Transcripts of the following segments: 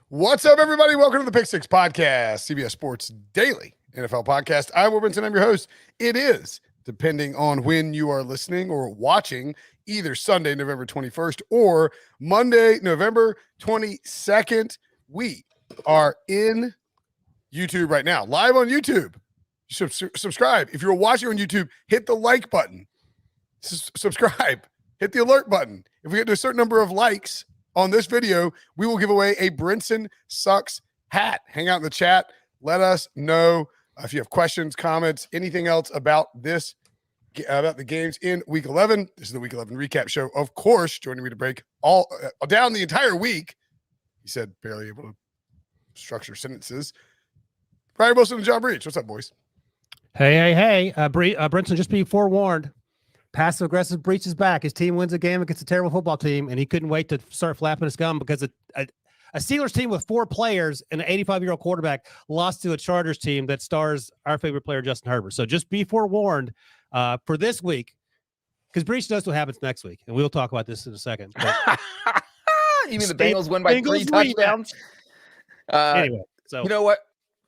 What's up, everybody? Welcome to the Pick Six Podcast, CBS Sports Daily NFL Podcast. I'm Brinson. I'm your host. It is, depending on when you are listening or watching, either Sunday, November 21st or Monday, November 22nd. We are in YouTube right now, live on YouTube. Subscribe. If you're watching on YouTube, hit the like button. Subscribe. Hit the alert button. If we get to a certain number of likes on this video, we will give away a Brinson Sucks hat. Hang out in the chat. Let us know if you have questions, comments, anything else about this, about the games in Week 11. This is the Week 11 recap show. Of course, joining me to break all down the entire week. He said barely able to structure sentences. Wilson and John Breech. What's up, boys? Hey. Brinson, just be forewarned. Passive-aggressive Breech is back. His team wins a game against a terrible football team, and he couldn't wait to start flapping his gum because a Steelers team with 4 players and an 85-year-old quarterback lost to a Chargers team that stars our favorite player, Justin Herbert. So just be forewarned for this week, because Breech knows what happens next week, and we'll talk about this in a second. You mean the Bengals win by 3 touchdowns? Anyway, so you know what?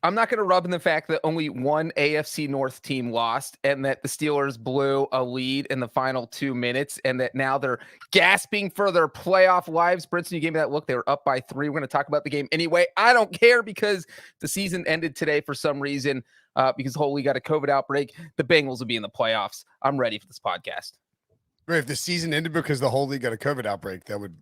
I'm not going to rub in the fact that only one AFC North team lost and that the Steelers blew a lead in the final 2 minutes and that now they're gasping for their playoff lives. Brinson, you gave me that look. They were up by 3. We're going to talk about the game anyway. I don't care because the season ended today for some reason because the whole league got a COVID outbreak. The Bengals will be in the playoffs. I'm ready for this podcast. Right, if the season ended because the whole league got a COVID outbreak, that would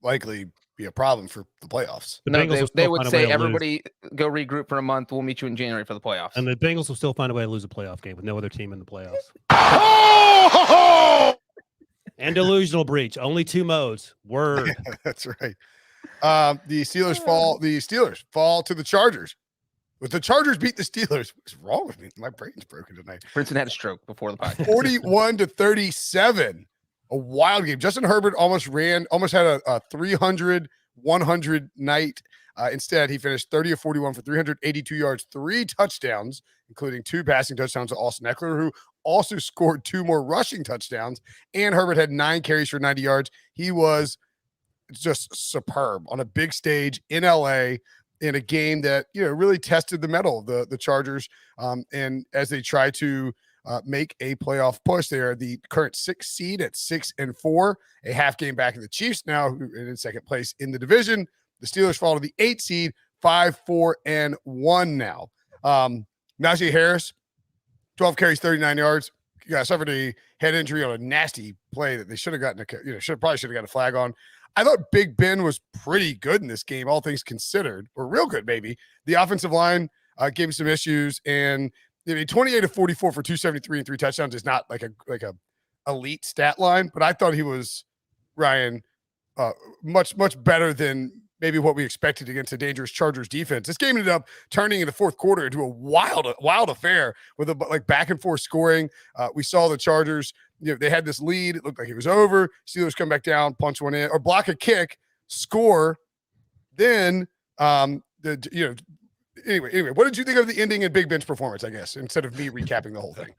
likely be a problem for the playoffs. No, they would say everybody go regroup for a month. We'll meet you in January for the playoffs. And the Bengals will still find a way to lose a playoff game with no other team in the playoffs. And delusional Breech. Only 2 modes. Word. That's right. The Steelers fall to the Chargers. With the Chargers beat the Steelers. What's wrong with me? My brain's broken tonight. Brinson had a stroke before the podcast. 41-37. A wild game. Justin Herbert almost had a 300-100 night. Instead, he finished 30 of 41 for 382 yards, 3 touchdowns, including 2 passing touchdowns to Austin Eckler, who also scored 2 more rushing touchdowns. And Herbert had 9 carries for 90 yards. He was just superb on a big stage in LA in a game that, really tested the mettle of the Chargers. And as they try to make a playoff push. They are the current 6th seed at 6-4, a half game back in the Chiefs now, who are in second place in the division. The Steelers fall to the 8th seed, 5-4-1 now. Najee Harris, 12 carries, 39 yards. Suffered a head injury on a nasty play that they should have gotten probably should have got a flag on. I thought Big Ben was pretty good in this game, all things considered, or real good maybe. The offensive line gave him some issues, and 28 of 44 for 273 and 3 touchdowns is not like a elite stat line, but I thought he was, Ryan, much better than maybe what we expected against a dangerous Chargers defense. This game ended up turning in the fourth quarter into a wild affair with a back and forth scoring. We saw the Chargers, they had this lead. It looked like it was over. Steelers come back down, punch one in, or block a kick, score. Then Anyway, what did you think of the ending and Big Ben's performance, I guess, instead of me recapping the whole thing?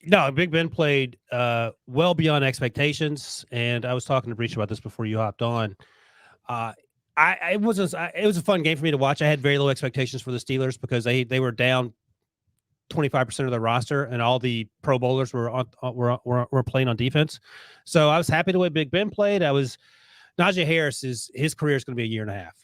No, Big Ben played well beyond expectations, and I was talking to Breech about this before you hopped on. It was a fun game for me to watch. I had very low expectations for the Steelers because they were down 25% of their roster, and all the Pro Bowlers were playing on defense. So I was happy the way Big Ben played. Najee Harris, his career is going to be a year and a half.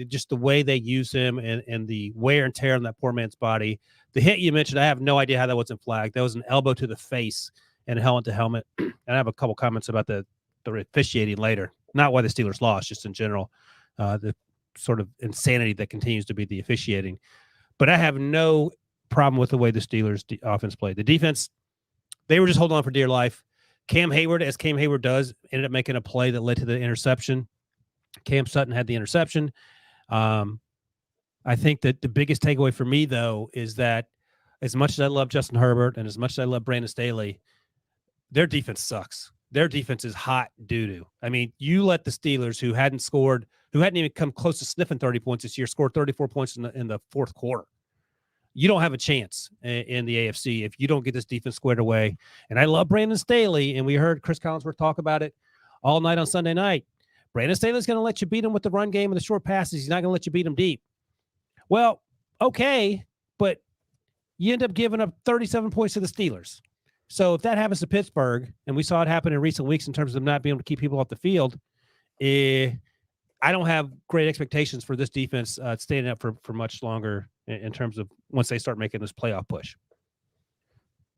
Just the way they use him and the wear and tear on that poor man's body. The hit you mentioned, I have no idea how that wasn't flagged. That was an elbow to the face and helmet to helmet. And I have a couple comments about the officiating later. Not why the Steelers lost, just in general, the sort of insanity that continues to be the officiating. But I have no problem with the way the Steelers offense played. The defense, they were just holding on for dear life. Cam Hayward, as Cam Hayward does, ended up making a play that led to the interception. Cam Sutton had the interception. I think that the biggest takeaway for me, though, is that as much as I love Justin Herbert and as much as I love Brandon Staley, their defense sucks. Their defense is hot doo-doo. I mean, you let the Steelers, who hadn't even come close to sniffing 30 points this year, score 34 points in the fourth quarter. You don't have a chance in the AFC if you don't get this defense squared away. And I love Brandon Staley, and we heard Chris Collinsworth talk about it all night on Sunday night. Brandon Staley's going to let you beat him with the run game and the short passes. He's not going to let you beat him deep. Well, okay, but you end up giving up 37 points to the Steelers. So if that happens to Pittsburgh, and we saw it happen in recent weeks in terms of them not being able to keep people off the field, I don't have great expectations for this defense staying up for much longer in terms of once they start making this playoff push.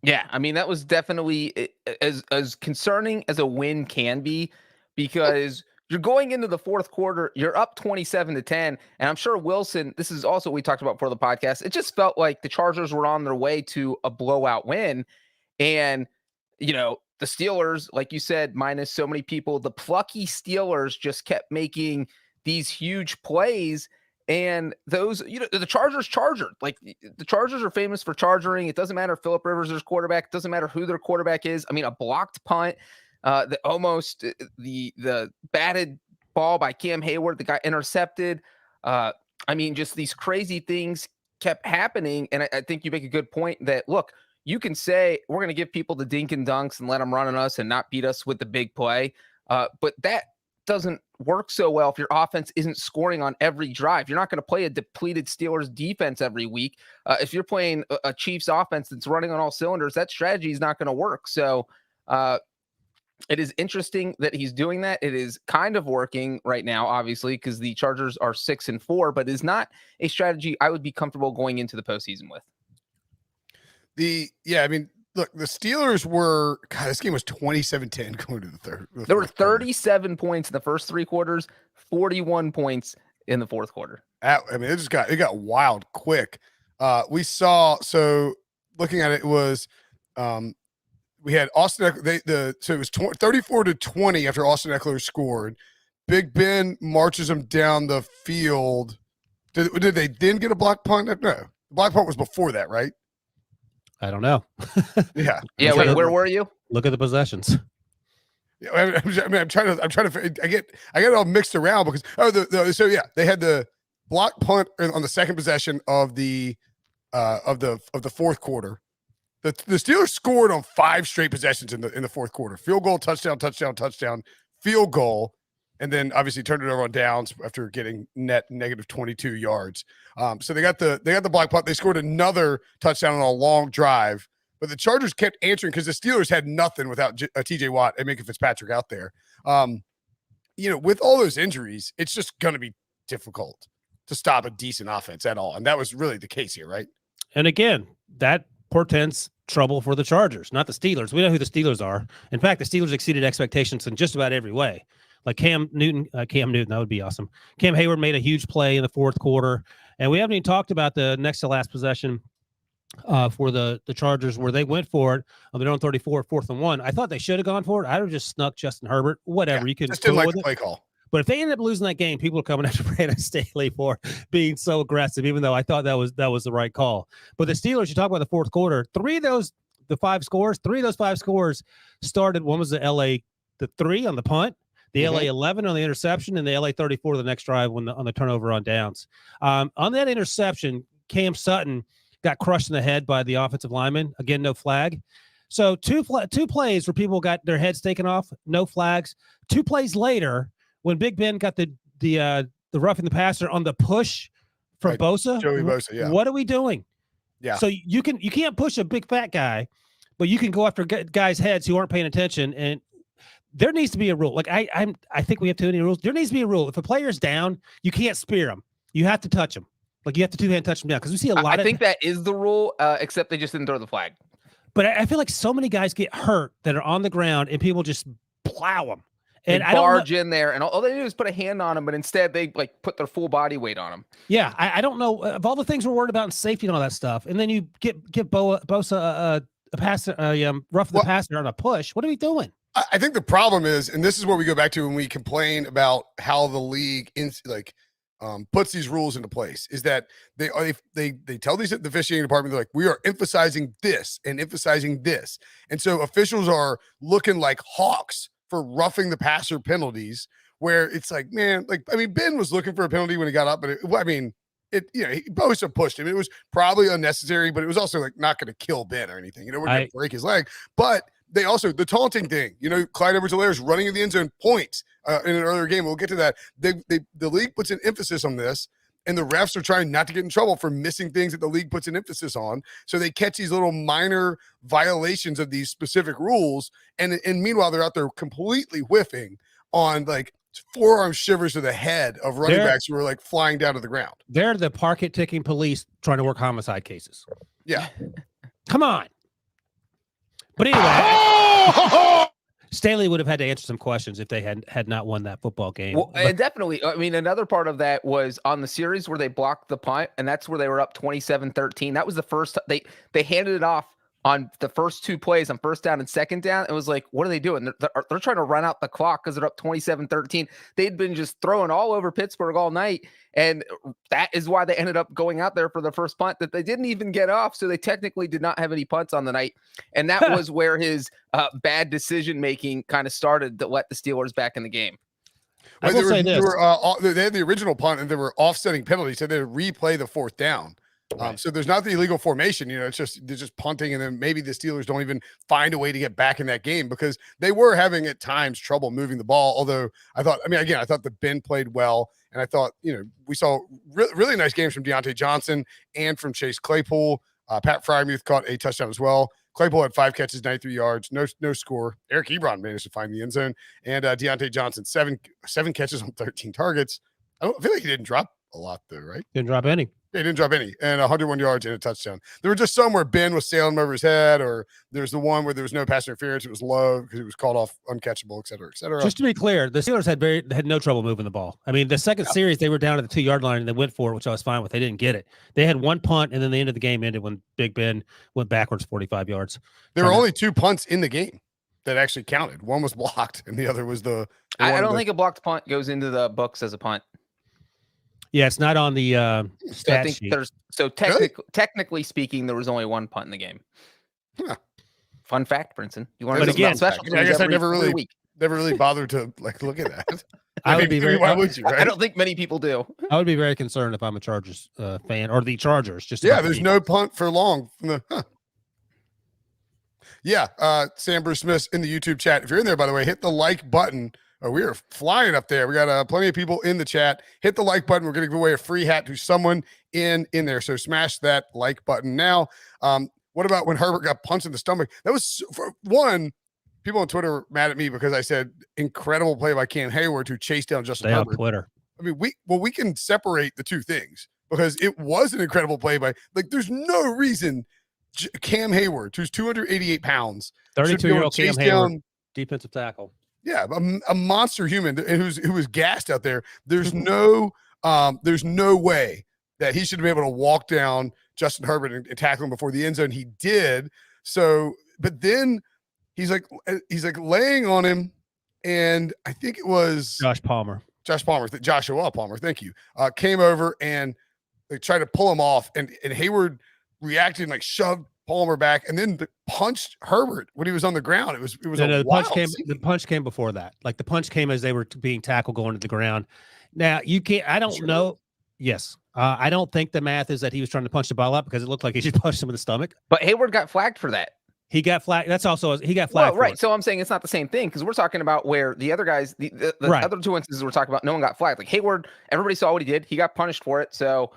Yeah, I mean, that was definitely as concerning as a win can be, because you're going into the fourth quarter, you're up 27-10, and I'm sure Wilson, this is also what we talked about before the podcast, it just felt like the Chargers were on their way to a blowout win. And, you know, the Steelers, like you said, minus so many people, the plucky Steelers just kept making these huge plays. And those, you know, the Chargers chargered. Like, the Chargers are famous for charging. It doesn't matter if Phillip Rivers is quarterback. It doesn't matter who their quarterback is. I mean, a blocked punt, the batted ball by Cam Hayward that got intercepted. I mean, just these crazy things kept happening. And I think you make a good point that, look, you can say we're going to give people the dink and dunks and let them run on us and not beat us with the big play. But that doesn't work so well if your offense isn't scoring on every drive. You're not going to play a depleted Steelers defense every week. If you're playing a Chiefs offense that's running on all cylinders, that strategy is not going to work. So it is interesting that he's doing that. It is kind of working right now, obviously, because the Chargers are 6-4, but is not a strategy I would be comfortable going into the postseason with. I mean, look, the Steelers were, God, this game was 27-10 going to the third. There were 37 points in the first three quarters, 41 points in the fourth quarter. I mean, it got wild quick. We saw, so looking at it, was we had Austin Eckler, so it was 34-20 after Austin Eckler scored. Big Ben marches them down the field. Did they then get a block punt? No, the block punt was before that, right? I don't know. Yeah. Yeah. Wait, where were you? Look at the possessions. Yeah, I'm trying to. I get it all mixed around because they had the block punt on the second possession of the fourth quarter. The Steelers scored on 5 straight possessions in the fourth quarter. Field goal, touchdown, field goal. And then obviously turned it over on downs after getting negative 22 yards. So they got the block punt. They scored another touchdown on a long drive, but the Chargers kept answering because the Steelers had nothing without TJ Watt and Minka Fitzpatrick out there. You know, with all those injuries, it's just going to be difficult to stop a decent offense at all. And that was really the case here, right? And again, that portends trouble for the Chargers, not the Steelers. We know who the Steelers are. In fact, the Steelers exceeded expectations in just about every way. Like Cam Newton, that would be awesome. Cam Hayward made a huge play in the fourth quarter. And we haven't even talked about the next to last possession for the Chargers where they went for it on their own 34, 4th and 1. I thought they should have gone for it. I would have just snuck Justin Herbert, whatever. Yeah, you can just didn't like the play call. But if they end up losing that game, people are coming after Brandon Staley for being so aggressive, even though I thought that was the right call. But the Steelers, you talk about the fourth quarter, 3 of those 5 scores started. One was the 3 on the punt, the LA 11 on the interception, and the LA 34 the next drive on the turnover on downs. On that interception, Cam Sutton got crushed in the head by the offensive lineman. Again, no flag. So two plays where people got their heads taken off, no flags. 2 plays later, when Big Ben got the roughing the passer on the push from right. Bosa. Joey Bosa, yeah. What are we doing? Yeah. So you can't push a big fat guy, but you can go after guys' heads who aren't paying attention. And there needs to be a rule. Like I think we have too many rules. There needs to be a rule. If a player's down, you can't spear him. You have to touch him. Like you have to 2-hand touch him down because we see a lot. I think that is the rule, except they just didn't throw the flag. But I feel like so many guys get hurt that are on the ground and people just plow them. And I barge in there, and all they do is put a hand on him, but instead they like put their full body weight on him. Yeah, I don't know of all the things we're worried about in safety and all that stuff, and then you get Bosa a pass, rough the passer on a push. What are we doing? I think the problem is, and this is what we go back to when we complain about how the league puts these rules into place, is that they tell the officiating department, they're like, we are emphasizing this and emphasizing this, and so officials are looking like hawks for roughing the passer penalties, where it's like, man, like, I mean, Ben was looking for a penalty when he got up, but Bosa pushed him. It was probably unnecessary, but it was also like not going to kill Ben or anything. We're going to break his leg. But they also, the taunting thing, Clyde Edwards-Helaire is running in the end zone points in an earlier game. We'll get to that. The league puts an emphasis on this, and the refs are trying not to get in trouble for missing things that the league puts an emphasis on. So they catch these little minor violations of these specific rules. And meanwhile, they're out there completely whiffing on like forearm shivers to the head of running backs who are like flying down to the ground. They're the parquet ticking police trying to work homicide cases. Yeah. Come on. But anyway, Staley would have had to answer some questions if they had not won that football game. Well, definitely. I mean, another part of that was on the series where they blocked the punt, and that's where they were up 27-13. That was the first they handed it off on the first two plays on first down and second down. It was like, what are they doing? They're trying to run out the clock because they're up 27-13. They'd been just throwing all over Pittsburgh all night. And that is why they ended up going out there for the first punt that they didn't even get off. So they technically did not have any punts on the night. And that was where his bad decision-making kind of started that let the Steelers back in the game. I will say this. They had the original punt and they were offsetting penalties. So they had to replay the fourth down. So there's not the illegal formation, it's just they're just punting, and then maybe the Steelers don't even find a way to get back in that game because they were having at times trouble moving the ball. Although I thought the Ben played well, and I thought we saw really nice games from Deontay Johnson and from Chase Claypool. Pat Frymuth caught a touchdown as well. Claypool had 5 catches, 93 yards, no score. Eric Ebron managed to find the end zone, and Deontay Johnson seven catches on 13 targets. I feel like he didn't drop a lot though, right? Didn't drop any. They didn't drop any, and 101 yards and a touchdown. There were just some where Ben was sailing over his head, or there's the one where there was no pass interference. It was low because it was called off uncatchable, et cetera, et cetera. Just to be clear, the Steelers had no trouble moving the ball. I mean, the second series, they were down at the 2-yard line, and they went for it, which I was fine with. They didn't get it. They had one punt, and then the end of the game ended when Big Ben went backwards 45 yards. There were only 2 punts in the game that actually counted. One was blocked, and the other was the I don't think a blocked punt goes into the books as a punt. Yeah, it's not on the stat sheet. Technically speaking, there was only 1 punt in the game. Huh. Fun fact, Brinson. You learn again, about special. I guess I never really bothered to look at that. I would be very. Why would you? Right? I don't think many people do. I would be very concerned if I'm a Chargers fan or the Chargers. There's no punt for long. Sam Bruce Smith in the YouTube chat. If you're in there, by the way, hit the like button. We are flying up there. We got plenty of people in the chat. Hit the like button. We're going to give away a free hat to someone in there. So smash that like button now. What about when Herbert got punched in the stomach? That was, for one, people on Twitter were mad at me because I said incredible play by Cam Hayward to chase down Justin Herbert. On Twitter. I mean, we can separate the two things because it was an incredible play by, there's no reason Cam Hayward, who's 288 pounds, 32-year-old Cam Hayward, defensive tackle. Yeah, a monster human who was gassed out there. There's no way that he should be able to walk down Justin Herbert and tackle him before the end zone. He did. So, but then he's like laying on him, and I think it was Joshua Palmer. Thank you. Came over and they tried to pull him off, and Hayward reacted and shoved Palmer back, and then punched Herbert when he was on the ground. It was the punch came. The punch came before that. The punch came as they were being tackled going to the ground. Now you can't. I don't know. Yes, I don't think the math is that he was trying to punch the ball up because it looked like he just punched him in the stomach. But Hayward got flagged for that. He got flagged. That's also he got flagged. Well, right. So I'm saying it's not the same thing because we're talking about where the other guys, the other 2 instances we're talking about, no one got flagged. Hayward, everybody saw what he did. He got punished for it. So,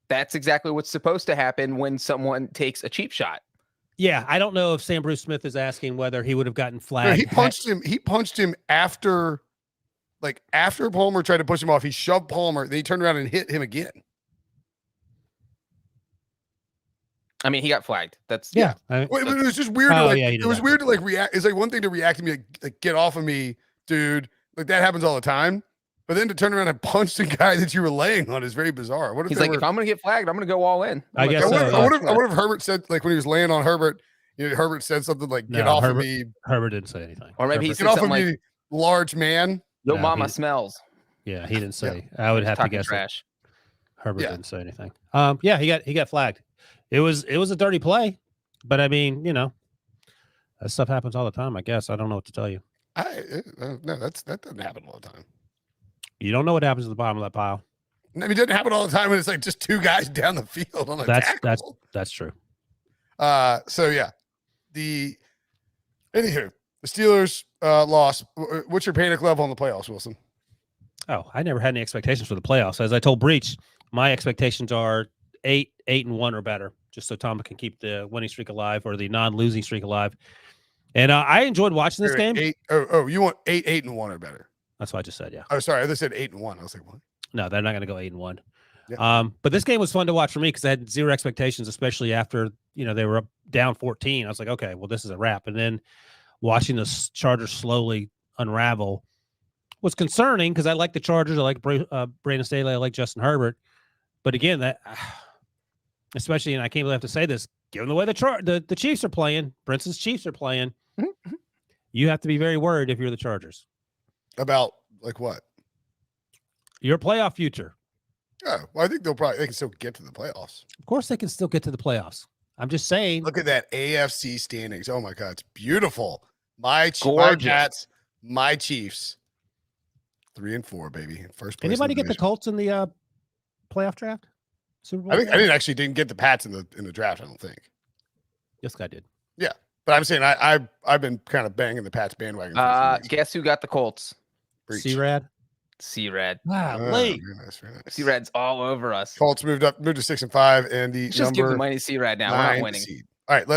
that's exactly what's supposed to happen when someone takes a cheap shot. Yeah, I don't know if Sam Bruce Smith is asking whether he would have gotten flagged. No, he punched him after Palmer tried to push him off. He shoved Palmer, then he turned around and hit him again. I mean, he got flagged. That's it was just weird. It was weird to react. It's one thing to react to me, get off of me, dude. That happens all the time. But then to turn around and punch the guy that you were laying on is very bizarre. What if he's if I'm going to get flagged, I'm going to go all in. I guess. I wonder if Herbert said when he was laying on Herbert, Herbert said something like, "Get off of me." Herbert didn't say anything. Or maybe he said "Get off something of me, large man." Yo, mama smells. Yeah, he didn't say. I would have to guess. Trash. Herbert didn't say anything. He got flagged. It was a dirty play, but I mean, that stuff happens all the time. I guess I don't know what to tell you. No, that doesn't happen all the time. You don't know what happens at the bottom of that pile. I mean, it doesn't happen all the time when it's just 2 guys down the field on a tackle. That's true. So yeah, Anywho, the Steelers lost. What's your panic level on the playoffs, Wilson? Oh, I never had any expectations for the playoffs. As I told Breech, my expectations are 8-1 or better, just so Tom can keep the winning streak alive or the non-losing streak alive. And I enjoyed watching this game. You want 8-1 or better? That's what I just said. Yeah. Oh, sorry, I just said 8-1. I was like, what? No, they're not going to go 8-1. Yeah. But this game was fun to watch for me because I had zero expectations, especially after they were up down 14. I was like, okay, well, this is a wrap. And then watching the Chargers slowly unravel was concerning because I like the Chargers. I like Brandon Staley. I like Justin Herbert. But again, that especially, and I can't really have to say this, given the way the Chiefs are playing, Brinson's Chiefs are playing, you have to be very worried if you're the Chargers. About like what? Your playoff future. Oh, well, I think they can still get to the playoffs. Of course, they can still get to the playoffs. I'm just saying. Look at that AFC standings. Oh my God, it's beautiful. My Pats, my Chiefs, 3-4, baby. First place. Anybody get the Colts in the playoff draft? Super Bowl? I didn't get the Pats in the draft. I don't think. Yes, I did. Yeah, but I'm saying I've been kind of banging the Pats bandwagon. Guess who got the Colts? C-Rad. C-Rad. Wow, late. Very nice. C-Rad's all over us. Colts moved to 6-5, and the just give the money to C-Rad now. We're not winning. Seed. All right,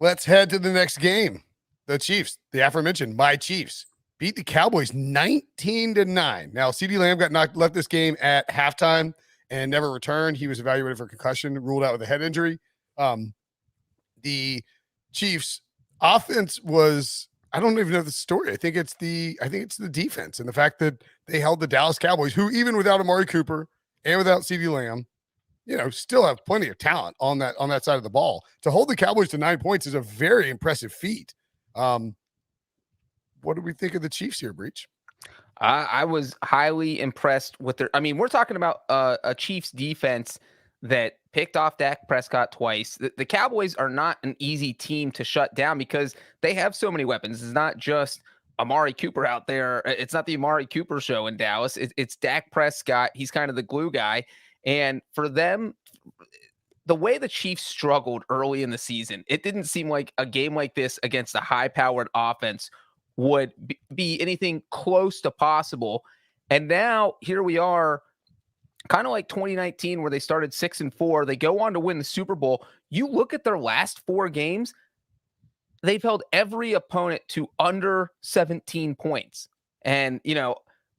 let's head to the next game. The Chiefs, the aforementioned my Chiefs, beat the Cowboys 19-9. Now, CeeDee Lamb left this game at halftime and never returned. He was evaluated for concussion, ruled out with a head injury. The Chiefs offense was, I don't even know the story. I think it's the defense and the fact that they held the Dallas Cowboys, who even without Amari Cooper and without CeeDee Lamb, still have plenty of talent on that side of the ball. To hold the Cowboys to 9 points is a very impressive feat. What do we think of the Chiefs here, Breech? I was highly impressed with their. I mean, we're talking about a Chiefs defense that picked off Dak Prescott twice. The Cowboys are not an easy team to shut down because they have so many weapons. It's not just Amari Cooper out there. It's not the Amari Cooper show in Dallas. It's Dak Prescott. He's kind of the glue guy. And for them, the way the Chiefs struggled early in the season, it didn't seem like a game like this against a high-powered offense would be anything close to possible. And now here we are, kind of like 2019, where they started 6-4. They go on to win the Super Bowl. You look at their last 4 games, they've held every opponent to under 17 points. And,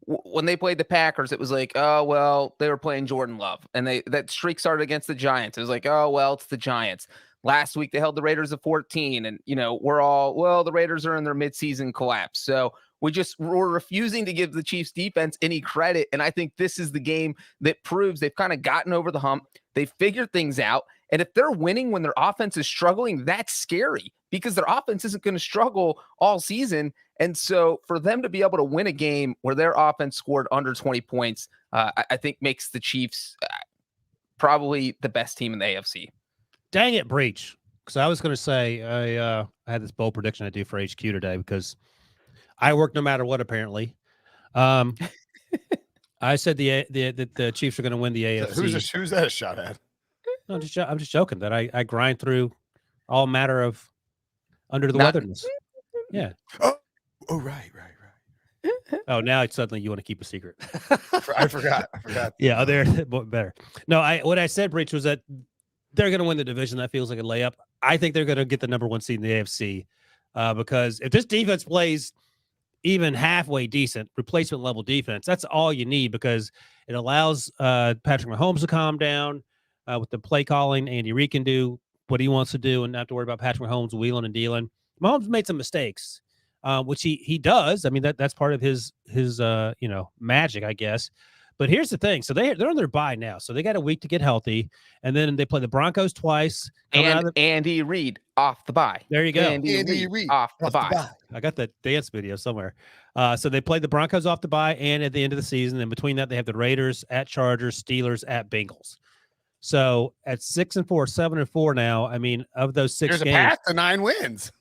when they played the Packers, it was like, oh, well, they were playing Jordan Love. And that streak started against the Giants. It was like, oh, well, it's the Giants. Last week, they held the Raiders to 14. And, the Raiders are in their midseason collapse. So we're refusing to give the Chiefs defense any credit. And I think this is the game that proves they've kind of gotten over the hump. They figured things out. And if they're winning when their offense is struggling, that's scary because their offense isn't going to struggle all season. And so for them to be able to win a game where their offense scored under 20 points, I think makes the Chiefs probably the best team in the AFC. Dang it, Breech. Because I was going to say, I had this bold prediction I do for HQ today because I work no matter what, apparently. I said the Chiefs are going to win the AFC. Who's that a shot at? No, I'm just joking that I grind through all matter of under the weatherness. Yeah. Oh, right. Oh, now suddenly you want to keep a secret. I forgot. Yeah, there better. No, what I said, Breech, was that they're going to win the division. That feels like a layup. I think they're going to get the number 1 seed in the AFC because if this defense plays even halfway decent, replacement level defense, that's all you need because it allows Patrick Mahomes to calm down with the play calling. Andy Reid can do what he wants to do and not have to worry about Patrick Mahomes wheeling and dealing. Mahomes made some mistakes, which he does. I mean, that's part of his magic, I guess. But here's the thing. So they're on their bye now. So they got a week to get healthy. And then they play the Broncos twice. And Andy Reid off the bye. There you go. Andy Reid off the bye. I got that dance video somewhere. So they played the Broncos off the bye and at the end of the season. And between that, they have the Raiders at Chargers, Steelers at Bengals. So at 6-4, 7-4 now, I mean, of those 6 games. There's a path to 9 wins.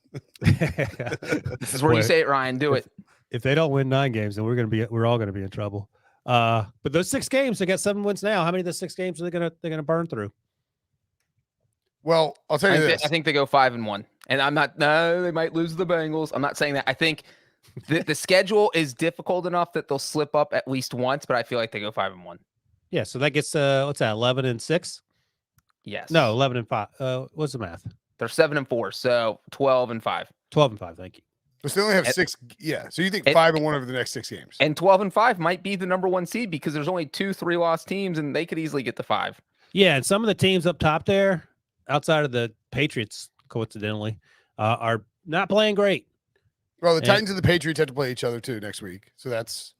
This is where you say it, Ryan. Do it. If they don't win 9 games, then we're all gonna be in trouble. But those 6 games, they got 7 wins now. How many of the 6 games are they're gonna burn through? Well, I'll tell you this. I think they go 5-1, and I'm not. No, they might lose the Bengals. I'm not saying that. I think the schedule is difficult enough that they'll slip up at least once, but I feel like they go 5-1. Yeah, so that gets what's that? 11-6. Yes. No, 11-5. What's the math? They're 7-4, so 12-5. 12-5. Thank you. So they only have 6. Yeah. So you think 5-1 over the next 6 games? And 12-5 might be the number 1 seed because there's only 2 3-loss teams, and they could easily get to 5. Yeah, and some of the teams up top there, outside of the Patriots, coincidentally, are not playing great. Well, the Titans and the Patriots have to play each other too next week. So that's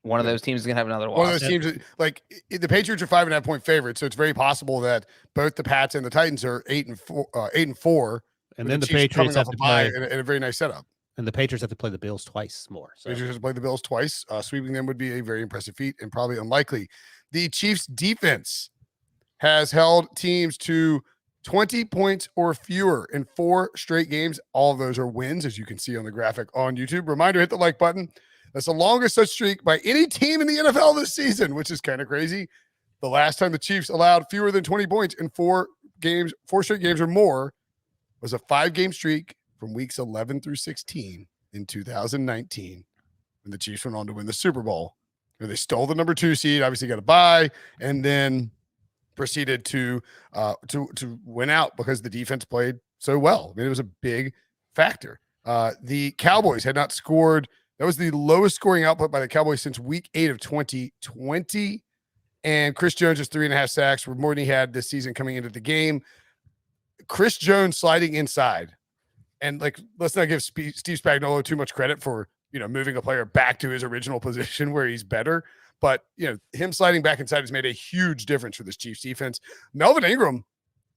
one of those teams is gonna have another loss. One of those teams, like the Patriots are 5.5-point favorites, so it's very possible that both the Pats and the Titans are 8-4, and then the Patriots have to play in a very nice setup. And the Patriots have to play the Bills twice more. So. Patriots have to play the Bills twice. Sweeping them would be a very impressive feat and probably unlikely. The Chiefs defense has held teams to 20 points or fewer in 4 straight games. All of those are wins, as you can see on the graphic on YouTube. Reminder, hit the like button. That's the longest such streak by any team in the NFL this season, which is kind of crazy. The last time the Chiefs allowed fewer than 20 points in 4 straight games or more, was a 5-game streak from weeks 11 through 16 in 2019, when the Chiefs went on to win the Super Bowl. And they stole the number 2 seed, obviously got a bye, and then proceeded to win out because the defense played so well. I mean, it was a big factor. The Cowboys had not scored. That was the lowest scoring output by the Cowboys since week 8 of 2020. And Chris Jones is 3.5 sacks, more than he had this season coming into the game. Chris Jones sliding inside. And let's not give Steve Spagnuolo too much credit for, moving a player back to his original position where he's better. But, him sliding back inside has made a huge difference for this Chiefs defense. Melvin Ingram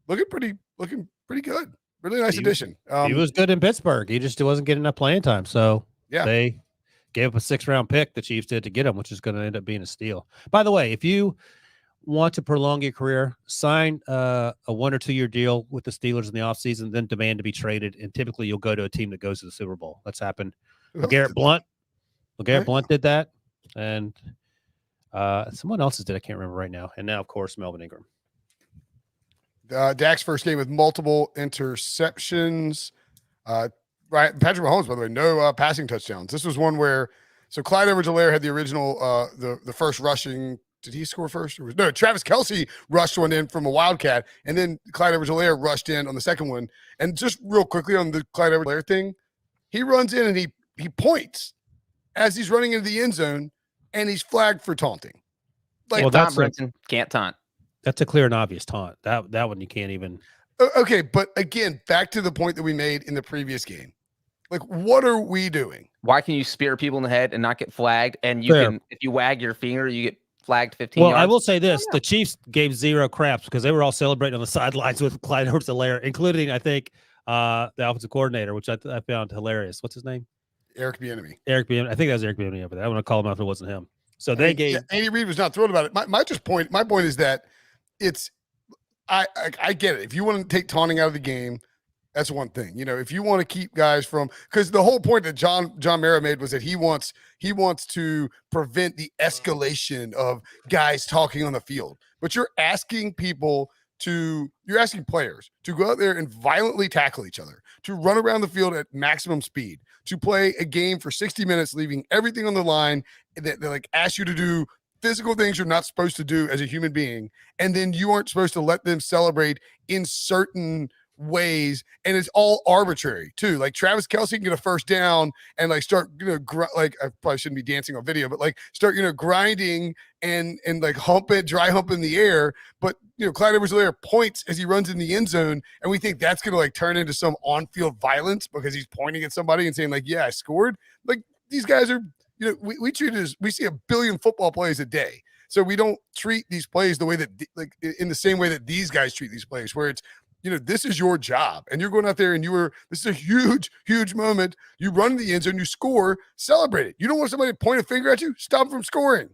looking pretty good. Really nice addition. He was good in Pittsburgh. He just wasn't getting enough playing time. So they gave up a 6th-round pick, the Chiefs did, to get him, which is going to end up being a steal. By the way, if you want to prolong your career, sign a 1 or 2 year deal with the Steelers in the offseason, then demand to be traded. And typically you'll go to a team that goes to the Super Bowl. That's happened. LeGarrette Blount did that. And someone else's did. I can't remember right now. And now, of course, Melvin Ingram. Dak's first game with multiple interceptions. Right, Patrick Mahomes, by the way, no passing touchdowns. This was one where, so Clyde Edwards-Helaire had the original, the first rushing. Did he score first? No, Travis Kelce rushed one in from a Wildcat, and then Clyde Edwards-Helaire rushed in on the second one. And just real quickly on the Clyde Edwards-Helaire thing, he runs in and he points as he's running into the end zone, and he's flagged for taunting. That's Brinson. Can't taunt. That's a clear and obvious taunt. That one you can't even. Okay, but again, back to the point that we made in the previous game. What are we doing? Why can you spear people in the head and not get flagged? And if you wag your finger, you get flagged 15 yards. Well, I will say this. The Chiefs gave 0 craps because they were all celebrating on the sidelines with Clyde Edwards-Helaire, including, I think, the offensive coordinator, which I found hilarious. What's his name? Eric Bieniemy. I think that was Eric Bieniemy over there. I want to call him out if it wasn't him. So they gave. Andy Reid was not thrilled about it. My point is that I get it. If you want to take taunting out of the game, that's one thing. If you want to keep guys from, because the whole point that John Mara made was that he wants to prevent the escalation of guys talking on the field. But you're asking players to go out there and violently tackle each other, to run around the field at maximum speed, to play a game for 60 minutes, leaving everything on the line, that they ask you to do physical things you're not supposed to do as a human being. And then you aren't supposed to let them celebrate in certain ways, and it's all arbitrary too. Travis Kelce can get a first down and start I probably shouldn't be dancing on video, but start grinding and dry hump in the air. But Clyde Edwards-Helaire points as he runs in the end zone, and we think that's gonna turn into some on-field violence because he's pointing at somebody and saying I scored. These guys are we treat it as, we see 1 billion football plays a day. So we don't treat these plays the way that in the same way that these guys treat these plays, where it's this is your job, and you're going out there and this is a huge, huge moment. You run in the end zone, you score, celebrate it. You don't want somebody to point a finger at you, stop them from scoring.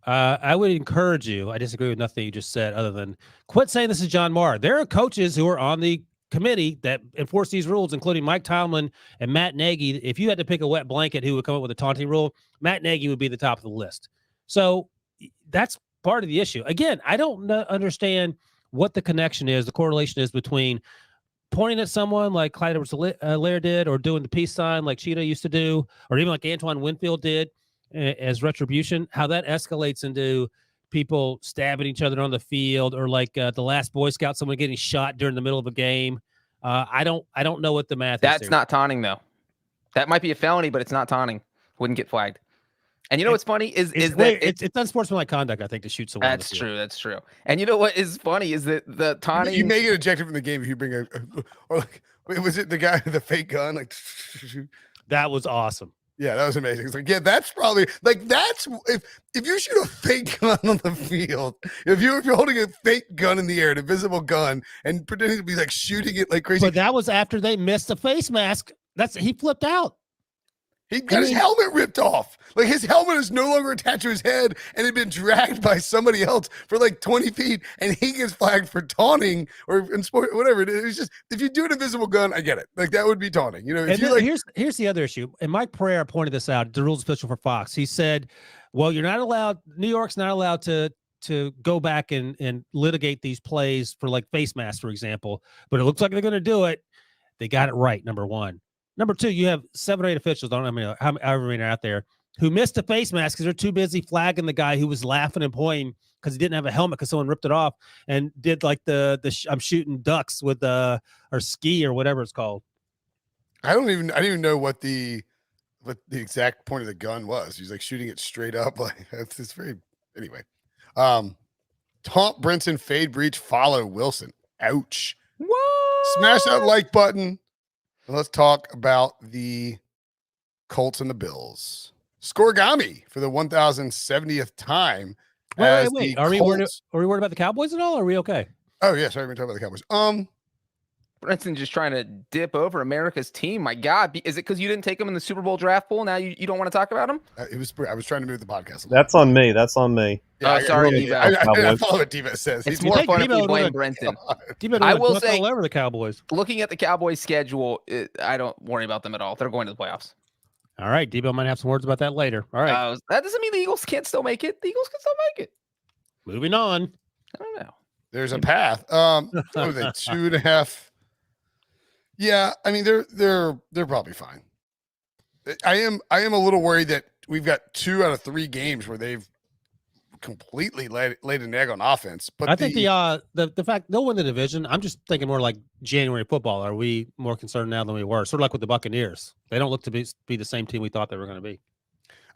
I would encourage you. I disagree with nothing you just said, other than quit saying this is John Mara. There are coaches who are on the committee that enforce these rules, including Mike Tomlin and Matt Nagy. If you had to pick a wet blanket who would come up with a taunting rule, Matt Nagy would be the top of the list. So that's part of the issue. Again, I don't understand what the connection is, the correlation is between pointing at someone like Clyde Edwards-Helaire did, or doing the peace sign like Cheetah used to do, or even like Antoine Winfield did as retribution, how that escalates into people stabbing each other on the field, or like the last Boy Scout, someone getting shot during the middle of a game. I don't know what the math is. That's not taunting, though. That might be a felony, but it's not taunting. Wouldn't get flagged. And you know what's funny is that it's unsportsmanlike conduct, I think, to shoot someone. That's true. That's true. And you know what is funny is that the taunting. You may get ejected from the game if you bring or like, was it the guy with the fake gun? Like, that was awesome. Yeah, that was amazing. It's like, yeah, that's probably like that's if you shoot a fake gun on the field, if you're holding a fake gun in the air, an invisible gun, and pretending to be like shooting it like crazy. But that was after they missed the face mask. He flipped out. He got his helmet ripped off. Like his helmet is no longer attached to his head and had been dragged by somebody else for like 20 feet, and he gets flagged for taunting or in sport, whatever it is. It's just, if you do an invisible gun, I get it. Like that would be taunting. You know, if here's the other issue. And Mike Pereira pointed this out, the rules official for Fox. He said, well, you're not allowed, New York's not allowed to go back and litigate these plays for like face masks, for example, but it looks like they're going to do it. They got it right, number one. Number two, you have 7 or 8 officials, I don't know however many are out there, who missed a face mask because they're too busy flagging the guy who was laughing and pointing because he didn't have a helmet because someone ripped it off, and did like I'm shooting ducks with or ski or whatever it's called. I didn't even know what the exact point of the gun was. He's like shooting it straight up. Like it's very anyway. Taunt Brinson, fade Breech, follow Wilson. Ouch. What? Smash that like button. Let's talk about the Colts and the Bills. Scorigami for the 1070th time. Wait. Are we worried about the Cowboys at all? Or are we okay? Oh yeah, sorry, we're talking about the Cowboys. Brinson just trying to dip over America's team. My God, is it because you didn't take him in the Super Bowl draft pool? Now you don't want to talk about him? I was trying to move the podcast. That's on me. That's on me. Yeah, sorry, I follow what Diva says. It's more fun if you blame Brinson. I will say, all over the Cowboys. Looking at the Cowboys' schedule, I don't worry about them at all. They're going to the playoffs. All right, Debo might have some words about that later. All right, that doesn't mean the Eagles can't still make it. The Eagles can still make it. Moving on. I don't know. There's a path. What are they, 2.5? Yeah, I mean they're probably fine. I am a little worried that we've got 2 out of 3 games where they've completely laid an egg on offense. But I think the fact they'll win the division. I'm just thinking more like January football. Are we more concerned now than we were? Sort of like with the Buccaneers. They don't look to be the same team we thought they were going to be.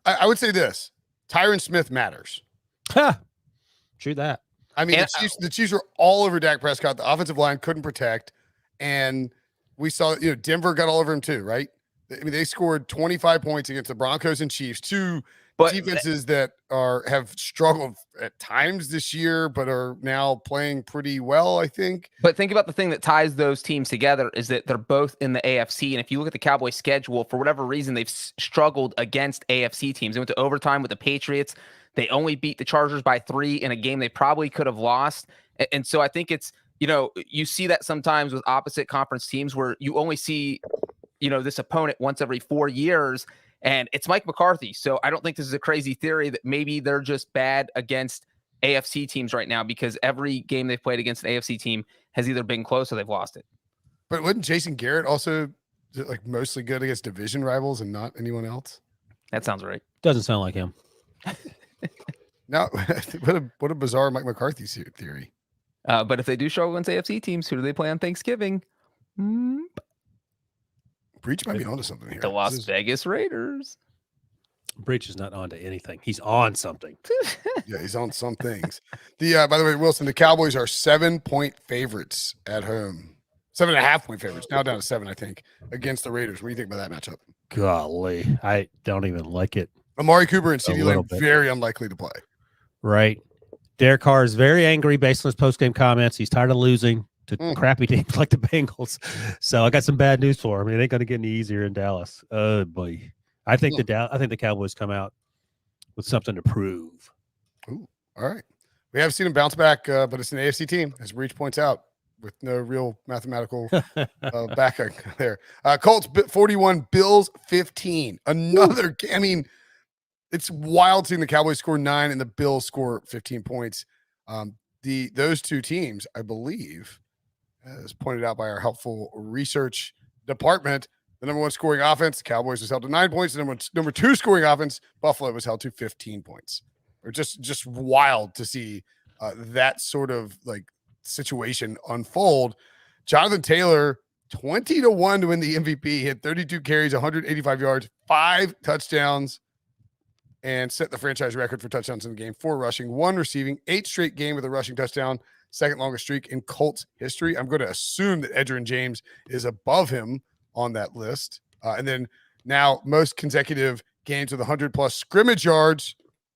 I would say this: Tyron Smith matters. True that. I mean, the Chiefs were all over Dak Prescott. The offensive line couldn't protect, and we saw, Denver got all over him too, right? I mean, they scored 25 points against the Broncos and Chiefs, 2 defenses that have struggled at times this year, but are now playing pretty well, I think. But think about the thing that ties those teams together is that they're both in the AFC. And if you look at the Cowboys' schedule, for whatever reason, they've struggled against AFC teams. They went to overtime with the Patriots. They only beat the Chargers by 3 in a game they probably could have lost. And so I think it's, you see that sometimes with opposite conference teams where you only see, this opponent once every 4 years, and it's Mike McCarthy. So I don't think this is a crazy theory that maybe they're just bad against AFC teams right now because every game they've played against an AFC team has either been close or they've lost it. But wasn't Jason Garrett also like mostly good against division rivals and not anyone else? That sounds right. Doesn't sound like him. No, what a bizarre Mike McCarthy theory. But if they do struggle against AFC teams, who do they play on Thanksgiving? Breech might be onto something here. The Las Vegas Raiders. Breech is not onto anything. He's on something. Yeah, he's on some things. By the way, Wilson, the Cowboys are 7-point favorites at home. 7.5-point favorites. Now down to 7, I think, against the Raiders. What do you think about that matchup? Golly, I don't even like it. Amari Cooper and CeeDee Lamb very unlikely to play. Right. Derek Carr is very angry based on his post-game comments. He's tired of losing to crappy teams like the Bengals. So I got some bad news for him. It ain't going to get any easier in Dallas. Oh boy. I think the Cowboys come out with something to prove. Ooh, all right. We have seen him bounce back, but it's an AFC team, as Breech points out, with no real mathematical backup there. Colts 41, Bills 15. Another. I mean, it's wild seeing the Cowboys score 9 and the Bills score 15 points. those two teams, I believe, as pointed out by our helpful research department, the number one scoring offense, the Cowboys, was held to 9 points. The number two scoring offense, Buffalo, was held to 15 points. Or just wild to see that sort of like situation unfold. Jonathan Taylor, 20-1 to win the MVP. He had 32 carries, 185 yards, 5 touchdowns, and set the franchise record for touchdowns in the game. 4 rushing, 1 receiving, 8 straight game with a rushing touchdown. Second longest streak in Colts history. I'm going to assume that Edgerrin James is above him on that list. And then now most consecutive games with 100+ scrimmage yards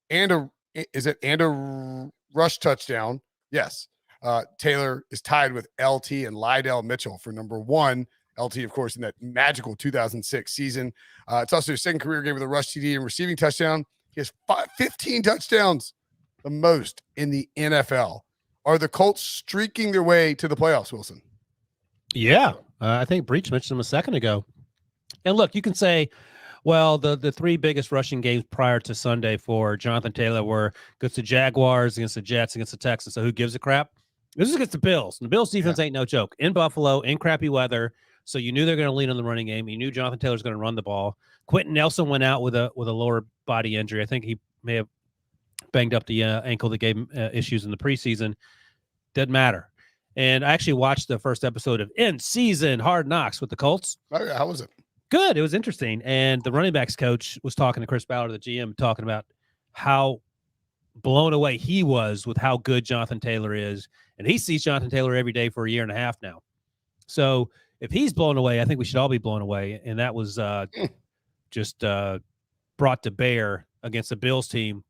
and a rush touchdown. Yes. Taylor is tied with LT and Lydell Mitchell for number 1. LT, of course, in that magical 2006 season. It's also his second career game with a rush TD and receiving touchdown. He has 15 touchdowns, the most in the NFL. Are the Colts streaking their way to the playoffs, Wilson? Yeah, I think Breech mentioned them a second ago. And look, you can say, well, the 3 biggest rushing games prior to Sunday for Jonathan Taylor were against the Jaguars, against the Jets, against the Texans. So who gives a crap? This is against the Bills. And the Bills defense ain't no joke. In Buffalo, in crappy weather. So you knew they're going to lean on the running game. You knew Jonathan Taylor's going to run the ball. Quentin Nelson went out with a lower body injury. I think he may have banged up the ankle that gave him issues in the preseason. Didn't matter. And I actually watched the first episode of In-Season Hard Knocks with the Colts. Oh, yeah. How was it? Good. It was interesting. And the running backs coach was talking to Chris Ballard, the GM, talking about how blown away he was with how good Jonathan Taylor is. And he sees Jonathan Taylor every day for a year and a half now. So if he's blown away, I think we should all be blown away. And that was just brought to bear against the Bills team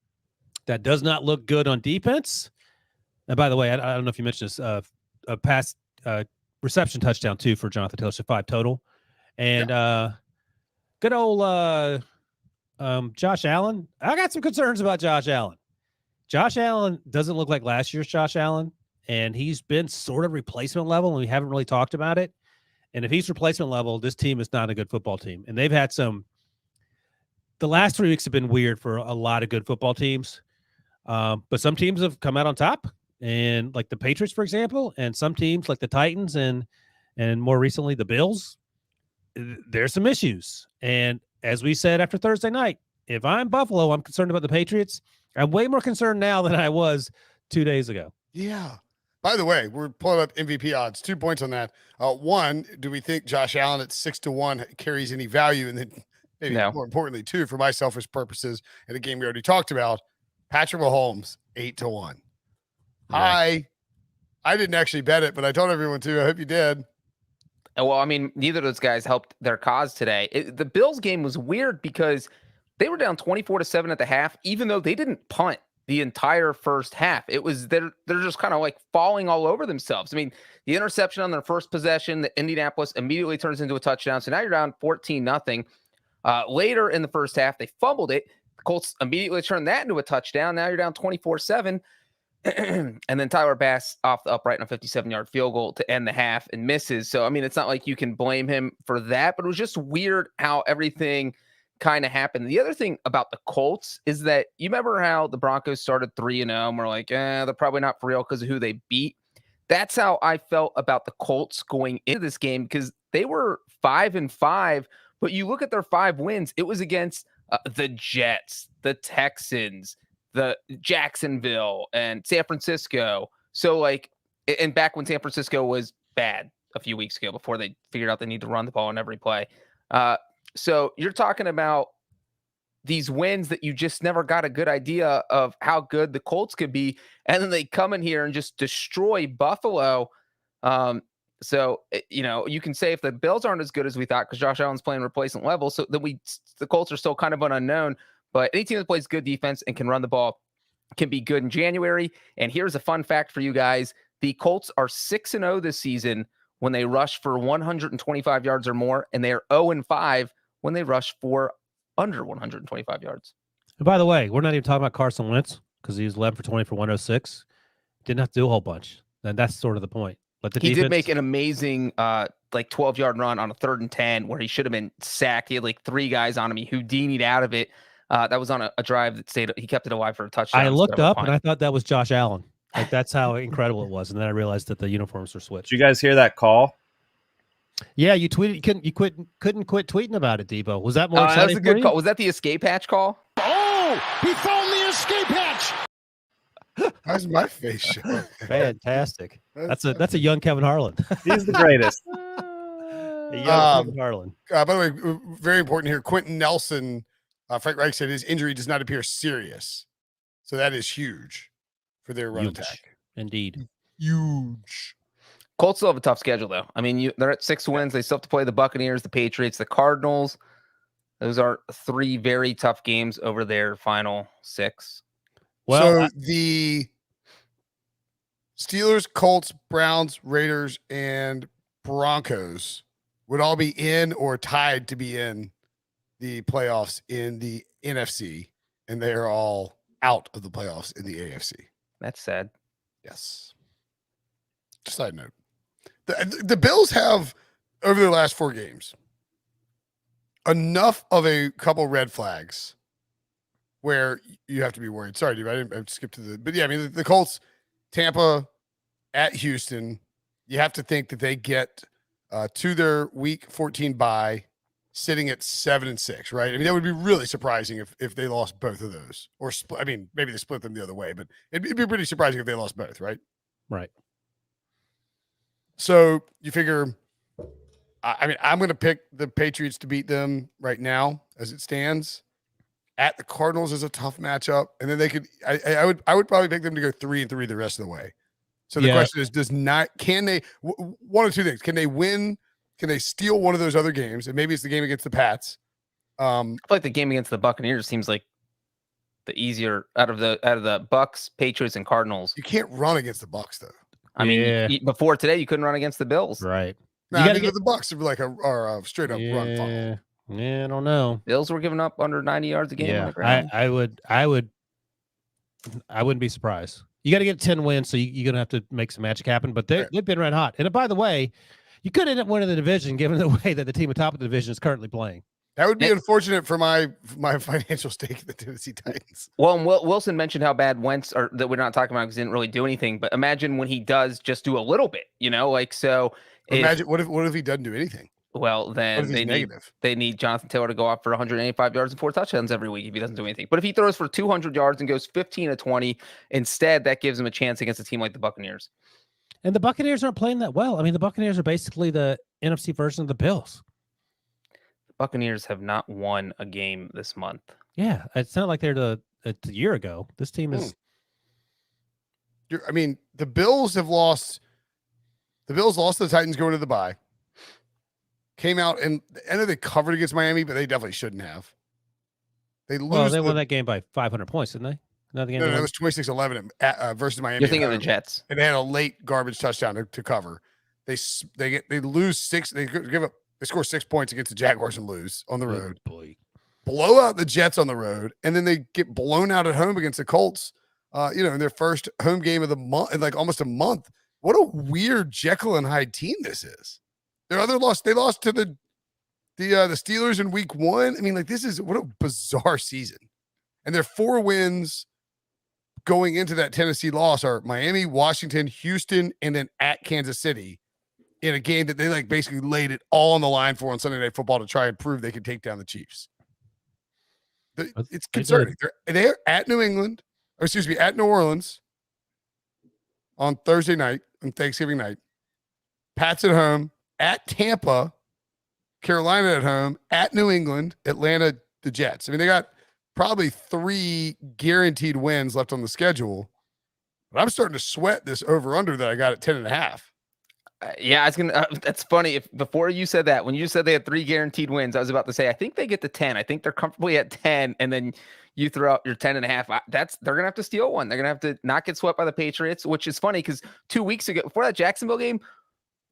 that does not look good on defense. And by the way, I don't know if you mentioned this, a pass reception touchdown too for Jonathan Taylor, so 5 total. And good old Josh Allen. I got some concerns about Josh Allen. Josh Allen doesn't look like last year's Josh Allen, and he's been sort of replacement level, and we haven't really talked about it. And if he's replacement level, this team is not a good football team. And they've had the last 3 weeks have been weird for a lot of good football teams. But some teams have come out on top, and like the Patriots, for example, and some teams like the Titans and more recently the Bills, there's some issues. And as we said after Thursday night, if I'm Buffalo, I'm concerned about the Patriots. I'm way more concerned now than I was 2 days ago. Yeah. By the way, we're pulling up MVP odds. 2 points on that. 1, do we think Josh Allen at 6-1 carries any value? And then maybe more importantly, 2, for my selfish purposes, in a game we already talked about, Patrick Mahomes 8-1. Yeah. I didn't actually bet it, but I told everyone to. I hope you did. Well, I mean, neither of those guys helped their cause today. The Bills game was weird because they were down 24-7 at the half, even though they didn't punt the entire first half. It was they're just kind of like falling all over themselves. I mean, the interception on their first possession, the Indianapolis immediately turns into a touchdown. So now you're down 14-0. Later in the first half, they fumbled it. The Colts immediately turned that into a touchdown. Now you're down 24-7. And then Tyler Bass off the upright on a 57-yard field goal to end the half and misses. So, I mean, it's not like you can blame him for that, but it was just weird how everything kind of happened. The other thing about the Colts is that you remember how the Broncos started 3-0 and we're like, they're probably not for real because of who they beat. That's how I felt about the Colts going into this game, because they were 5-5, but you look at their 5 wins, it was against the Jets, the Texans, the Jacksonville, and San Francisco. So like, and back when San Francisco was bad a few weeks ago before they figured out they need to run the ball on every play. So you're talking about these wins that you just never got a good idea of how good the Colts could be. And then they come in here and just destroy Buffalo. So, you can say if the Bills aren't as good as we thought, because Josh Allen's playing replacement level, so that the Colts are still kind of an unknown. But any team that plays good defense and can run the ball can be good in January. And here's a fun fact for you guys. The Colts are 6-0 this season when they rush for 125 yards or more, and they are 0-5 when they rush for under 125 yards. And by the way, we're not even talking about Carson Wentz because he was 11 for 20 for 106. Didn't have to do a whole bunch. And that's sort of the point. But he did make an amazing 12-yard run on a 3rd and 10 where he should have been sacked. He had like 3 guys on him. He Houdini'd out of it. That was on a drive that he kept it alive for a touchdown. I looked up and I thought that was Josh Allen. Like that's how incredible it was. And then I realized that the uniforms were switched. Did you guys hear that call? Yeah, you tweeted. Couldn't quit tweeting about it, Debo. Was that more That exciting was a for good you? call. Was that the escape hatch call? Oh, he found the escape hatch. How's my face showing? Fantastic. That's a young Kevin Harlan. He's the greatest. A young Kevin Harlan. By the way, very important here. Quentin Nelson, Frank Reich said his injury does not appear serious. So that is huge for their run Huge. attack. Indeed. Huge. Colts still have a tough schedule, though. I mean, they're at 6 wins. They still have to play the Buccaneers, the Patriots, the Cardinals. Those are 3 very tough games over their final 6. Well, so the Steelers, Colts, Browns, Raiders, and Broncos would all be in or tied to be in the playoffs in the NFC, and they are all out of the playoffs in the AFC. That's sad. Yes. Side note. The Bills have, over their last 4 games, enough of a couple red flags where you have to be worried. Sorry, dude, I skipped to the, but yeah, I mean, the Colts, Tampa, at Houston, you have to think that they get to their week 14 bye sitting at 7-6, right? I mean, that would be really surprising if they lost both of those, or I mean, maybe they split them the other way, but it'd be pretty surprising if they lost both, right? right. So you figure, I mean, I'm going to pick the Patriots to beat them right now as it stands. At the Cardinals is a tough matchup, and then they could. I would probably pick them to go 3-3 the rest of the way. So the question is, can they one of two things? Can they win? Can they steal one of those other games? And maybe it's the game against the Pats. I feel like the game against the Buccaneers seems like the easier out of the Bucks, Patriots, and Cardinals. You can't run against the Bucks though. I mean, before today, you couldn't run against the Bills. Right. No, I mean, the Bucks are like a straight up run funnel. Yeah, I don't know. Bills were giving up under 90 yards a game. Yeah, on the ground. I wouldn't be surprised. You got to get 10 wins, so you're gonna have to make some magic happen. But they've been red hot. And by the way, you could end up winning the division, given the way that the team atop of the division is currently playing. That would be unfortunate for my financial stake in the Tennessee Titans. Well, and Wilson mentioned how bad Wentz, or that we're not talking about because he didn't really do anything. But imagine when he does just do a little bit, like so. Imagine what if he doesn't do anything? Well, then they need Jonathan Taylor to go off for 185 yards and 4 touchdowns every week if he doesn't do anything. But if he throws for 200 yards and goes 15-20 instead, that gives him a chance against a team like the Buccaneers. And the Buccaneers aren't playing that well. I mean, the Buccaneers are basically the NFC version of the Bills. Buccaneers have not won a game this month. Yeah, it's not like they're a year ago. This team is. I mean, the Bills lost to the Titans going to the bye. Came out and I know they covered against Miami, but they definitely shouldn't have. They won that game by 500 points, didn't they? No, it was 26-11 versus Miami. You're thinking of the Jets, and they had a late garbage touchdown to cover. They lose 6. They score 6 points against the Jaguars and lose on the road. Boy. Blow out the Jets on the road, and then they get blown out at home against the Colts. In their first home game of the month, in like almost a month. What a weird Jekyll and Hyde team this is. Their other loss, they lost to the Steelers in week 1. I mean, like, what a bizarre season. And their 4 wins going into that Tennessee loss are Miami, Washington, Houston, and then at Kansas City in a game that they basically laid it all on the line for on Sunday Night Football to try and prove they could take down the Chiefs. It's concerning. They're at New England, at New Orleans on Thursday night, on Thanksgiving night. Pats at home, at Tampa, Carolina at home, at New England, Atlanta, the Jets. I mean, they got probably 3 guaranteed wins left on the schedule. But I'm starting to sweat this over-under that I got at 10.5. Yeah, I was gonna. That's funny. Before you said that, when you said they had 3 guaranteed wins, I was about to say I think they get to 10. I think they're comfortably at 10, and then you throw out your 10.5. They're gonna have to steal one. They're gonna have to not get swept by the Patriots, which is funny because 2 weeks ago, before that Jacksonville game,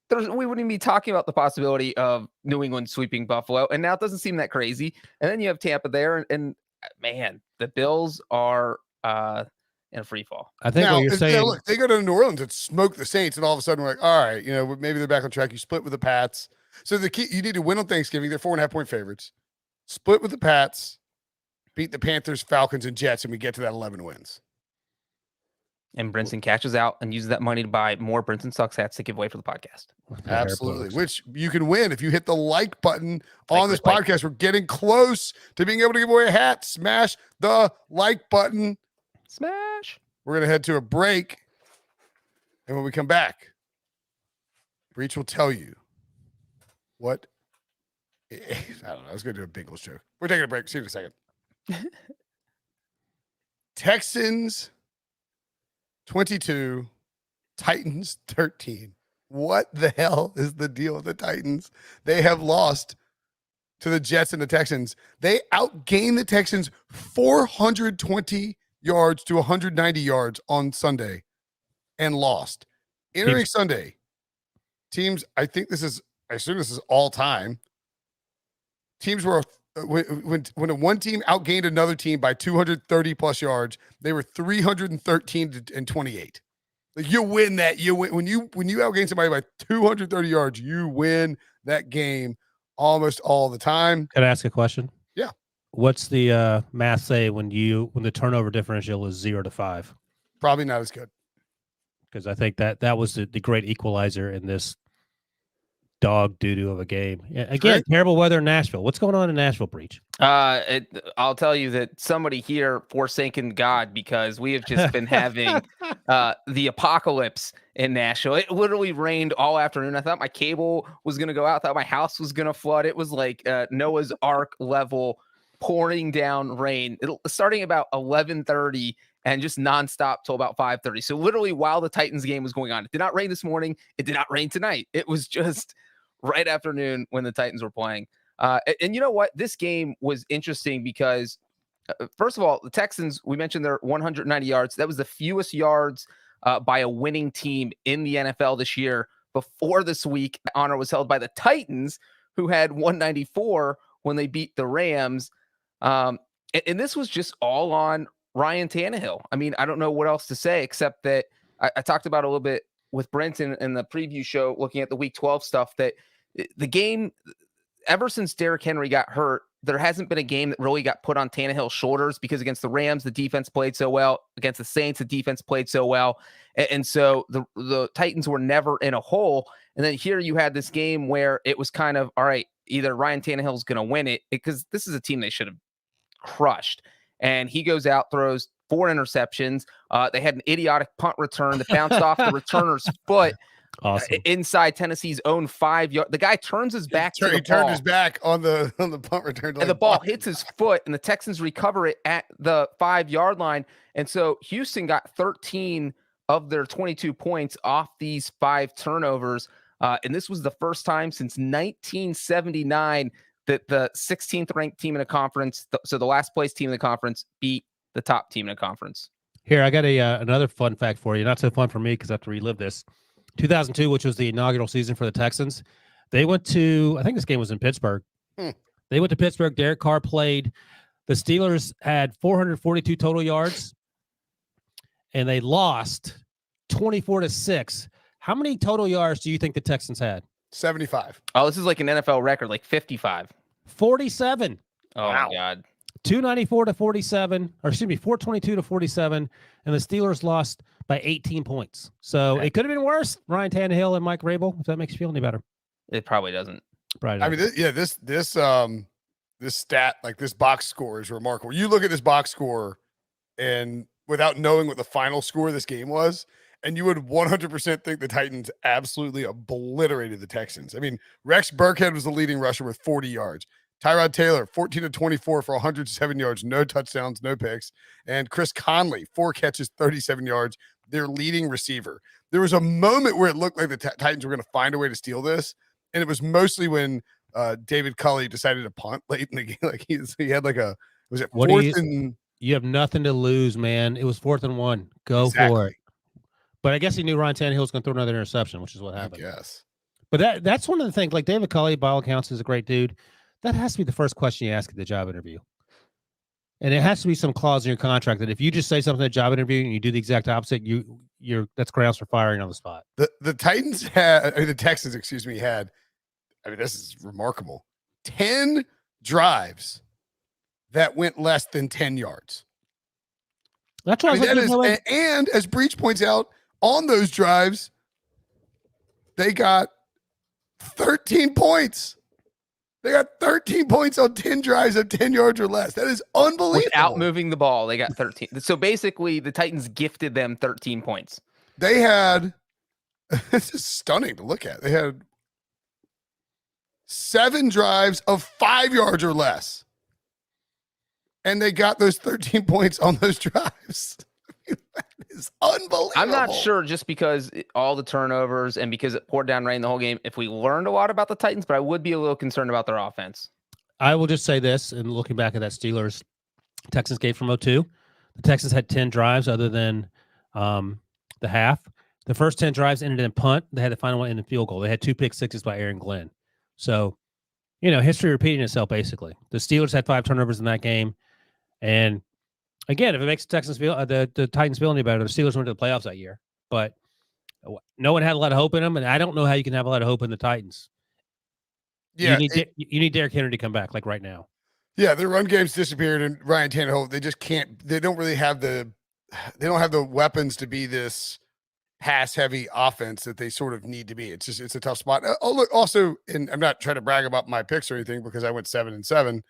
we wouldn't even be talking about the possibility of New England sweeping Buffalo, and now it doesn't seem that crazy. And then you have Tampa there, and man, the Bills are in a free fall. I think what you're saying. Look, they go to New Orleans and smoke the Saints, and all of a sudden we're like, all right, maybe they're back on track. You split with the Pats. So the key, you need to win on Thanksgiving. They're 4.5-point favorites. Split with the Pats, beat the Panthers, Falcons, and Jets, and we get to that 11 wins. And Brinson cashes out and uses that money to buy more Brinson Sucks hats to give away for the podcast. Absolutely. Which you can win if you hit the like button on this like. podcast. We're getting close to being able to give away a hat. Smash the like button. Smash. We're going to head to a break. And when we come back, Breech will tell you what. I don't know. I was going to do a Bengals joke. We're taking a break. See you in a second. Texans 22, Titans 13. What the hell is the deal with the Titans? They have lost to the Jets and the Texans. They outgained the Texans 420 yards to 190 yards on Sunday and lost. Entering Sunday, teams, I assume this is all time. Teams were, when one team outgained another team by 230 plus yards, they were 313 and 28. Like you win that. You win when you outgain somebody by 230 yards, you win that game almost all the time. Can I ask a question? Yeah. What's the math say when the turnover differential is 0-5? Probably not as good. Because I think that was the great equalizer in this dog doo-doo of a game. Yeah, again, terrible weather in Nashville. What's going on in Nashville, Breech? I'll tell you that somebody here forsaken God, because we have just been having the apocalypse in Nashville. It literally rained all afternoon. I thought my cable was going to go out. I thought my house was going to flood. It was like Noah's Ark level pouring down rain. Starting about 11:30 and just nonstop till about 5:30. So literally while the Titans game was going on, it did not rain this morning. It did not rain tonight. It was just right afternoon when the Titans were playing. And you know what? This game was interesting because, first of all, the Texans, we mentioned their 190 yards. That was the fewest yards by a winning team in the NFL this year. Before this week, the honor was held by the Titans, who had 194 when they beat the Rams. And this was just all on Ryan Tannehill. I mean, I don't know what else to say except that I talked about a little bit with Brinson in the preview show, looking at the Week 12 stuff, that the game, ever since Derrick Henry got hurt, there hasn't been a game that really got put on Tannehill's shoulders, because against the Rams, the defense played so well. Against the Saints, the defense played so well. And so the Titans were never in a hole. And then here you had this game where it was kind of, all right, either Ryan Tannehill's going to win it, because this is a team they should have crushed. And he goes out, throws 4 interceptions. They had an idiotic punt return that bounced off the returner's foot. Awesome. Inside Tennessee's own 5-yard. The guy turns his back to the ball. He turned his back on the punt return. And the ball hits his foot, and the Texans recover it at the 5-yard line. And so Houston got 13 of their 22 points off these 5 turnovers. And this was the first time since 1979 that the 16th ranked team in a conference, so the last place team in the conference, beat the top team in a conference. Here, I got another fun fact for you. Not so fun for me because I have to relive this. 2002, which was the inaugural season for the Texans, they went to, I think this game was in Pittsburgh. They went to Pittsburgh. Derek Carr played. The Steelers had 442 total yards, and they lost 24-6. How many total yards do you think the Texans had? 75. Oh, this is like an NFL record, like 55. 47. Oh, wow. My God. 294-47, or excuse me, 422-47, and the Steelers lost by 18 points. So it could have been worse. Ryan Tannehill and Mike Rabel, if that makes you feel any better. It probably doesn't. Probably I doesn't. mean, this stat, like this box score, is remarkable. You look at this box score, and without knowing what the final score of this game was, and you would 100% think the Titans absolutely obliterated the Texans. I mean, Rex Burkhead was the leading rusher with 40 yards. Tyrod Taylor, 14-24 for 107 yards, no touchdowns, no picks. And Chris Conley, 4 catches, 37 yards, their leading receiver. There was a moment where it looked like the Titans were going to find a way to steal this, and it was mostly when David Culley decided to punt late in the game. Like he had like a, was it fourth and... You have nothing to lose, man. It was 4th and 1. Go for it. But I guess he knew Ryan Tannehill was going to throw another interception, which is what happened. Yes. But that's one of the things. Like David Culley, by all accounts, is a great dude. That has to be the first question you ask at the job interview. And it has to be some clause in your contract that if you just say something at a job interview and you do the exact opposite, you're that's grounds for firing on the spot. The Texans had, I mean, this is remarkable. 10 drives that went less than 10 yards. That's what I was that looking is, for. and as Breech points out, on those drives, they got 13 points. They got 13 points on 10 drives of 10 yards or less. That is unbelievable. Without moving the ball, they got 13. So basically, the Titans gifted them 13 points. They had, it's just stunning to look at. They had 7 drives of 5 yards or less. And they got those 13 points on those drives. That is unbelievable. I'm not sure just because all the turnovers and because it poured down rain the whole game, if we learned a lot about the Titans, but I would be a little concerned about their offense. I will just say this, and looking back at that Steelers-Texans game from 2002, the Texans had 10 drives other than the half. The first 10 drives ended in punt. They had the final one in the field goal. They had 2 pick sixes by Aaron Glenn. So, history repeating itself, basically. The Steelers had 5 turnovers in that game. And again, if it makes the Texans feel the Titans feel any better, the Steelers went to the playoffs that year. But no one had a lot of hope in them, and I don't know how you can have a lot of hope in the Titans. Yeah, you need Derrick Henry to come back, like right now. Yeah, their run game's disappeared, and Ryan Tannehill, they just can't. They don't really have the weapons to be this pass-heavy offense that they sort of need to be. It's a tough spot. Oh, look, also, and I'm not trying to brag about my picks or anything because I went 7-7.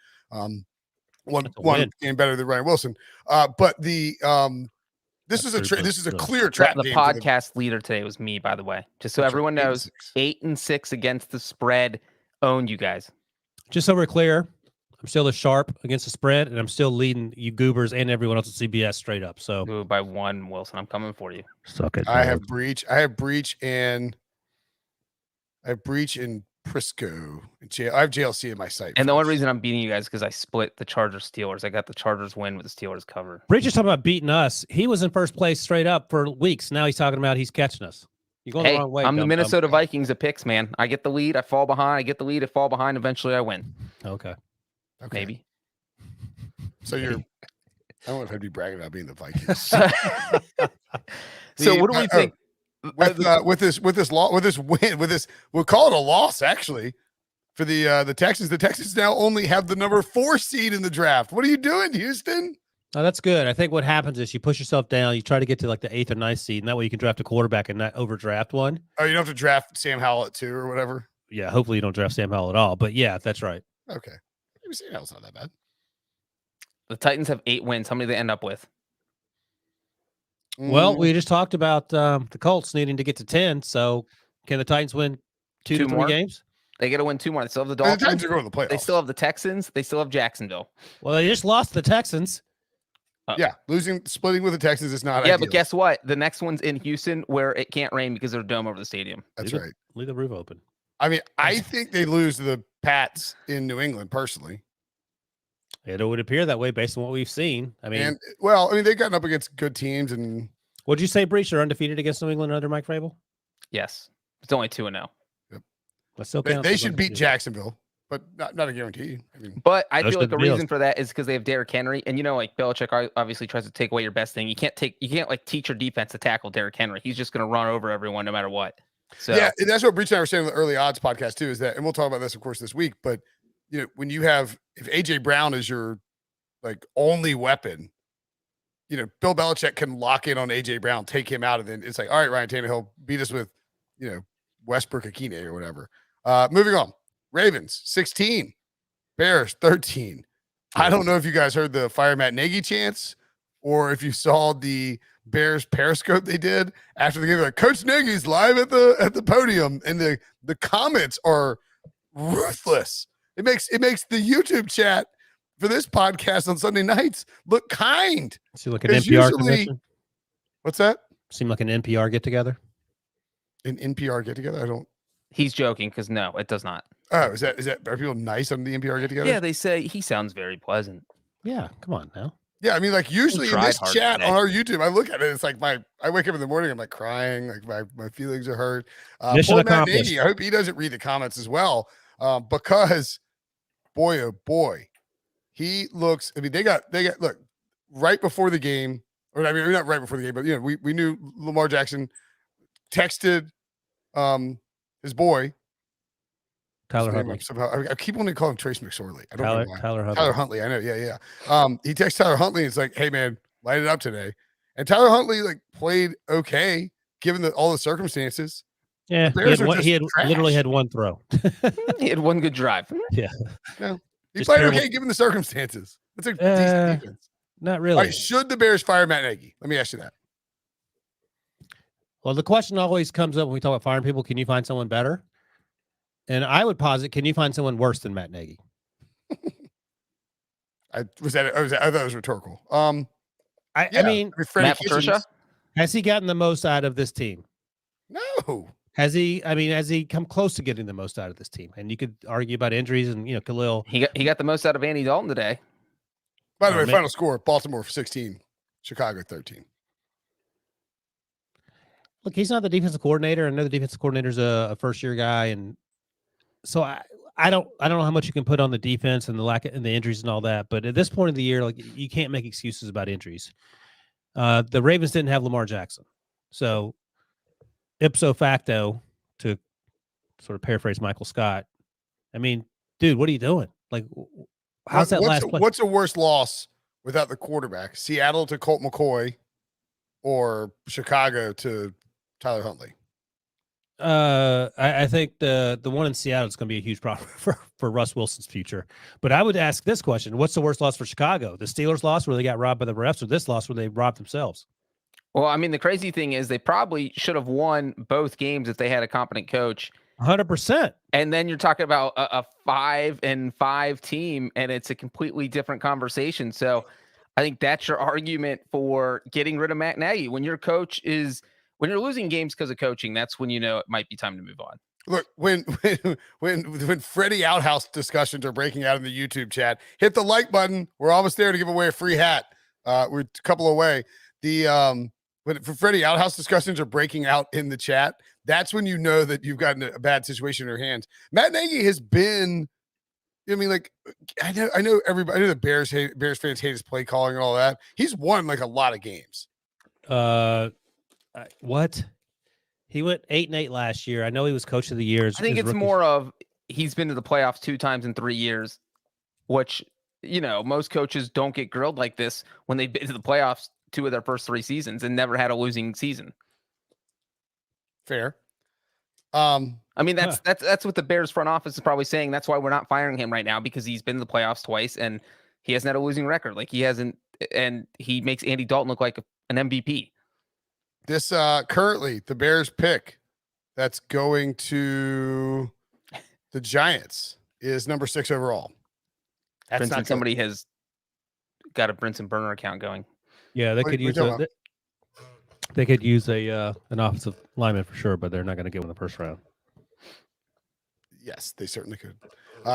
One game better than Ryan Wilson. But this is a clear trap. The podcast leader today was me, by the way. Just so everyone knows, 8-6 against the spread. Owned you guys. Just so we're clear, I'm still a sharp against the spread, and I'm still leading you goobers and everyone else at CBS straight up. So by 1, Wilson. I'm coming for you. Suck it. I have Breech and Prisco. I have JLC in my sight. And the only reason I'm beating you guys is because I split the Chargers Steelers. I got the Chargers win with the Steelers cover. Breech is talking about beating us. He was in first place straight up for weeks. Now he's talking about he's catching us. You're going the wrong way. I'm the Minnesota Vikings at picks, man. I get the lead. I fall behind. I get the lead. I fall behind. Eventually I win. Okay. Maybe. So I don't know if I'd be bragging about being the Vikings. So what do we think? With this win, we'll call it a loss actually for the Texans. The Texans now only have the number 4 seed in the draft. What are you doing, Houston? Oh, that's good. I think what happens is you push yourself down. You try to get to like the 8th or 9th seed, and that way you can draft a quarterback and not overdraft one. Oh, you don't have to draft Sam Howell at 2 or whatever. Yeah, hopefully you don't draft Sam Howell at all. But yeah, that's right. Okay, maybe Sam Howell's not that bad. The Titans have 8 wins. How many do they end up with? Well, we just talked about the Colts needing to get to 10. So can the Titans win 2 to 3 games? They got to win 2 more. They still have the Dolphins. The Titans are going to the playoffs. They still have the Texans. They still have Jacksonville. Well, they just lost the Texans. Yeah, splitting with the Texans is not. Yeah, ideal. but guess what? The next one's in Houston, where it can't rain because there's a dome over the stadium. That's right. Leave the roof open. I mean, I think they lose to the Pats in New England personally. It would appear that way based on what we've seen. I mean, they've gotten up against good teams. And what'd you say, Breech? They're undefeated against New England under Mike Vrabel? Yes, it's only 2-0. Yep. They should beat Jacksonville, but not a guarantee. But I feel like the reason for that is because they have Derrick Henry, and like Belichick obviously tries to take away your best thing. You can't like teach your defense to tackle Derrick Henry. He's just going to run over everyone no matter what. So yeah, and that's what Breech and I were saying in the early odds podcast too. Is that, and we'll talk about this of course this week. But when you have if AJ Brown is your like only weapon, Bill Belichick can lock in on AJ Brown, take him out, and then it's like, all right, Ryan Tannehill beat us with Westbrook Akine or whatever. Moving on. Ravens 16, Bears 13. I don't know if you guys heard the Fire Matt Nagy chants or if you saw the Bears Periscope they did after the game. Like, Coach Nagy's live at the podium, and the comments are ruthless. It makes the YouTube chat for this podcast on Sunday nights look kind. Seem like an NPR convention. What's that? Seem like an NPR get together. An NPR get together? I don't. He's joking because no, it does not. Oh, is that are people nice on the NPR get together? Yeah, they say he sounds very pleasant. Yeah, come on now. Yeah, I mean, like usually in this chat on our YouTube, I look at it, it's like I wake up in the morning, I'm like crying, like my feelings are hurt. Mission Matt accomplished. Nagy, I hope he doesn't read the comments as well, because boy, oh boy, he looks. I mean, they got look right before the game, or I mean, not right before the game, but we knew Lamar Jackson texted his boy. Tyler Huntley. I keep wanting to call him Trace McSorley. I don't know why. Tyler Huntley. Tyler Huntley. I know. Yeah. He texts Tyler Huntley. And it's like, hey man, lighted up today. And Tyler Huntley played okay given all the circumstances. Yeah, The Bears are he had just literally trash. had one throw. He had one good drive. Yeah. No, he Just played terrible. okay given the circumstances. That's a decent defense. Not All really. right, should the Bears fire Matt Nagy? Let me ask you that. Well, the question always comes up when we talk about firing people, can you find someone better? And I would posit, can you find someone worse than Matt Nagy? I thought it was rhetorical. I mean, Freddie Matt Kitchens- Patricia? has he gotten the most out of this team? No. Has he come close to getting the most out of this team? And you could argue about injuries and, Khalil. He got the most out of Andy Dalton today. By the way, man. final score: Baltimore 16, Chicago 13. Look, he's not the defensive coordinator. I know the defensive coordinator's a first-year guy, and so I don't know how much you can put on the defense and the lack of, and the injuries and all that. But at this point of the year, you can't make excuses about injuries. The Ravens didn't have Lamar Jackson, so ipso facto, to sort of paraphrase Michael Scott, I mean, dude, what are you doing? How's that last play? What's a worse loss without the quarterback? Seattle to Colt McCoy, or Chicago to Tyler Huntley? I think the one in Seattle is going to be a huge problem for Russ Wilson's future. But I would ask this question: what's the worst loss for Chicago? The Steelers loss where they got robbed by the refs, or this loss where they robbed themselves? Well, I mean, the crazy thing is they probably should have won both games if they had a competent coach. 100%. And then you're talking about a 5-5 team, and it's a completely different conversation. So I think that's your argument for getting rid of Matt Nagy. When your coach is, when you're losing games because of coaching, that's when you know it might be time to move on. Look, when Freddie Outhouse discussions are breaking out in the YouTube chat, hit the like button. We're almost there to give away a free hat. We're a couple away. When Freddie Outhouse discussions are breaking out in the chat, that's when you know that you've gotten a bad situation in your hands. Matt Nagy has been, I mean, I know everybody, I know the Bears fans hate his play calling and all that. He's won a lot of games. What? He went 8-8 last year. I know he was coach of the year. I think it's more of he's been to the playoffs 2 times in 3 years, which, most coaches don't get grilled like this when they've been to the playoffs 2 of their first 3 seasons and never had a losing season. Fair. I mean, that's what the Bears front office is probably saying. That's why we're not firing him right now, because he's been to the playoffs twice and he hasn't had a losing record. He hasn't, and he makes Andy Dalton look like an MVP. This currently the Bears pick that's going to the Giants is number 6 overall. That's Brinson, not good. somebody has got a Brinson burner account going. Yeah, they could use they could use an offensive lineman for sure, but they're not going to get one in the first round. Yes, they certainly could.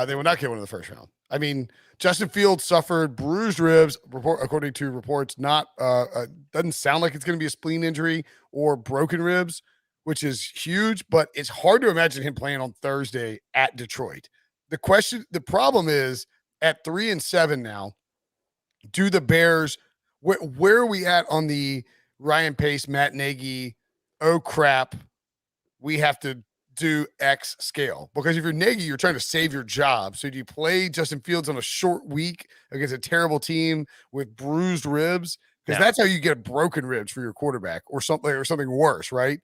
They will not get one in the first round. I mean, Justin Fields suffered bruised ribs, according to reports. Doesn't sound like it's going to be a spleen injury or broken ribs, which is huge. But it's hard to imagine him playing on Thursday at Detroit. The problem is at 3-7 now. Do the Bears? Where are we at on the Ryan Pace, Matt Nagy? Oh crap, we have to do X scale, because if you're Nagy, you're trying to save your job. So do you play Justin Fields on a short week against a terrible team with bruised ribs? Because that's how you get broken ribs for your quarterback, or something worse, right?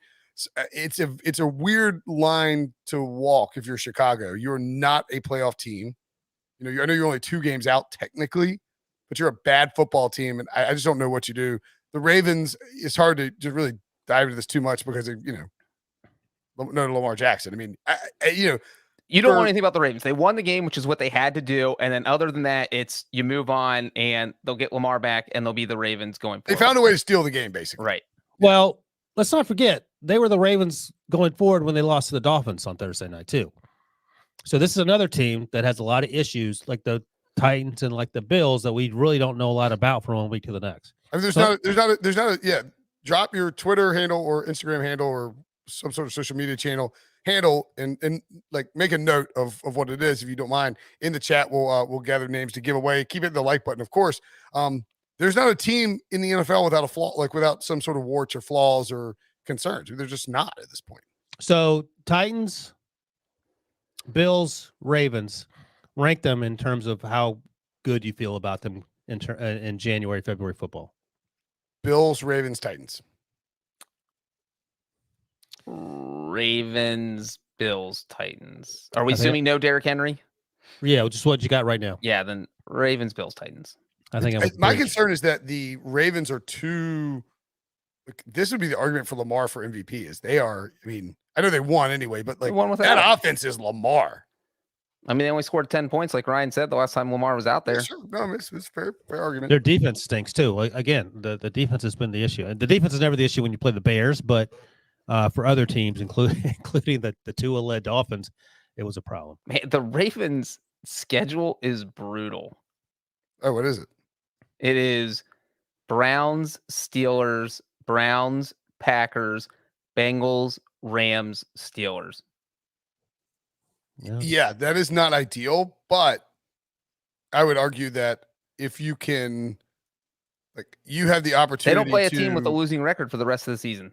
It's a weird line to walk if you're Chicago. You're not a playoff team. I know you're only 2 games out technically, but you're a bad football team, and I just don't know what you do. The Ravens, it's hard to just really dive into this too much because of, no Lamar Jackson. I mean, you don't know anything about the Ravens. They won the game, which is what they had to do. And then other than that, it's you move on and they'll get Lamar back and they'll be the Ravens going forward. They found a way to steal the game, basically. Right. Well, let's not forget, they were the Ravens going forward when they lost to the Dolphins on Thursday night too. So this is another team that has a lot of issues, like the Titans and like the Bills, that we really don't know a lot about from one week to the next. I mean, there's not a drop your Twitter handle or Instagram handle or some sort of social media channel handle and make a note of what it is, if you don't mind. In the chat, we'll gather names to give away. Keep it the like button, of course. There's not a team in the NFL without a flaw, without some sort of warts or flaws or concerns. They're just not at this point. So Titans, Bills, Ravens, rank them in terms of how good you feel about them in January, February football. Bills, Ravens, Titans. Ravens, Bills, Titans. Are we I think- assuming no Derrick Henry? Yeah, just what you got right now. Yeah, then Ravens, Bills, Titans. I think My concern is that the Ravens are too. This would be the argument for Lamar for MVP. Is they are? I mean, I know they won anyway, but They like won without that him. offense is Lamar. I mean, they only scored 10 points, like Ryan said, the last time Lamar was out there. Yeah, sure. No, it's fair argument. Their defense stinks too. Again, the defense has been the issue, and the defense is never the issue when you play the Bears, but for other teams, including the Tua-led Dolphins, it was a problem. Man, the Ravens' schedule is brutal. Oh, what is it? It is Browns, Steelers, Browns, Packers, Bengals, Rams, Steelers. Yeah, that is not ideal, but I would argue that if you can, like, you have the They opportunity. don't play a team with a losing record for the rest of the season.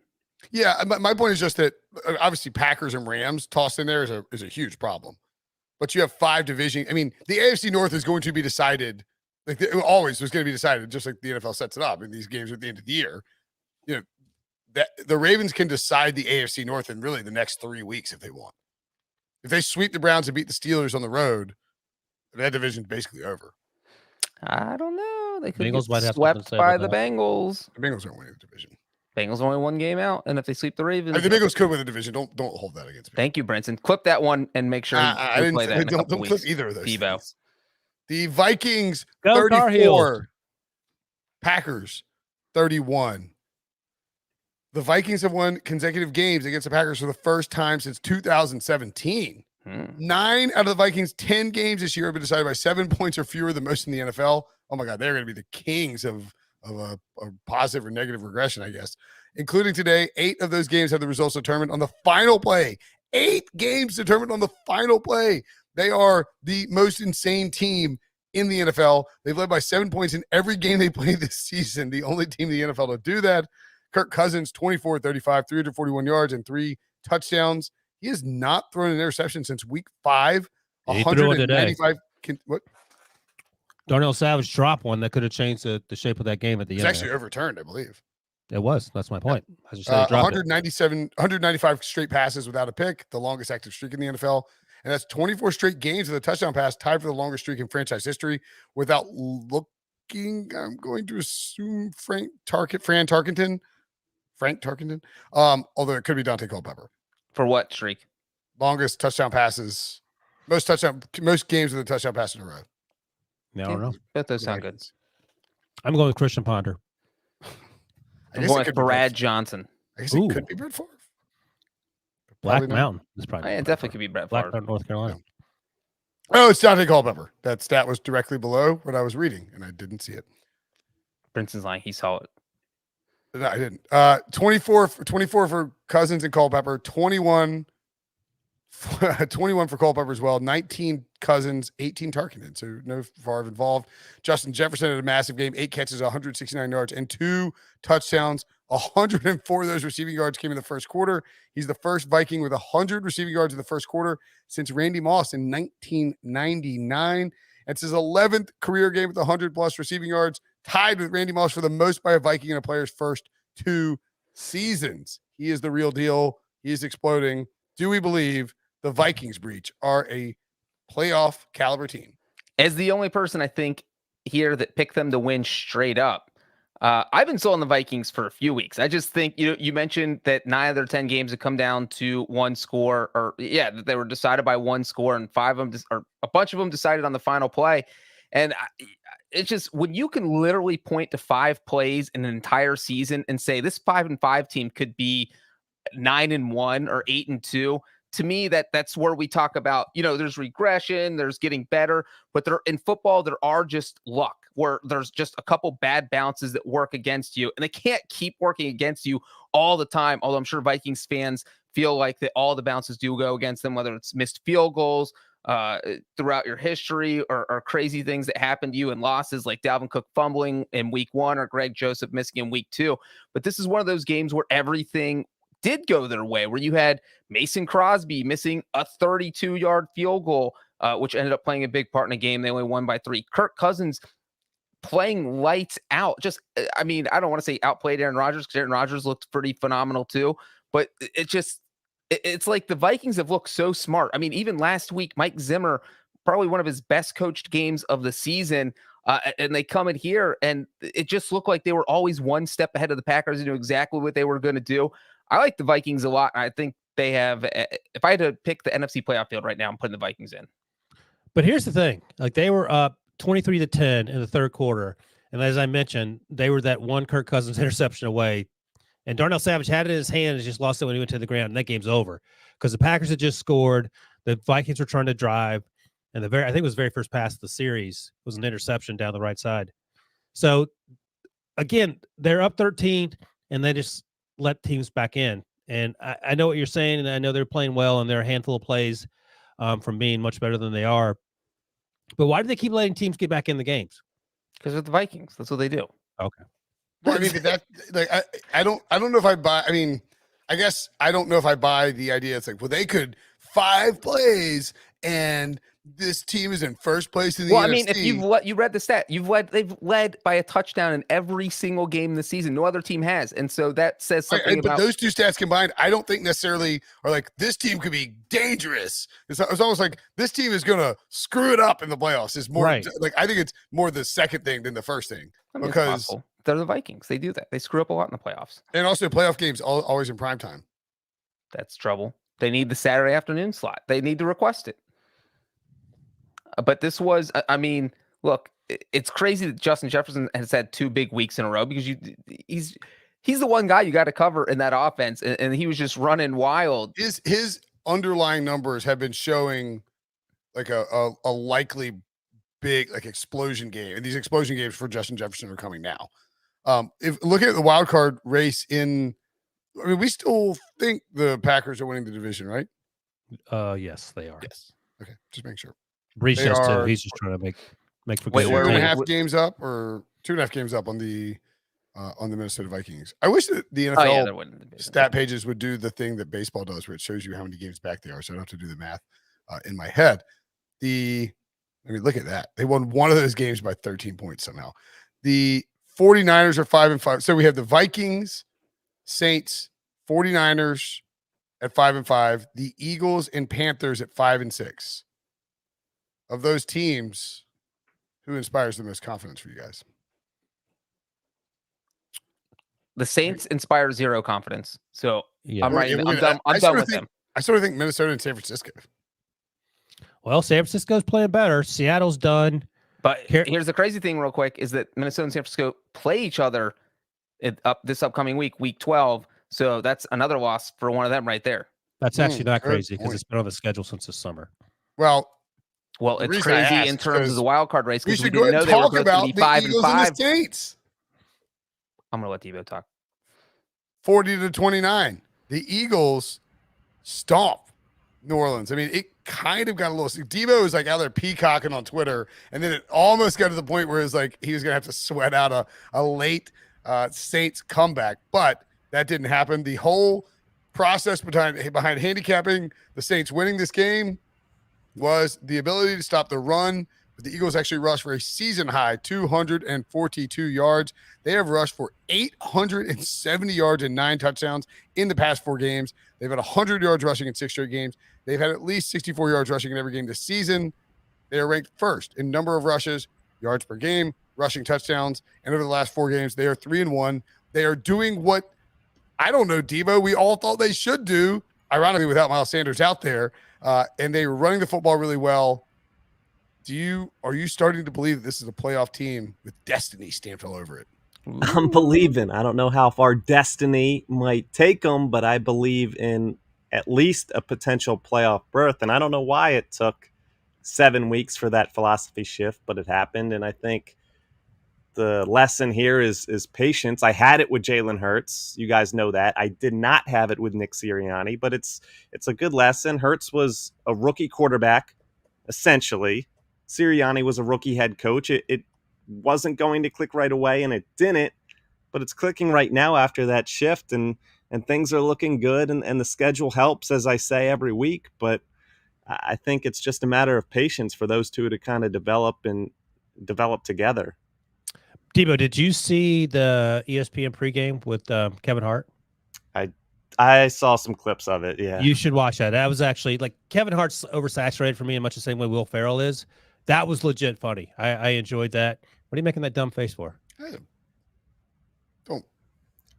Yeah, my point is just that obviously Packers and Rams tossed in there is a huge problem. But you have 5 division. I mean, the AFC North is going to be decided. Like it always was going to be decided, just like the NFL sets it up. And these games are at the end of the year. You know, that the Ravens can decide the AFC North in really the next 3 weeks if they want. If they sweep the Browns and beat the Steelers on the road, that division's basically over. I don't know. They could Bengals get might have something to swept say by about the that. Bengals. The Bengals aren't winning the division. Bengals only 1 game out, and if they sweep the Ravens, I mean, the Bengals could win the division. Don't hold that against me. thank you, Brinson. Clip that one and make sure I you didn't play that. In a couple don't clip weeks. either of those. Debo. Things. The Vikings Go Tar Heels. 34, Packers 31. The Vikings have won consecutive games against the Packers for the first time since 2017. 9 out of the Vikings' 10 games this year have been decided by 7 points or fewer, the most in the NFL. Oh my God, they're going to be the kings of a positive or negative regression, I guess. Including today, 8 of those games have the results determined on the final play. 8 games determined on the final play. They are the most insane team in the NFL. They've led by 7 points in every game they played this season. The only team in the NFL to do that. Kirk Cousins, 24-35, 341 yards and 3 touchdowns. He has not thrown an interception since week 5. He threw it today. 195. What? Darnell Savage dropped one that could have changed the shape of that game at the It's end. actually overturned, I believe. It was. That's my point. I just said he dropped it. 195 straight passes without a pick, the longest active streak in the NFL. And that's 24 straight games with a touchdown pass, tied for the longest streak in franchise history. Without looking, I'm going to assume Frank Tarkenton. Although it could be Dante Culpepper. For what streak? Longest touchdown passes, most games with a touchdown pass in a row. I don't know. Both those sound good. I'm going with Christian Ponder. I'm going with Brad Johnson. I guess it could be Brett Favre. Black Mountain is probably. It definitely could be Brett Black Favre. Mountain, North Carolina. Oh, it's Dante Culpepper. That stat was directly below what I was reading, and I didn't see it. Brinson's lying. He saw it. No, I didn't. 24 for Cousins and Culpepper, 21 for Culpepper as well, 19 Cousins, 18 Tarkenton. So no Favre involved. Justin Jefferson had a massive game, 8 catches, 169 yards, and 2 touchdowns. 104 of those receiving yards came in the first quarter. He's the first Viking with 100 receiving yards in the first quarter since Randy Moss in 1999. It's his 11th career game with 100-plus receiving yards, tied with Randy Moss for the most by a Viking in a player's first 2 seasons. He is the real deal. He is exploding. Do we believe the Vikings, Breech, are a playoff caliber team? As the only person I think here that picked them to win straight up, I've been sold on the Vikings for a few weeks. I just think, you mentioned that 9 of their 10 games have come down to 1 score, that they were decided by 1 score, and 5 of them, or a bunch of them, decided on the final play. And it's just, when you can literally point to 5 plays in an entire season and say this 5-5 team could be 9-1 or 8-2. To me, that's where we talk about, there's regression, there's getting better, but in football, there are just luck where there's just a couple bad bounces that work against you, and they can't keep working against you all the time. Although I'm sure Vikings fans feel like that all the bounces do go against them, whether it's missed field goals throughout your history or crazy things that happen to you in losses like Dalvin Cook fumbling in week 1 or Greg Joseph missing in week 2. But this is one of those games where everything did go their way, where you had Mason Crosby missing a 32-yard field goal, which ended up playing a big part in the game. They only won by 3. Kirk Cousins playing lights out. Just, I mean, I don't want to say outplayed Aaron Rodgers because Aaron Rodgers looked pretty phenomenal too, but it's like the Vikings have looked so smart. I mean, even last week, Mike Zimmer, probably one of his best coached games of the season. And they come in here and it just looked like they were always one step ahead of the Packers and knew exactly what they were going to do. I like the Vikings a lot. I think they have, if I had to pick the NFC playoff field right now, I'm putting the Vikings in. But here's the thing. Like, they were up 23-10 in the third quarter. And as I mentioned, they were that one Kirk Cousins interception away. And Darnell Savage had it in his hand and just lost it when he went to the ground. And that game's over because the Packers had just scored. The Vikings were trying to drive. And I think it was the very first pass of the series was an interception down the right side. So again, they're up 13 and they just let teams back in. And I know what you're saying, and I know they're playing well, and they're a handful of plays from being much better than they are. But why do they keep letting teams get back in the games? Because they're the Vikings. That's what they do. Okay. Well, I mean, that like I don't know if I buy. I mean, I guess I don't know if I buy the idea. It's like, well, they could 5 plays and this team is in first place in the NFC. I mean, if you read the stat, they've led by a touchdown in every single game this season. No other team has, and so that says something about. But those two stats combined, I don't think necessarily are like this team could be dangerous. It's almost like this team is going to screw it up in the playoffs. Is more right. Like I think it's more the second thing than the first thing. I mean, because they're the Vikings. They do that. They screw up a lot in the playoffs. And also playoff games always in prime time. That's trouble. They need the Saturday afternoon slot. They need to request it. But this was, I mean, look, it's crazy that Justin Jefferson has had 2 big weeks in a row because he's the one guy you got to cover in that offense, and he was just running wild. His underlying numbers have been showing like a likely big like explosion game, and these explosion games for Justin Jefferson are coming now. If looking at the wild card race I mean, we still think the Packers are winning the division, right? Yes, they are. Yes. Okay, just make sure. Breech does too. He's just trying to make for good. 2.5 games up, or 2.5 games up on the Minnesota Vikings. I wish that the NFL stat pages would do the thing that baseball does, where it shows you how many games back they are, so I don't have to do the math in my head. Look at that. They won one of those games by 13 points somehow. The 49ers are 5-5. So we have the Vikings, Saints, 49ers at 5-5, the Eagles and Panthers at 5-6. Of those teams, who inspires the most confidence for you guys? The Saints inspire 0 confidence. So yeah. I'm done with them. I sort of think Minnesota and San Francisco. Well, San Francisco's playing better. Seattle's done. But here's the crazy thing real quick is that Minnesota and San Francisco play each other this upcoming week 12. So that's another loss for one of them right there. That's actually not crazy because it's been on the schedule since the summer. Well, it's crazy in terms of the wild card race because we didn't know they were supposed to be 5-5. And the Saints. I'm going to let Debo talk. 40-29. The Eagles stomp New Orleans. I mean, it kind of got a little. Debo was like out there peacocking on Twitter, and then it almost got to the point where it was like he was going to have to sweat out a late Saints comeback, but that didn't happen. The whole process behind handicapping the Saints winning this game was the ability to stop the run. But the Eagles actually rushed for a season high 242 yards. They have rushed for 870 yards and 9 touchdowns in the past 4 games. They've had 100 yards rushing in 6 straight games. They've had at least 64 yards rushing in every game this season. They are ranked first in number of rushes, yards per game, rushing touchdowns. And over the last 4 games, they are 3-1. They are doing what, I don't know, Debo, we all thought they should do, ironically, without Miles Sanders out there. And they were running the football really well. Are you starting to believe that this is a playoff team with destiny stamped all over it? I'm believing. I don't know how far destiny might take them, but I believe in at least a potential playoff berth. And I don't know why it took 7 weeks for that philosophy shift, but it happened. And I think the lesson here is patience. I had it with Jalen Hurts. You guys know that. I did not have it with Nick Sirianni, but it's a good lesson. Hurts was a rookie quarterback, essentially. Sirianni was a rookie head coach. It wasn't going to click right away, and it didn't, but it's clicking right now after that shift, and things are looking good, and the schedule helps, as I say, every week. But I think it's just a matter of patience for those two to kind of develop together. Debo, did you see the ESPN pregame with Kevin Hart? I saw some clips of it. Yeah, You should watch that. That was actually like Kevin Hart's oversaturated for me in much the same way Will Ferrell is. That was legit funny. I enjoyed that. What are you making that dumb face for? Don't.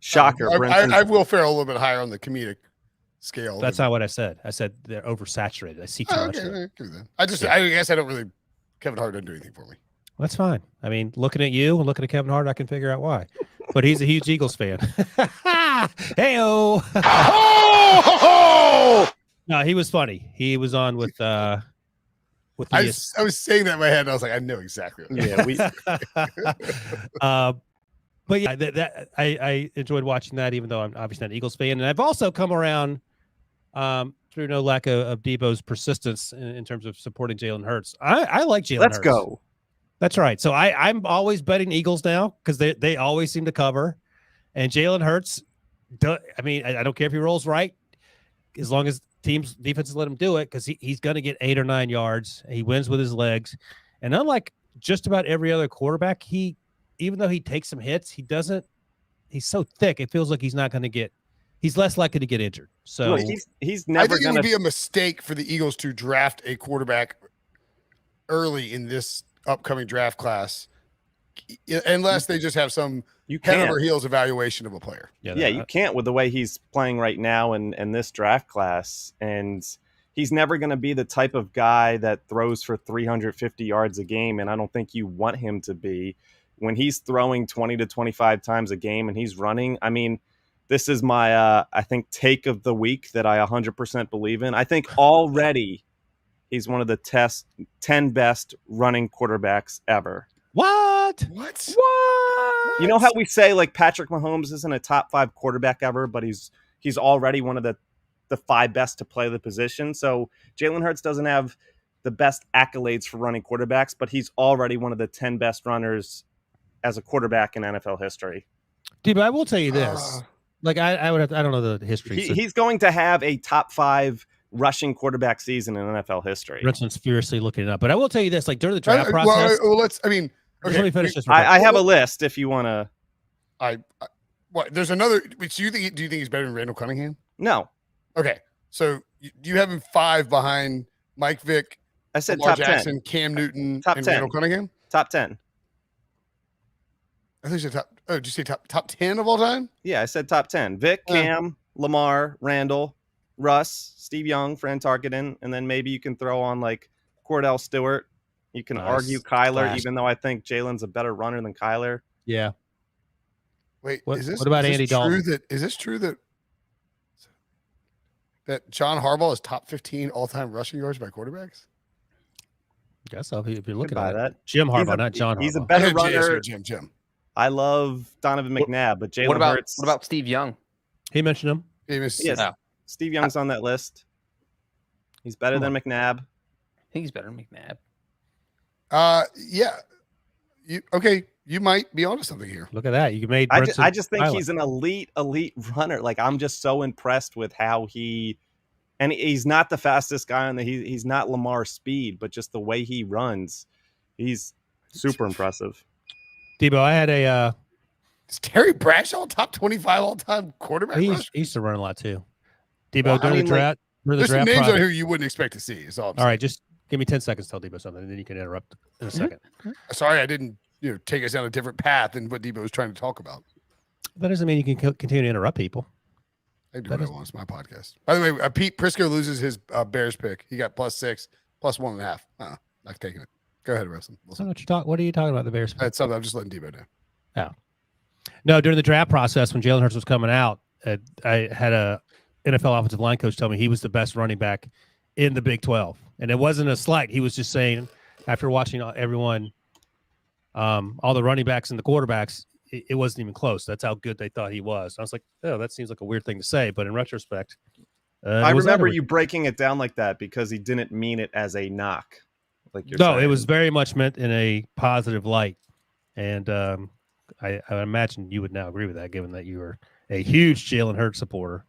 shocker. I will Ferrell a little bit higher on the comedic scale. That's not what I said. I said they're oversaturated. I see too much. Of it. I guess I don't really. Kevin Hart doesn't do anything for me. That's fine. I mean, looking at you and looking at Kevin Hart, I can figure out why. But he's a huge Eagles fan. Hey-o. No, he was funny. He was on with I was saying that in my head, and I was like, I know exactly. But yeah, I enjoyed watching that, even though I'm obviously not an Eagles fan. And I've also come around through no lack of Debo's persistence in terms of supporting Jalen Hurts. I like Jalen Hurts. Let's go. That's right. So I'm always betting Eagles now because they always seem to cover. And Jalen Hurts, I don't care if he rolls right, as long as defenses let him do it, because he's going to get 8 or 9 yards. He wins with his legs. And unlike just about every other quarterback, even though he takes some hits, he's so thick, it feels like he's less likely to get injured. So he's never. I think it would be a mistake for the Eagles to draft a quarterback early in this upcoming draft class, unless they just have some head over heels evaluation of a player. Yeah, you can't with the way he's playing right now in this draft class. And he's never going to be the type of guy that throws for 350 yards a game. And I don't think you want him to be. When he's throwing 20 to 25 times a game and he's running, I mean, this is my, I think, take of the week that I 100% believe in. I think already he's one of the 10 best running quarterbacks ever. What? You know how we say like Patrick Mahomes isn't a top 5 quarterback ever, but he's already one of the 5 best to play the position. So Jalen Hurts doesn't have the best accolades for running quarterbacks, but he's already one of the 10 best runners as a quarterback in NFL history. Dude, but I will tell you this. Like I don't know the history. He's going to have a top 5 rushing quarterback season in NFL history. Brinson's furiously looking it up. But I will tell you this, like during the draft process. Let me finish this. I have a list if you want to. There's another. Do you think he's better than Randall Cunningham? No. Okay. So do you have him 5 behind Mike Vick? I said Lamar top Jackson, 10. Cam Newton, Top and 10. Randall Cunningham? Top 10. I think you said top. Oh, did you say top 10 of all time? Yeah, I said top 10. Vic, Cam, Lamar, Randall, Russ, Steve Young, Fran Tarkenton, and then maybe you can throw on like Cordell Stewart. You can argue Kyler, even though I think Jalen's a better runner than Kyler. Yeah. Wait, what about Andy Dalton? Is this true that John Harbaugh is top 15 all-time rushing yards by quarterbacks? I guess so. If you're looking at that, Jim Harbaugh, not John Harbaugh. He's a better runner. Jim. I love Donovan McNabb, but Jalen Hurts. What about Steve Young? He mentioned him. Yes. Steve Young's on that list. He's better than McNabb. I think he's better than McNabb. Yeah. You might be onto something here. Look at that. You made. I just think he's an elite runner. Like I'm just so impressed with how and he's not the fastest guy on he's not Lamar speed, but just the way he runs, he's super impressive. Debo, I had is Terry Bradshaw top 25 all-time quarterback? He used to run a lot too. Debo, during the draft. There's some names on here you wouldn't expect to see. All right, just give me 10 seconds to tell Debo something, and then you can interrupt in a second. Sorry, I didn't take us down a different path than what Debo was trying to talk about. That doesn't mean you can continue to interrupt people. I do what I want. It's my podcast. By the way, Pete Prisco loses his Bears pick. He got +6, +1.5. Not taking it. Go ahead, Wilson. What are you talking about, the Bears pick? That's something. I'm just letting Debo know. Oh. No, during the draft process, when Jalen Hurts was coming out, I had a NFL offensive line coach tell me he was the best running back in the Big 12. And it wasn't a slight. He was just saying, after watching everyone, all the running backs and the quarterbacks, it wasn't even close. That's how good they thought he was. I was like, oh, that seems like a weird thing to say. But in retrospect, I remember you breaking it down like that because he didn't mean it as a knock. Like you're saying. It was very much meant in a positive light. And I imagine you would now agree with that, given that you were a huge Jalen Hurts supporter.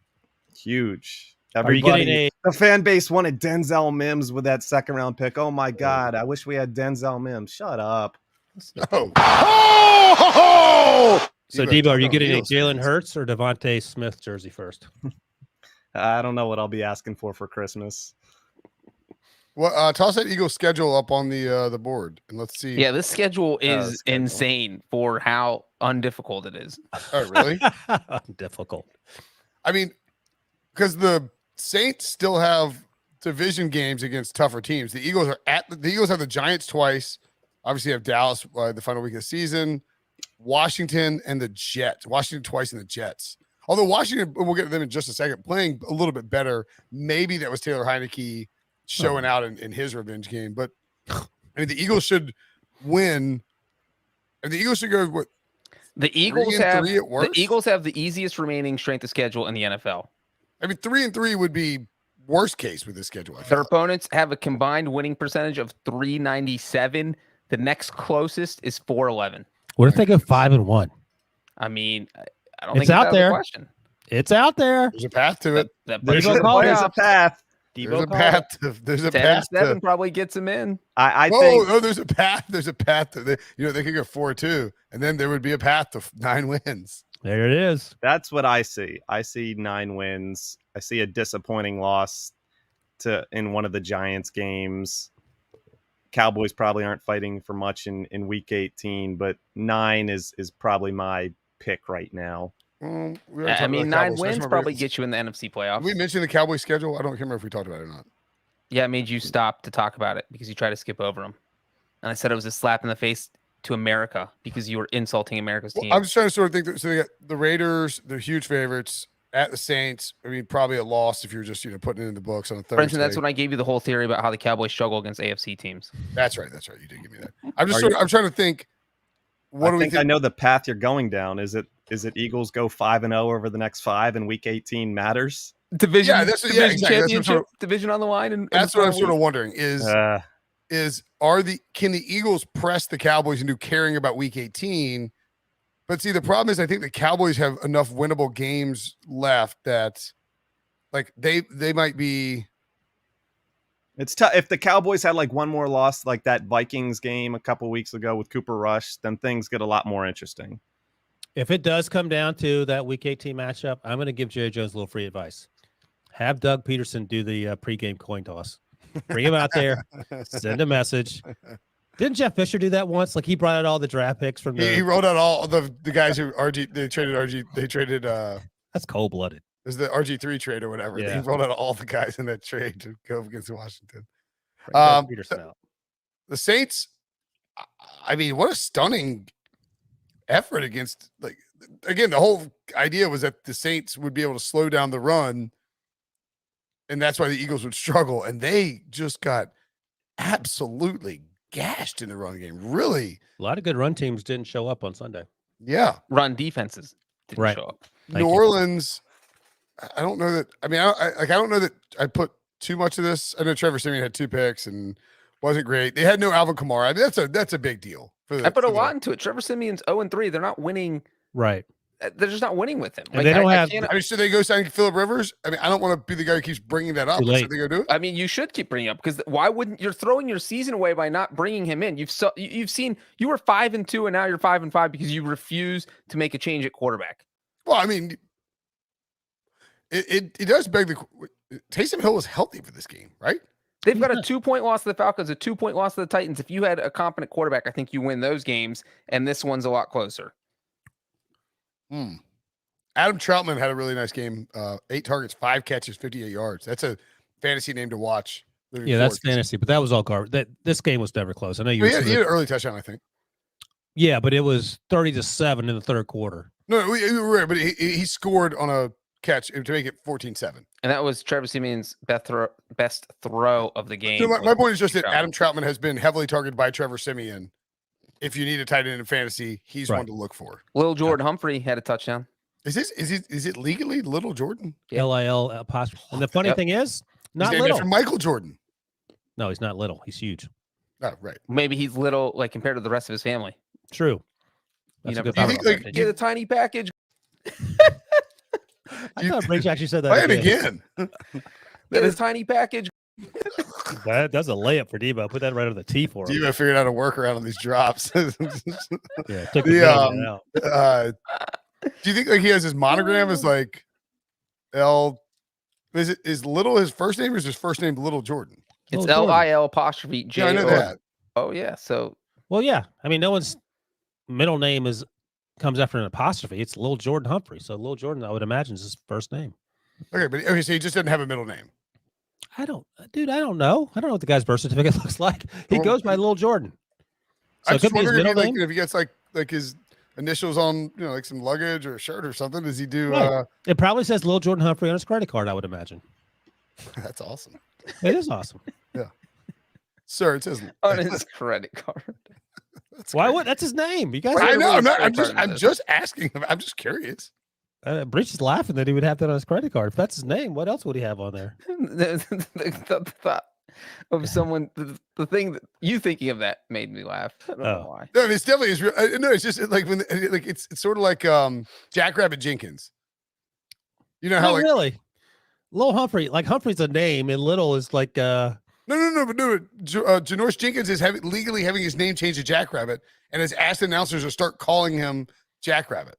Huge. The fan base wanted Denzel Mims with that second-round pick. Oh, my God. I wish we had Denzel Mims. Shut up. Oh, So, Debo, are you getting a Jalen Hurts or Devontae Smith jersey first? I don't know what I'll be asking for Christmas. Well, toss that Eagles schedule up on the board and let's see. Yeah, this schedule is insane for how undifficult it is. Oh, really? Difficult. I mean, because the Saints still have division games against tougher teams. The Eagles have the Giants twice. Obviously, have Dallas the final week of the season. Washington and the Jets. Washington twice and the Jets. Although Washington, we'll get to them in just a second, playing a little bit better. Maybe that was Taylor Heineke showing out in his revenge game. But I mean, the Eagles should win. And the Eagles should go what? The Eagles have the easiest remaining strength of schedule in the NFL. I mean, 3-3 would be worst case with this schedule. Their opponents have a combined winning percentage of 397. The next closest is 411. What if they go 5-1? I mean, I don't It's think out that's there. a question. It's out there. There's a path to it. There's a path. There's a path. There's a path. 7-7 probably gets them in. I think. Oh, there's a path. There's a path. They could go 4-2, and then there would be a path to 9 wins. There it is. That's what I see. I see 9 wins. I see a disappointing loss in one of the Giants games. Cowboys probably aren't fighting for much in week 18, but 9 is probably my pick right now. I mean, 9 wins probably get you in the NFC playoffs. Did we mentioned the Cowboys schedule? I don't remember if we talked about it or not. Yeah, it made you stop to talk about it because you tried to skip over them. And I said it was a slap in the face to America because you were insulting America's team. I'm just trying to sort of think. So they got the Raiders, they're huge favorites at the Saints. I mean, probably a loss if you're just putting it in the books on a Thursday. Brinson, that's when I gave you the whole theory about how the Cowboys struggle against AFC teams. That's right. You did give me that. I'm trying to think. I know the path you're going down. Is it Eagles go 5-0 over the next 5 and week 18 matters? Division championship, division on the line, and that's what I'm sort of wondering can the Eagles press the Cowboys into caring about week 18? But see, the problem is I think the Cowboys have enough winnable games left that like they might be. It's tough. If the Cowboys had like one more loss, like that Vikings game a couple weeks ago with Cooper Rush, then things get a lot more interesting. If it does come down to that week 18 matchup, I'm going to give Jerry Jones a little free advice. Have Doug Peterson do the pregame coin toss. Bring him out there. Send a message. Didn't Jeff Fisher do that once? Like he brought out all the draft picks from He rolled out all the guys who they traded that's cold-blooded. It was the RG3 trade or whatever. Yeah. He rolled out all the guys in that trade to go against Washington. Peterson out. The Saints, I mean, what a stunning effort against, like, again, the whole idea was that the Saints would be able to slow down the run, and that's why the Eagles would struggle. And they just got absolutely gashed in the run game. Really, A lot of good run teams didn't show up on Sunday. yeah. run defenses didn't show up. New Orleans, I don't know that. I mean, I don't know that I put too much of this. I know Trevor Siemian had 2 picks and wasn't great. They had no Alvin Kamara. I mean, that's a big deal. I put a lot into it. Trevor Siemian's 0-3. They're not winning. Right. They're just not winning with him. And they don't have. I mean, should they go sign Phillip Rivers? I mean, I don't want to be the guy who keeps bringing that up. Should they go do it? I mean, you should keep bringing up because why wouldn't you're throwing your season away by not bringing him in? You've seen you were 5-2 and now you're 5-5 because you refuse to make a change at quarterback. Well, I mean, it does beg the. Taysom Hill was healthy for this game, right? They've got a 2-point loss to the Falcons, a 2-point loss to the Titans. If you had a competent quarterback, I think you win those games, and this one's a lot closer. Adam Troutman had a really nice game. 8 targets, 5 catches, 58 yards. That's a fantasy name to watch. Yeah, that's fantasy, but that was all garbage. This game was never close. I know you. He had an early touchdown, I think. Yeah, but it was 30-7 in the third quarter. No, we were right, but he scored on a catch to make it 14-7. And that was Trevor Siemian's best throw of the game. So my point is just that Adam Troutman has been heavily targeted by Trevor Siemian. If you need a tight end in fantasy, he's one to look for. Little Jordan Humphrey had a touchdown. Is it legally Little Jordan? LIL apostrophe. And the funny thing is, not he's little. After Michael Jordan. No, he's not little. He's huge. Oh, right. Maybe he's little, like compared to the rest of his family. True. That's you a good never point. get a tiny package. I thought Breech actually said that. Play it again. Get a tiny package. That's a layup for Debo. Put that right on the tee for him. Debo figured out a workaround on these drops. Yeah, took the middleman out. Do you think like he has his monogram as like L? Is Little his first name or is his first name Little Jordan? It's Little Jordan. LIL''J. Yeah, I know that. Oh yeah. So Well, yeah. I mean, no one's middle name comes after an apostrophe. It's Lil Jordan Humphrey. So Lil Jordan, I would imagine, is his first name. Okay, but okay, so he just doesn't have a middle name. I don't know. I don't know what the guy's birth certificate looks like. He Well, goes by Lil Jordan. So I'm it could just be his wondering middle if he, name. if he gets like his initials on, like some luggage or a shirt or something. Does he do? Right. It probably says Lil Jordan Humphrey on his credit card, I would imagine. That's awesome, It is awesome. sir. It says on his credit card. Why would that's his name? You guys I know. Everybody's I'm credit card just asking. I'm just curious. Breach is laughing that he would have that on his credit card. If that's his name, what else would he have on there? The thought of someone, the thing that you thinking of that made me laugh. I don't know why. No, I mean, it's definitely is real. No, it's just like when like it's sort of like Jackrabbit Jenkins. You know how Not like really. Lil Humphrey, like Humphrey's a name, and Little is like no, but Janoris Jenkins is legally having his name changed to Jackrabbit, and has asked announcers to start calling him Jackrabbit.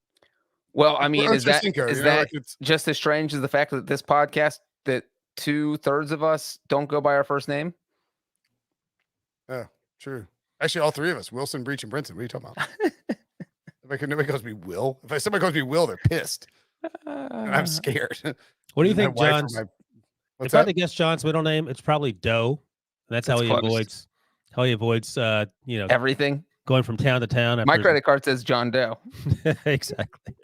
Well, I mean, Or is that Cinco, is you know, that like it's- just as strange as the fact that this podcast that 2/3 of us don't go by our first name? Yeah, true. Actually, all three of us, Wilson, Breech, and Brinson. What are you talking about? Nobody calls me Will. If somebody calls me Will, they're pissed. And I'm scared. what do you My think, wife or John's? What's If I had that? to guess John's middle name, it's probably Doe. That's how That's he close. avoids Everything. going from town to town. My after- credit card says John Doe. Exactly.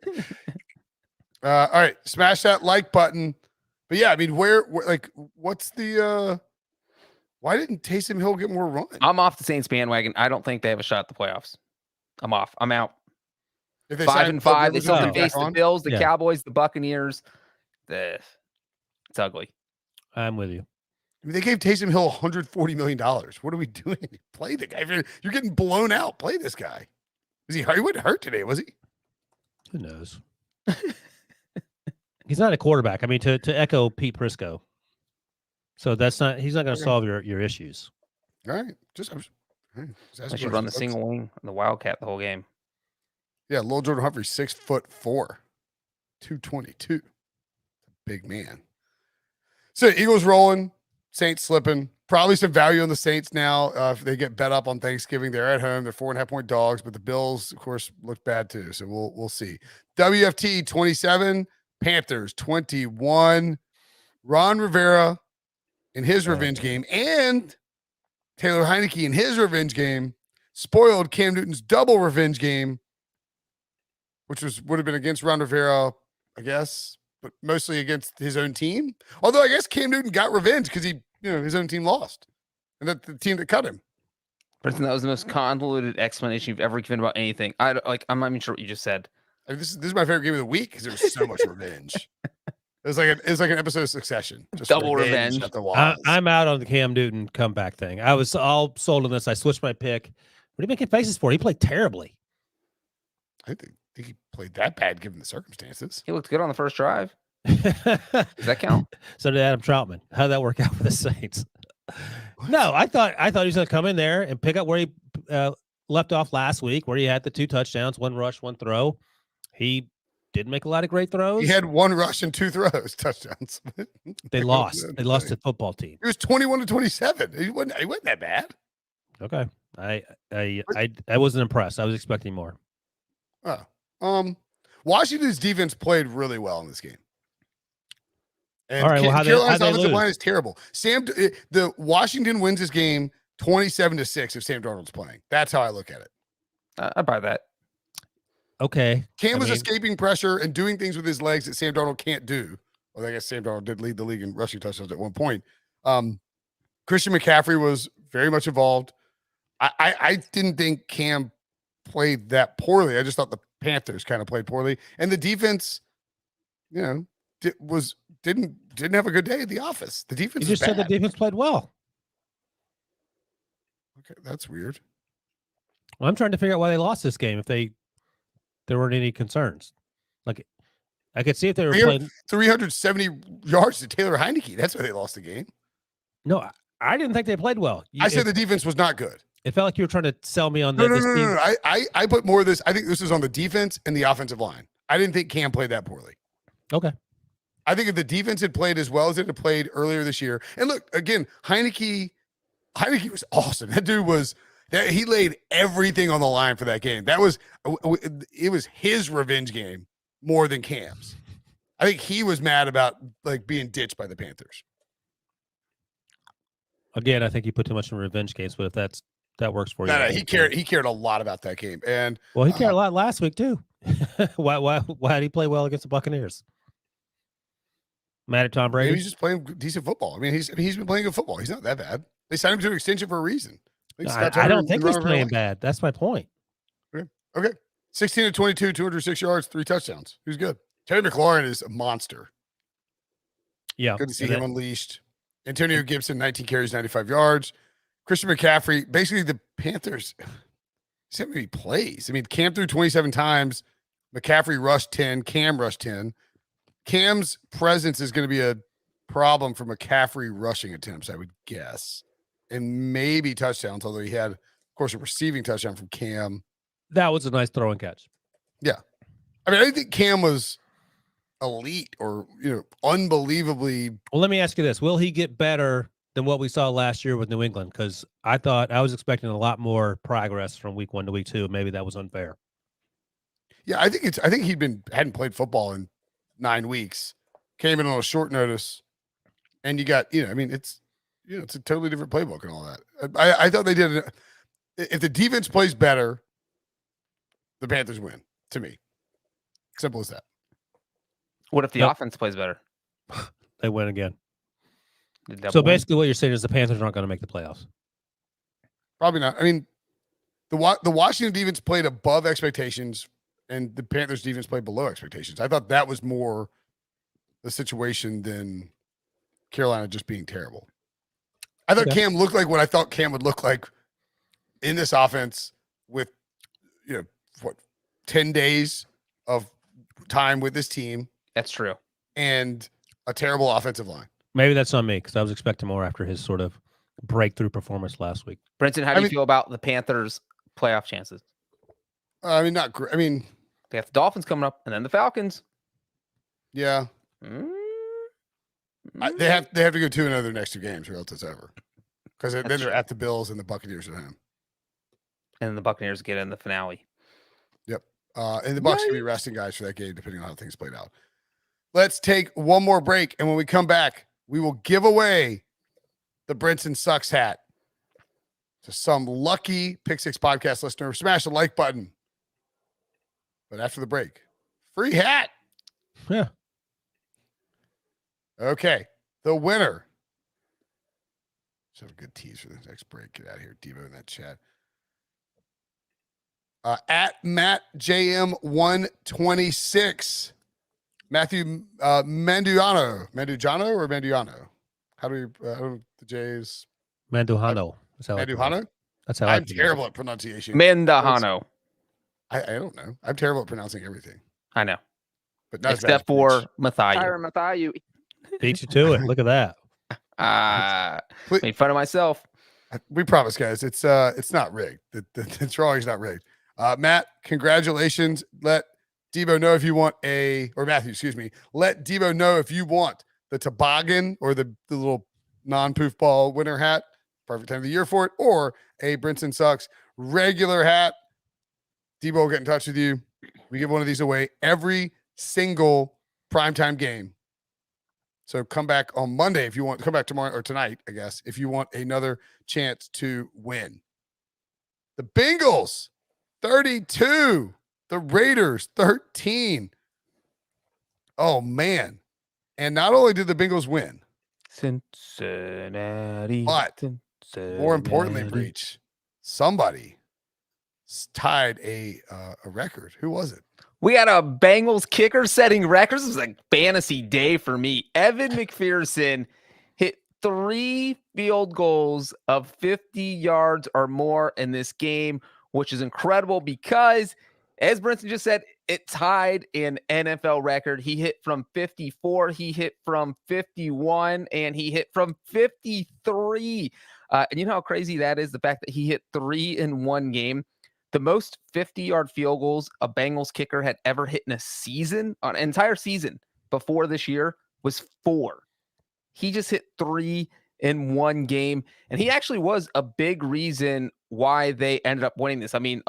All right, smash that like button. But yeah, I mean, what's the why didn't Taysom Hill get more run? I'm off the Saints bandwagon. I don't think they have a shot at the playoffs. I'm off. I'm out. If they 5-5. signed They Phil still have Rivers to face back the on? Bills, the Yeah. Cowboys, the Buccaneers. It's ugly. I'm with you. I mean, they gave Taysom Hill $140 million. What are we doing? Play the guy. If you're getting blown out. Play this guy. Was he hurt? He wasn't hurt today, was he? Who knows? He's not a quarterback. I mean, to echo Pete Prisco. So he's not going to Okay. solve your issues. All right. Just I asking should run the questions, single wing and the Wildcat the whole game. Yeah, Lil Jordan Humphrey, 6'4", 222. Big man. So Eagles rolling, Saints slipping. Probably some value on the Saints now. If they get bet up on Thanksgiving, they're at home. They're 4.5-point dogs, but the Bills, of course, look bad too. So we'll see. WFT 27, Panthers 21. Ron Rivera in his revenge game, and Taylor Heineke in his revenge game spoiled Cam Newton's double revenge game, which would have been against Ron Rivera, I guess, but mostly against his own team. Although I guess Cam Newton got revenge because his own team lost, and that the team that cut him. Brinson, that was the most convoluted explanation you've ever given about anything. I'm not even sure what you just said. I mean, this is my favorite game of the week because there was so much revenge. It was like an episode of Succession. Just Double revenge. at the walls. I'm out on the Cam Newton comeback thing. I was all sold on this. I switched my pick. What are you making faces for? He played terribly. I think he played that bad given the circumstances. He looked good on the first drive. So Does that count? did Adam Troutman. How did that work out for the Saints? No, I thought he was going to come in there and pick up where he left off last week, where he had the 2 touchdowns, 1 rush, 1 throw. He didn't make a lot of great throws. He had 1 rush and 2 throws, touchdowns. They lost. They lost to the football team. He was 21-27. He wasn't that bad. Okay. I wasn't impressed. I was expecting more. Oh. Washington's defense played really well in this game. And All right, well, how'd they Carolina's offensive lose? line is terrible. The Washington wins this game 27-6 if Sam Darnold's playing. That's how I look at it. I buy that. Okay. Cam was mean- escaping pressure and doing things with his legs that Sam Darnold can't do. Well, I guess Sam Darnold did lead the league in rushing touchdowns at one point. Christian McCaffrey was very much involved. I didn't think Cam played that poorly. I just thought the Panthers kind of played poorly, and the defense, didn't have a good day at the office. The defense. You just said the defense played well. Okay, that's weird. Well, I'm trying to figure out why they lost this game. If there weren't any concerns, like I could see if they were playing. 370 yards to Taylor Heineke. That's why they lost the game. No, I didn't think they played well. I said the defense was not good. It felt like you were trying to sell me on No. this team. I put more of this. I think this is on the defense and the offensive line. I didn't think Cam played that poorly. Okay. I think if the defense had played as well as it had played earlier this year, and look, again, Heineke was awesome. That dude he laid everything on the line for that game. It was his revenge game more than Cam's. I think he was mad about like being ditched by the Panthers. Again, I think you put too much in revenge games, but if that works for you. No, he cared a lot about that game. And well, he cared a lot last week too. Why did he play well against the Buccaneers? Mad at Tom Brady? Maybe he's just playing decent football. I mean, he's been playing good football. He's not that bad. They signed him to an extension for a reason. I don't think he's playing bad. That's my point. Okay. 16 to 22, 206 yards, 3 touchdowns. Who's good? Terry McLaurin is a monster. Yeah. Good to see him unleashed. Antonio Gibson, 19 carries, 95 yards. Christian McCaffrey, basically the Panthers, see how many plays. I mean, Cam threw 27 times. McCaffrey rushed 10. Cam rushed 10. Cam's presence is going to be a problem for McCaffrey rushing attempts, I would guess. And maybe touchdowns, although he had, of course, a receiving touchdown from Cam. That was a nice throw and catch. Yeah. I mean, I didn't think Cam was elite or, unbelievably. Well, let me ask you this. Will he get better than what we saw last year with New England? Because I was expecting a lot more progress from week 1 to week 2. Maybe that was unfair. Yeah, I think hadn't played football in 9 weeks, came in on a short notice, and you got, it's a totally different playbook and all that. I thought they did it. If the defense plays better, the Panthers win, to me. Simple as that. What if the offense plays better? They win again. So basically what you're saying is the Panthers aren't going to make the playoffs. Probably not. I mean, the Washington defense played above expectations, and the Panthers defense played below expectations. I thought that was more the situation than Carolina just being terrible. I thought Cam looked like what I thought Cam would look like in this offense with, 10 days of time with this team. That's true. And a terrible offensive line. Maybe that's on me because I was expecting more after his sort of breakthrough performance last week. Brinson, how do you feel about the Panthers' playoff chances? I mean, not great. I mean, they have the Dolphins coming up, and then the Falcons. Yeah. They have to go 2-0 their next 2 games, or else it's over. Because then they're at the Bills and the Buccaneers at home. And the Buccaneers get in the finale. Yep. And the Bucs can be resting guys for that game, depending on how things played out. Let's take one more break, and when we come back, we will give away the Brinson Sucks hat to some lucky Pick Six podcast listener. Smash the like button. But after the break, free hat. Yeah. Okay. The winner. Let's have a good tease for the next break. Get out of here, Devo, in that chat. At Matt JM126. Matthew Manduano. How do we the J's? Manduhano. Manduhano? That's how I'm terrible at pronunciation. Mandahano. I don't know. I'm terrible at pronouncing everything. I know. But not except for Mathayu. Tyron Mathayu. Beat you to it. Look at that. Made fun of myself. We promise, guys. It's not rigged. The drawing's not rigged. Matt, congratulations. Let Devo know if you want Matthew, excuse me. Let Devo know if you want the toboggan or the little non-poof ball winner hat. Perfect time of the year for it. Or a Brinson Sucks regular hat. Devo will get in touch with you. We give one of these away every single primetime game. So come back on Monday if you want. Come back tomorrow or tonight, I guess, if you want another chance to win. The Bengals, 32. The Raiders, 13. Oh, man. And not only did the Bengals win, Cincinnati. But more importantly, Breech, somebody tied a record. Who was it? We had a Bengals kicker setting records. It was a fantasy day for me. Evan McPherson hit 3 field goals of 50 yards or more in this game, which is incredible because, as Brinson just said, it tied an NFL record. He hit from 54, he hit from 51, and he hit from 53. And you know how crazy that is? The fact that he hit 3 in one game. The most 50-yard field goals a Bengals kicker had ever hit in a season, an entire season before this year, was 4. He just hit 3 in one game, and he actually was a big reason why they ended up winning this. I mean,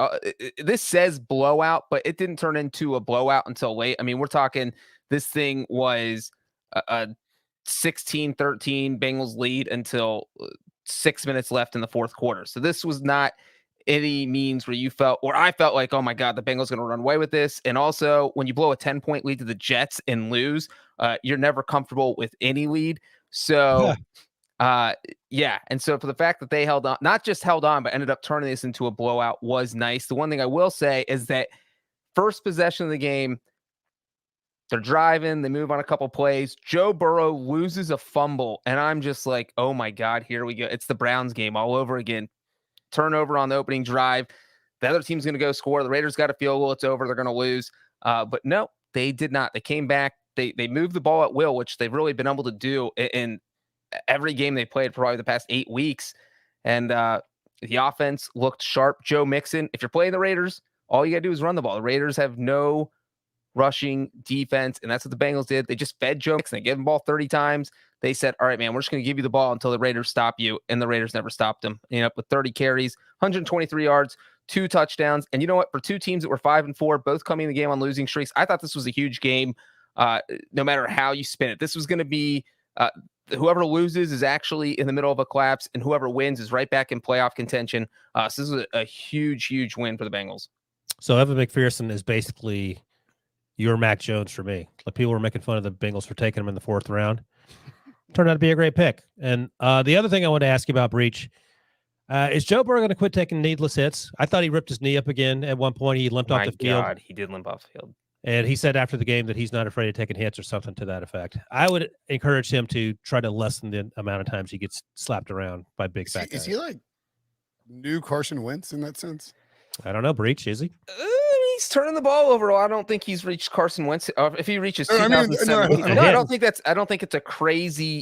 this says blowout, but it didn't turn into a blowout until late. I mean, we're talking this thing was a 16-13 Bengals lead until 6 minutes left in the fourth quarter. So this was not any means where you felt, or I felt like, oh my God, the Bengals going to run away with this. And also, when you blow a 10-point lead to the Jets and lose, you're never comfortable with any lead. So, yeah. And so for the fact that they held on, not just held on, but ended up turning this into a blowout was nice. The one thing I will say is that first possession of the game, they're driving, they move on a couple plays. Joe Burrow loses a fumble, and I'm just like, oh my God, here we go. It's the Browns game all over again. Turnover on the opening drive. The other team's going to go score. The Raiders got a field goal. It's over. They're going to lose. But no, they did not. They came back. They moved the ball at will, which they've really been able to do in every game they played for probably the past 8 weeks. And the offense looked sharp. Joe Mixon, if you're playing the Raiders, all you got to do is run the ball. The Raiders have no rushing defense, and that's what the Bengals did. They just fed Joe Mixon. They gave him the ball 30 times. They said, all right, man, we're just going to give you the ball until the Raiders stop you, and the Raiders never stopped him. Ended up with 30 carries, 123 yards, 2 touchdowns. And you know what? For 2 teams that were 5-4, both coming in the game on losing streaks, I thought this was a huge game, no matter how you spin it. This was going to be whoever loses is actually in the middle of a collapse, and whoever wins is right back in playoff contention. So this is a huge, huge win for the Bengals. So Evan McPherson is basically your Mac Jones for me. Like, people were making fun of the Bengals for taking him in the 4th round. Turned out to be a great pick. And the other thing I wanted to ask you about, Breech, is Joe Burrow going to quit taking needless hits? I thought he ripped his knee up again at one point. He limped off the field. God, he did limp off the field. And he said after the game that he's not afraid of taking hits or something to that effect. I would encourage him to try to lessen the amount of times he gets slapped around by big fat guys. Is he like new Carson Wentz in that sense? I don't know, Breech, is he? He's turning the ball over. I don't think he's reached Carson Wentz. If he reaches I mean, 2017, I don't think it's a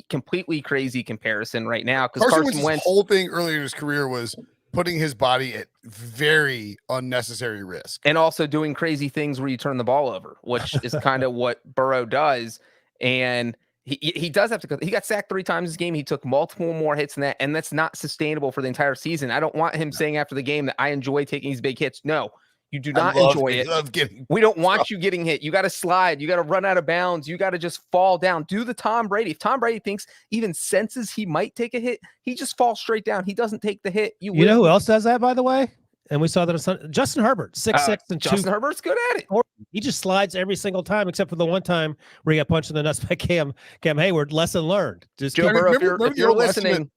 completely crazy comparison right now. Because Carson Wentz's whole thing earlier in his career was putting his body at very unnecessary risk, and also doing crazy things where you turn the ball over, which is kind of what Burrow does. And he does have to go. He got sacked 3 times this game. He took multiple more hits than that, and that's not sustainable for the entire season. I don't want him saying after the game that I enjoy taking these big hits. No. You do not enjoy it. We don't want you getting hit. You got to slide. You got to run out of bounds. You got to just fall down. Do the Tom Brady. If Tom Brady thinks, even senses he might take a hit, he just falls straight down. He doesn't take the hit. You know who else does that, by the way? And we saw that on Justin Herbert, 6'6" and 2. Justin Herbert's good at it. He just slides every single time, except for the one time where he got punched in the nuts by Cam Hayward. Lesson learned. Just Joe Burrow, if you're listening.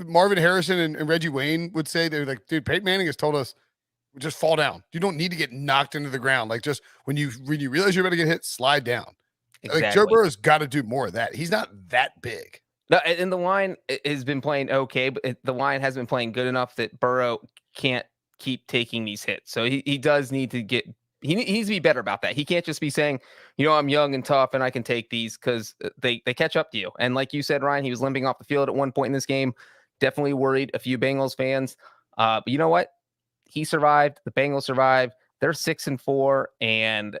Marvin Harrison and Reggie Wayne would say, they're like, dude, Peyton Manning has told us, just fall down. You don't need to get knocked into the ground. Like, just when you realize you're about to get hit, slide down. Exactly. Like, Joe Burrow's got to do more of that. He's not that big. No, and the line has been playing okay, but the line hasn't been playing good enough that Burrow can't keep taking these hits. So he does need to get. He needs to be better about that. He can't just be saying, I'm young and tough and I can take these, because they catch up to you. And like you said, Ryan, he was limping off the field at one point in this game. Definitely worried a few Bengals fans. But you know what? He survived. The Bengals survived. They're 6-4, and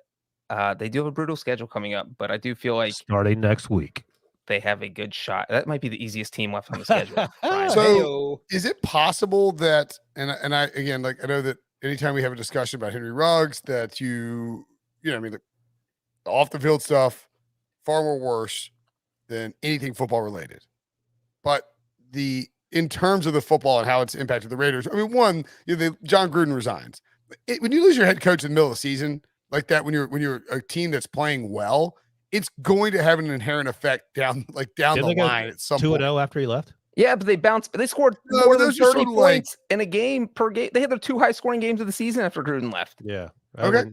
they do have a brutal schedule coming up. But I do feel like starting next week, they have a good shot. That might be the easiest team left on the schedule. So, is it possible that, and I again, like, I know that anytime we have a discussion about Henry Ruggs, that the off the field stuff far more worse than anything football related, but in terms of the football and how it's impacted the Raiders, I mean, one, John Gruden resigns. When you lose your head coach in the middle of the season like that, when you're a team that's playing well, it's going to have an inherent effect down the line at some point. 2-0 after he left. Yeah, but they bounced. They scored more than 30 points in a game per game. They had their 2 high-scoring games of the season after Gruden left. Yeah. Okay.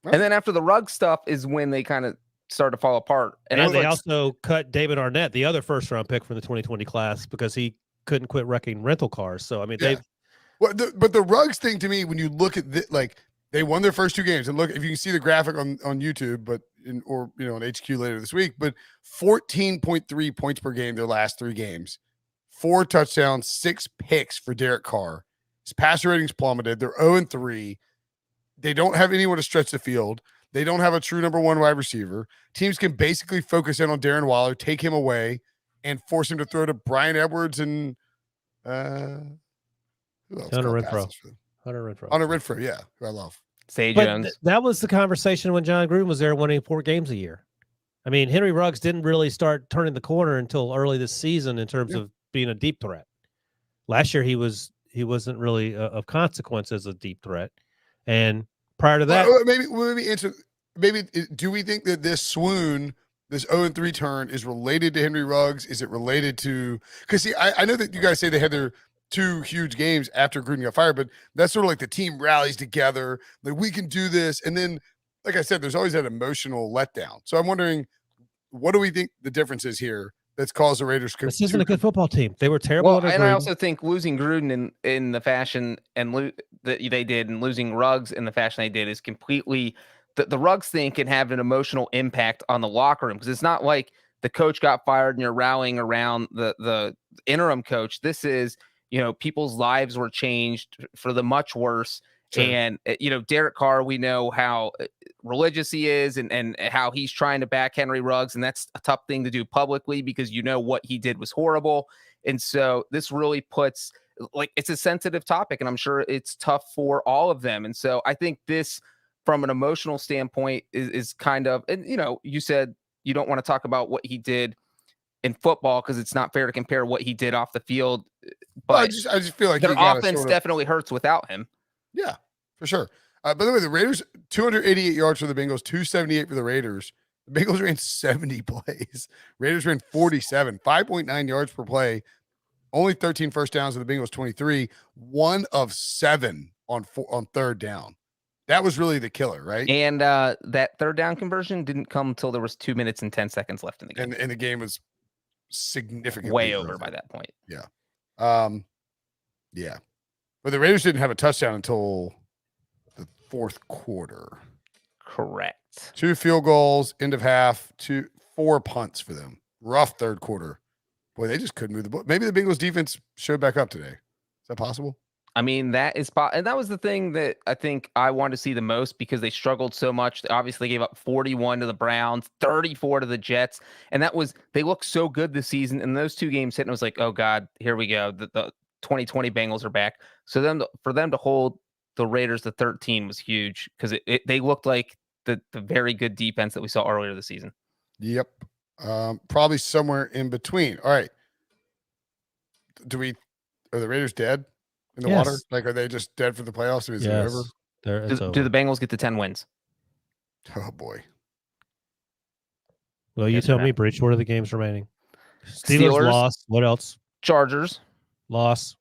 And then after the Ruggs stuff is when they kind of started to fall apart. And they also cut David Arnett, the other first-round pick from the 2020 class, because he couldn't quit wrecking rental cars. So I mean, but the Ruggs thing, to me, when you look at They won their first 2 games. And look, if you can see the graphic on YouTube, but on HQ later this week, but 14.3 points per game their last 3 games. 4 touchdowns, 6 picks for Derek Carr. His passer ratings plummeted. They're 0-3. They don't have anyone to stretch the field. They don't have a true number 1 wide receiver. Teams can basically focus in on Darren Waller, take him away, and force him to throw to Bryan Edwards and who else? Hunter caught Renfrow. passes for them? Hunter Renfrow. Hunter Renfrow, yeah, who I love. Say But Jones. that was the conversation when John Gruden was there winning 4 games a year. I mean, Henry Ruggs didn't really start turning the corner until early this season in terms of being a deep threat. Last year, he wasn't really of consequence as a deep threat. And prior to that, do we think that this swoon, this 0-3 turn, is related to Henry Ruggs? Is it related to? Because see, I know that you guys say they had their 2 huge games after Gruden got fired, but that's sort of like the team rallies together, like we can do this, and then, like I said, there's always that emotional letdown. So I'm wondering, what do we think the difference is here that's caused the Raiders? this isn't a good football team. They were terrible. Well, under and I Gruden. also think losing Gruden in the fashion that they did, and losing Ruggs in the fashion they did, is completely the Ruggs thing can have an emotional impact on the locker room, because it's not like the coach got fired and you're rallying around the interim coach. This is, people's lives were changed for the much worse. Sure. And, Derek Carr, we know how religious he is and how he's trying to back Henry Ruggs. And that's a tough thing to do publicly, because what he did was horrible. And so this really puts, it's a sensitive topic, and I'm sure it's tough for all of them. And so I think this, from an emotional standpoint, is kind of, and you said you don't want to talk about what he did in football because it's not fair to compare what he did off the field. But I just feel like their offense definitely hurts without him. Yeah, for sure. By the way, the Raiders, 288 yards for the Bengals, 278 for the Raiders. The Bengals ran 70 plays. Raiders ran 47, 5.9 yards per play. Only 13 first downs of the Bengals, 23. 1 of 7 on 3rd down. That was really the killer, right? And that 3rd down conversion didn't come until there was 2 minutes and 10 seconds left in the game. And the game was significantly way over by that point. Yeah. Yeah. But the Raiders didn't have a touchdown until the 4th quarter. Correct. 2 field goals, end of half, 4 punts for them. Rough 3rd quarter. Boy, they just couldn't move the ball. Maybe the Bengals defense showed back up today. Is that possible? I mean, and that was the thing that I think I wanted to see the most, because they struggled so much. They obviously gave up 41 to the Browns, 34 to the Jets. And they looked so good this season. And those 2 games hit, and it was like, oh God, here we go. The 2020 Bengals are back. So for them to hold the Raiders to 13 was huge, because they looked like the very good defense that we saw earlier this season. Yep. Probably somewhere in between. All right. Are the Raiders dead in the water? Like, are they just dead for the playoffs? Or is it over? Do the Bengals get to 10 wins? Oh boy. Well, you tell me, Breech. What are the games remaining? Steelers lost. What else? Chargers loss.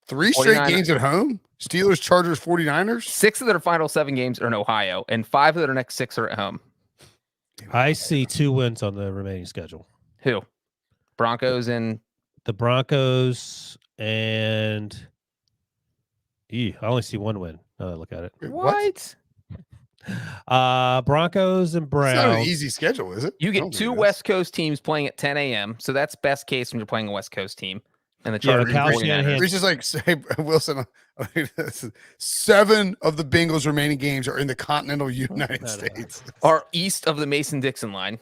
3 straight games at home. Steelers, Chargers, 49ers. 6 of their final 7 games are in Ohio, and 5 of their next 6 are at home. I see 2 wins on the remaining schedule. Who? Broncos and the Broncos, and I only see 1 win. Now that I look at it. What? Broncos and Browns. It's not an easy schedule, is it? You get 2 West Coast teams playing at 10 a.m. So that's best case when you're playing a West Coast team. And the Chargers. It's just like, say, Wilson, 7 of the Bengals' remaining games are in the continental United States. Are east of the Mason-Dixon line.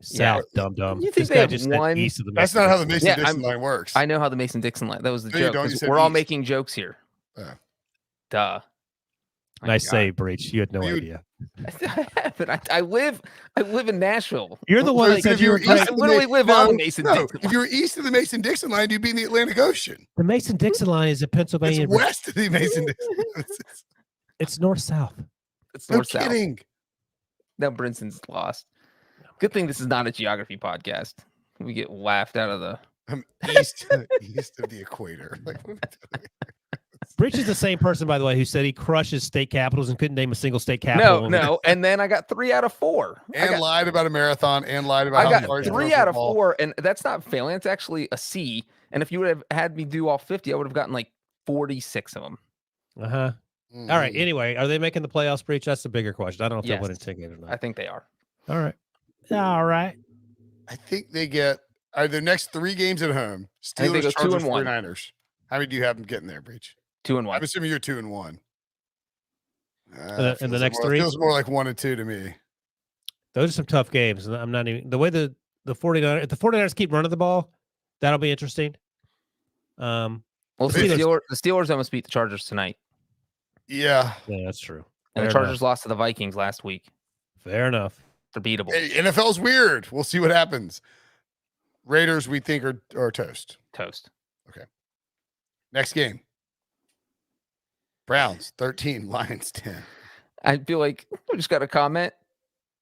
South, dum-dum. You think they have one? East of the That's not how the Mason-Dixon line works. I know how the Mason-Dixon line. That was the joke. We're all making jokes here. Duh. Nice save, Breech. You had no idea. But I live in Nashville. You're the one that said you were. I literally live on the Mason-Dixon line. If you're east of the Mason-Dixon line, you'd be in the Atlantic Ocean. The Mason-Dixon line is in Pennsylvania. It's west of the Mason-Dixon. It's north-south. It's north-south. No kidding. Now Brinson's lost. Good thing this is not a geography podcast. We get laughed out of the. I'm east of the equator. Breech is the same person, by the way, who said he crushes state capitals and couldn't name a single state capital. No. And then I got 3 out of 4. And lied about a marathon and lied about I got 3 out of 4, and that's not failing. It's actually a C. And if you would have had me do all 50, I would have gotten like 46 of them. Uh-huh. All right. Anyway, are they making the playoffs, Breach? That's the bigger question. I don't know if they're winning ticket or not. I think they are. All right. All right. I think they get their next 3 games at home. I think they Steelers, go 2-1. Chargers, 49ers. How many do you have them getting there, Breach? 2-1. I'm assuming you're 2-1. In the next more, 3? Feels more like 1 and 2 to me. Those are some tough games. I'm not even the way the 49ers, if the 49ers keep running the ball, that'll be interesting. Well, the Steelers almost beat the Chargers tonight. Yeah, that's true. And the Chargers lost to the Vikings last week. Fair enough. They're beatable. Hey, NFL's weird. We'll see what happens. Raiders, we think, are toast. Toast. Okay. Next game. Browns 13, Lions 10. I feel like we just got a comment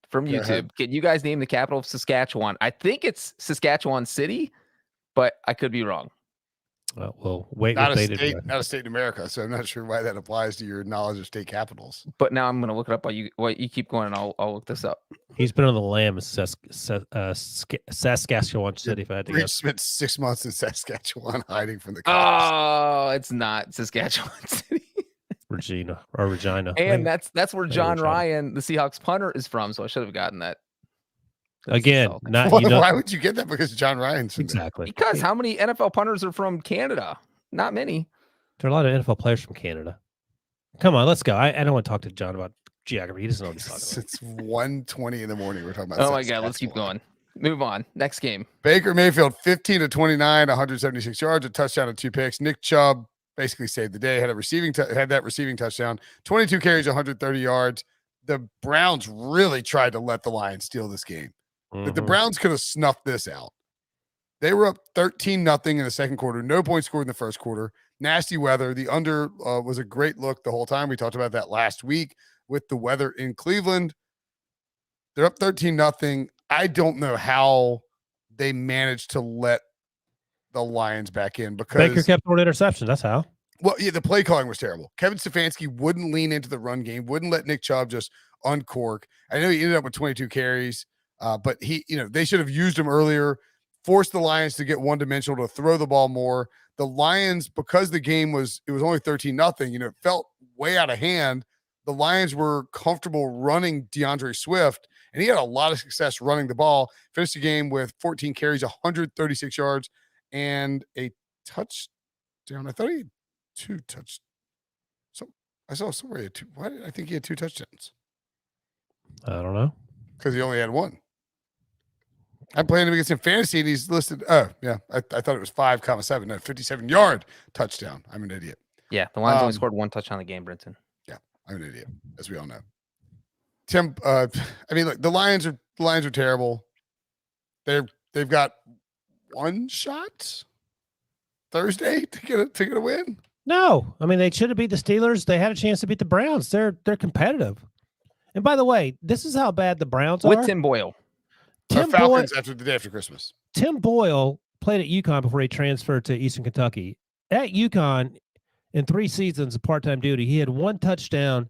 from Go YouTube. ahead. Can you guys name the capital of Saskatchewan? I think it's Saskatchewan City, but I could be wrong. Well, wait. Not a state in America, so I'm not sure why that applies to your knowledge of state capitals. But now I'm going to look it up while you keep going, and I'll look this up. He's been on the lam of Saskatchewan City. If I had to Breach guess. spent 6 months in Saskatchewan hiding from the cops. Oh, it's not Saskatchewan City. Regina. And that's where John Regina. Ryan, the Seahawks punter, is from. So I should have gotten that. Again, not Why would you get that? Because John Ryan's from there. exactly. Because how many NFL punters are from Canada? Not many. There are a lot of NFL players from Canada. Come on, let's go. I don't want to talk to John about geography. He doesn't know what he's talking about. It's 1:20 in the morning. We're talking about. Oh my God, let's keep going. Move on. Next game. Baker Mayfield 15 to 29, 176 yards, a touchdown and 2 picks. Nick Chubb basically saved the day. Had that receiving touchdown, 22 carries, 130 yards. The Browns really tried to let the Lions steal this game. But the Browns could have snuffed this out. They were up 13-0 in the second quarter. No points scored in the first quarter. Nasty weather. The under was a great look the whole time. We talked about that last week with the weather in Cleveland. They're up 13-0. I don't know how they managed to let the Lions back in because Baker kept throwing interceptions. That's how. Well, yeah, the play calling was terrible. Kevin Stefanski wouldn't lean into the run game, wouldn't let Nick Chubb just uncork. I know he ended up with 22 carries, but they should have used him earlier, forced the Lions to get one-dimensional, to throw the ball more. The Lions, because the game was only 13-0, it felt way out of hand. The Lions were comfortable running DeAndre Swift, and he had a lot of success running the ball. Finished the game with 14 carries, 136 yards, and a touchdown. I thought he had 2 touchdowns. So I saw somewhere he had 2. Why did I think he had 2 touchdowns? I don't know. Because he only had 1. I'm playing him against him fantasy, and he's listed. Oh, yeah. I thought it was 5,7. No, 57-yard touchdown. I'm an idiot. Yeah, the Lions only scored 1 touchdown in the game, Brinson. Yeah, I'm an idiot, as we all know. Tim, look, the Lions are terrible. They've got 1 shot Thursday to get a win. No, I mean they should have beat the Steelers. They had a chance to beat the Browns. They're competitive. And by the way, this is how bad the Browns are. With Tim Boyle. Falcons after the day after Christmas. Tim Boyle played at UConn before he transferred to Eastern Kentucky. At UConn, in 3 seasons of part-time duty, he had 1 touchdown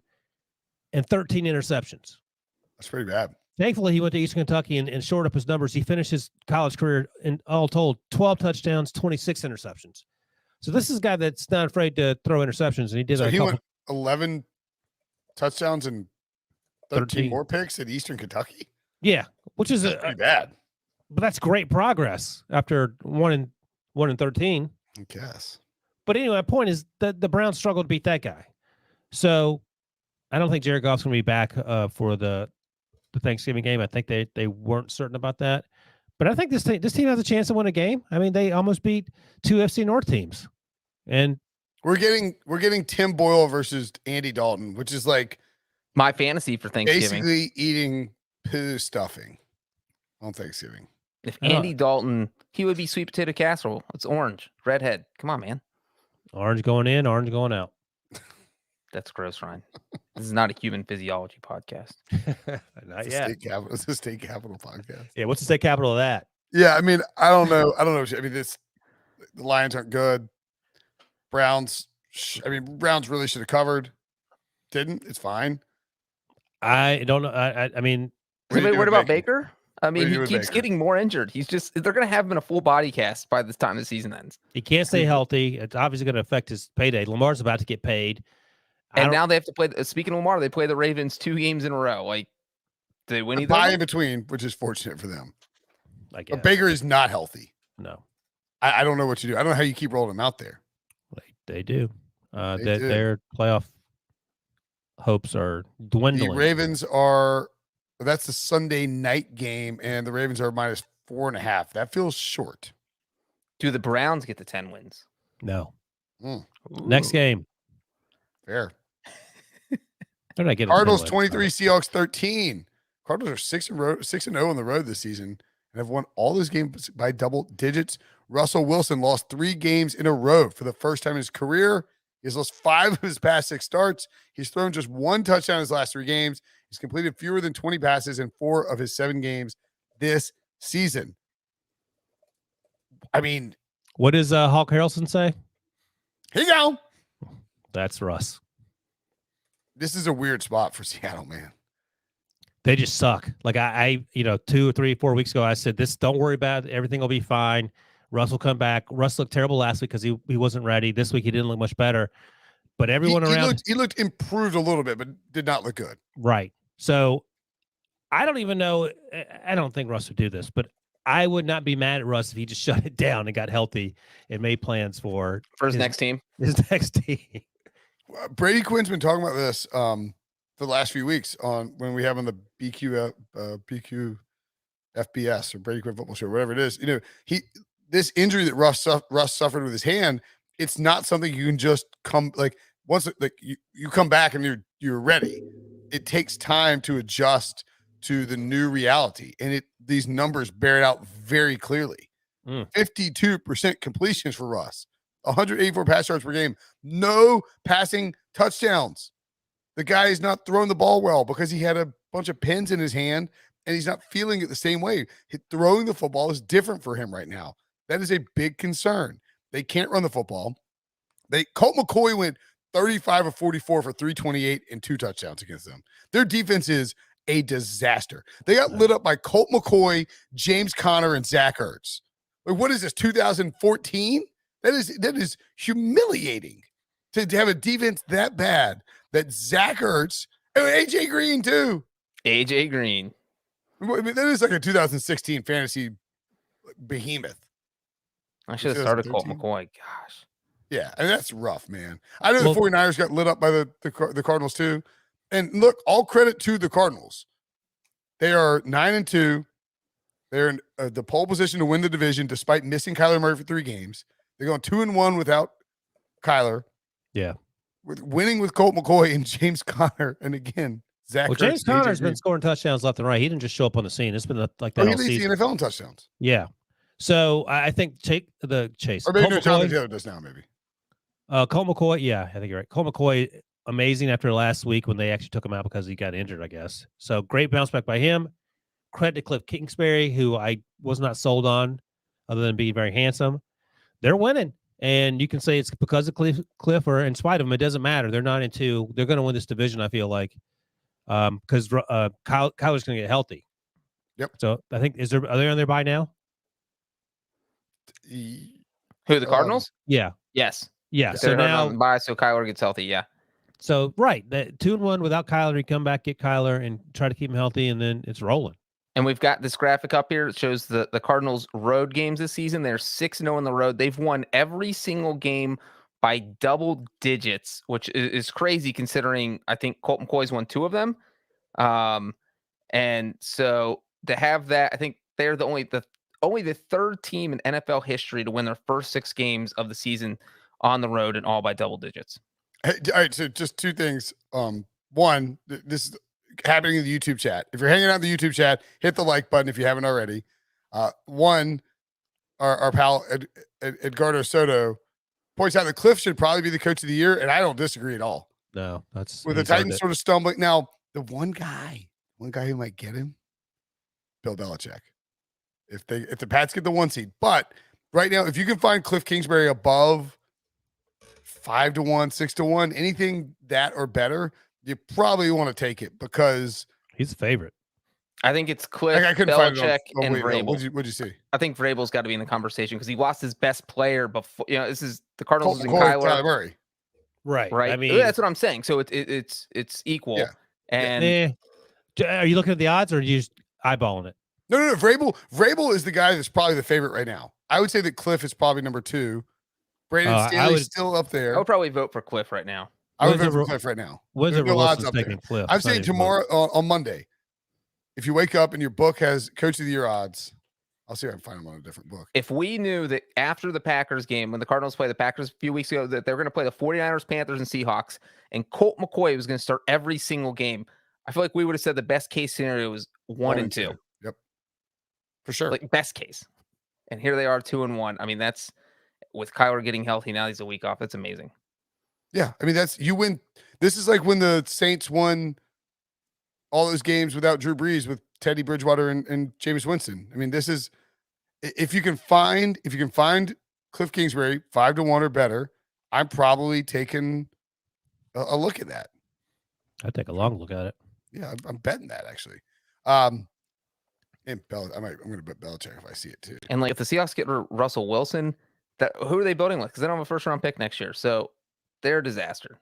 and 13 interceptions. That's pretty bad. Thankfully, he went to Eastern Kentucky and shored up his numbers. He finished his college career, in all told, 12 touchdowns, 26 interceptions. So this is a guy that's not afraid to throw interceptions, and he did. So he went 11 touchdowns and 13 more picks at Eastern Kentucky. Yeah, which is pretty bad. But that's great progress after 1 and 13. I guess. But anyway, my point is that the Browns struggled to beat that guy. So I don't think Jared Goff's going to be back for the Thanksgiving game. I think they weren't certain about that. But I think this team has a chance to win a game. I mean, they almost beat 2 FC North teams. And we're getting Tim Boyle versus Andy Dalton, which is like my fantasy for Thanksgiving. Basically eating poo stuffing on Thanksgiving. If Andy Dalton, he would be sweet potato casserole. It's orange, redhead. Come on, man. Orange going in, orange going out. That's gross, Ryan. This is not a human physiology podcast. Not it's yet. It's a state capital podcast. Yeah, what's the state capital of that? Yeah, I mean, I don't know. I mean, the Lions aren't good. Browns really should have covered. Didn't. It's fine. I don't know. I mean, is anybody worried about Baker? I mean, he keeps Baker? Getting more injured. They're going to have him in a full body cast by the time the season ends. he can't stay healthy. It's obviously going to affect his payday. Lamar's about to get paid. And now they have to play. Speaking of Lamar, they play the Ravens 2 games in a row. Like, do they win either? Bye in between, which is fortunate for them. I guess. But Baker is not healthy. No, I don't know what you do. I don't know how you keep rolling him out there. they do. They do. Their playoff hopes are dwindling. The Ravens are. That's the Sunday night game, and the Ravens are -4.5. That feels short. Do the Browns get the 10 wins? No. Mm. Next game. Fair. They're not getting Cardinals 10 wins, 23, Seahawks 13. Cardinals are 6-0 on the road this season and have won all those games by double digits. Russell Wilson lost 3 games in a row for the first time in his career. He's lost 5 of his past 6 starts. He's thrown just 1 touchdown in his last 3 games. He's completed fewer than 20 passes in 4 of his 7 games this season. I mean, what does Hawk Harrelson say? here you go. That's Russ. This is a weird spot for Seattle, man. They just suck. Like I 2 or 3, 4 weeks ago, I said, don't worry about it. Everything will be fine. Russ will come back. Russ looked terrible last week because he wasn't ready. This week he didn't look much better. But everyone around he looked improved a little bit, but did not look good. Right. So I don't even know. I don't think Russ would do this, but I would not be mad at Russ if he just shut it down and got healthy and made plans for his next team. His next team. Brady Quinn's been talking about this for the last few weeks on when we have on the BQ FBS or Brady Quinn Football Show, whatever it is. This injury that Russ suffered with his hand, it's not something you can just come once you come back and you're ready. It takes time to adjust to the new reality, and these numbers bear it out very clearly. 52% completions for Russ, 184 pass yards per game, no passing touchdowns. The guy is not throwing the ball well because he had a bunch of pins in his hand, and he's not feeling it the same way. Throwing the football is different for him right now. That is a big concern. They can't run the football. Colt McCoy went 35 of 44 for 328 and 2 touchdowns against them. Their defense is a disaster. They got lit up by Colt McCoy, James Conner, and Zach Ertz. What is this, 2014? That is humiliating to have a defense that bad that Zach Ertz and AJ Green too. AJ Green. I mean, that is like a 2016 fantasy behemoth. I should have started Colt McCoy. Gosh. Yeah, and that's rough, man. I know the 49ers got lit up by the Cardinals too. And look, all credit to the Cardinals. They are 9-2. They're in the pole position to win the division despite missing Kyler Murray for 3 games. They're going 2-1 without Kyler. Yeah. Winning with Colt McCoy and James Conner. And again, Zach. James Conner's been scoring touchdowns left and right. He didn't just show up on the scene. It's been like that all season. He leads the NFL in touchdowns. Yeah. So I think take the chase. Or maybe Jonathan Taylor does now, maybe. Colt McCoy, yeah, I think you're right. Colt McCoy, amazing after last week when they actually took him out because he got injured, I guess. So great bounce back by him. Credit to Cliff Kingsbury, who I was not sold on other than being very handsome. They're winning. And you can say it's because of Cliff or in spite of him. It doesn't matter. They're 9-2. They're going to win this division, I feel like, because Kyler's going to get healthy. Yep. So I think, are they on their bye now? Who, the Cardinals? Yeah. Yes. Yeah. So now, bye, so Kyler gets healthy. Yeah. So right, that 2-1 without Kyler, you come back, get Kyler, and try to keep him healthy, and then it's rolling. And we've got this graphic up here that shows the Cardinals' road games this season. They're 6-0 on the road. They've won every single game by double digits, which is crazy considering I think Colt McCoy's won 2 of them. And so to have that, I think they're only the 3rd team in NFL history to win their first 6 games of the season on the road and all by double digits. Hey, all right, so just 2 things. One, this is happening in the YouTube chat. If you're hanging out in the YouTube chat, hit the like button if you haven't already. One, our pal Edgardo Soto points out that Cliff should probably be the coach of the year, and I don't disagree at all. No, that's with the Titans sort of stumbling. Now, the one guy who might get him, Bill Belichick. If the Pats get the 1 seed, but right now, if you can find Cliff Kingsbury above 5-1, 6-1, anything that or better, you probably want to take it because he's a favorite. I think it's Cliff, Belichick, and Vrabel. What'd you see? I think Vrabel's got to be in the conversation because he lost his best player before. This is the Cardinals losing Kyler. Kyler Murray. Right. right? I mean, That's what I'm saying. So it's equal. Yeah. And are you looking at the odds or are you just eyeballing it? No. Vrabel is the guy that's probably the favorite right now. I would say that Cliff is probably number 2. Brandon I Staley's would- still up there. I would probably vote for Cliff right now. I would When's vote for it- Cliff right now. When's There's it no odds Wilson's up there. taking Cliff? I'm It's not saying even tomorrow on Monday, if you wake up and your book has Coach of the Year odds, I'll see if I can find them on a different book. If we knew that after the Packers game, when the Cardinals played the Packers a few weeks ago, that they were going to play the 49ers, Panthers, and Seahawks, and Colt McCoy was going to start every single game, I feel like we would have said the best case scenario was 1 and 2. Yep. For sure. Like best case. And here they are 2-1. I mean, that's with Kyler getting healthy. Now he's a week off. That's amazing. Yeah. I mean, you win. This is like when the Saints won all those games without Drew Brees with Teddy Bridgewater and Jameis Winston. I mean, this is, if you can find Cliff Kingsbury 5-1 or better, I'm probably taking a look at that. I'd take a long look at it. Yeah, I'm betting that actually. And I'm going to bet Belichick if I see it too. And like if the Seahawks get Russell Wilson, who are they building with? Because they don't have a first round pick next year. So they're a disaster.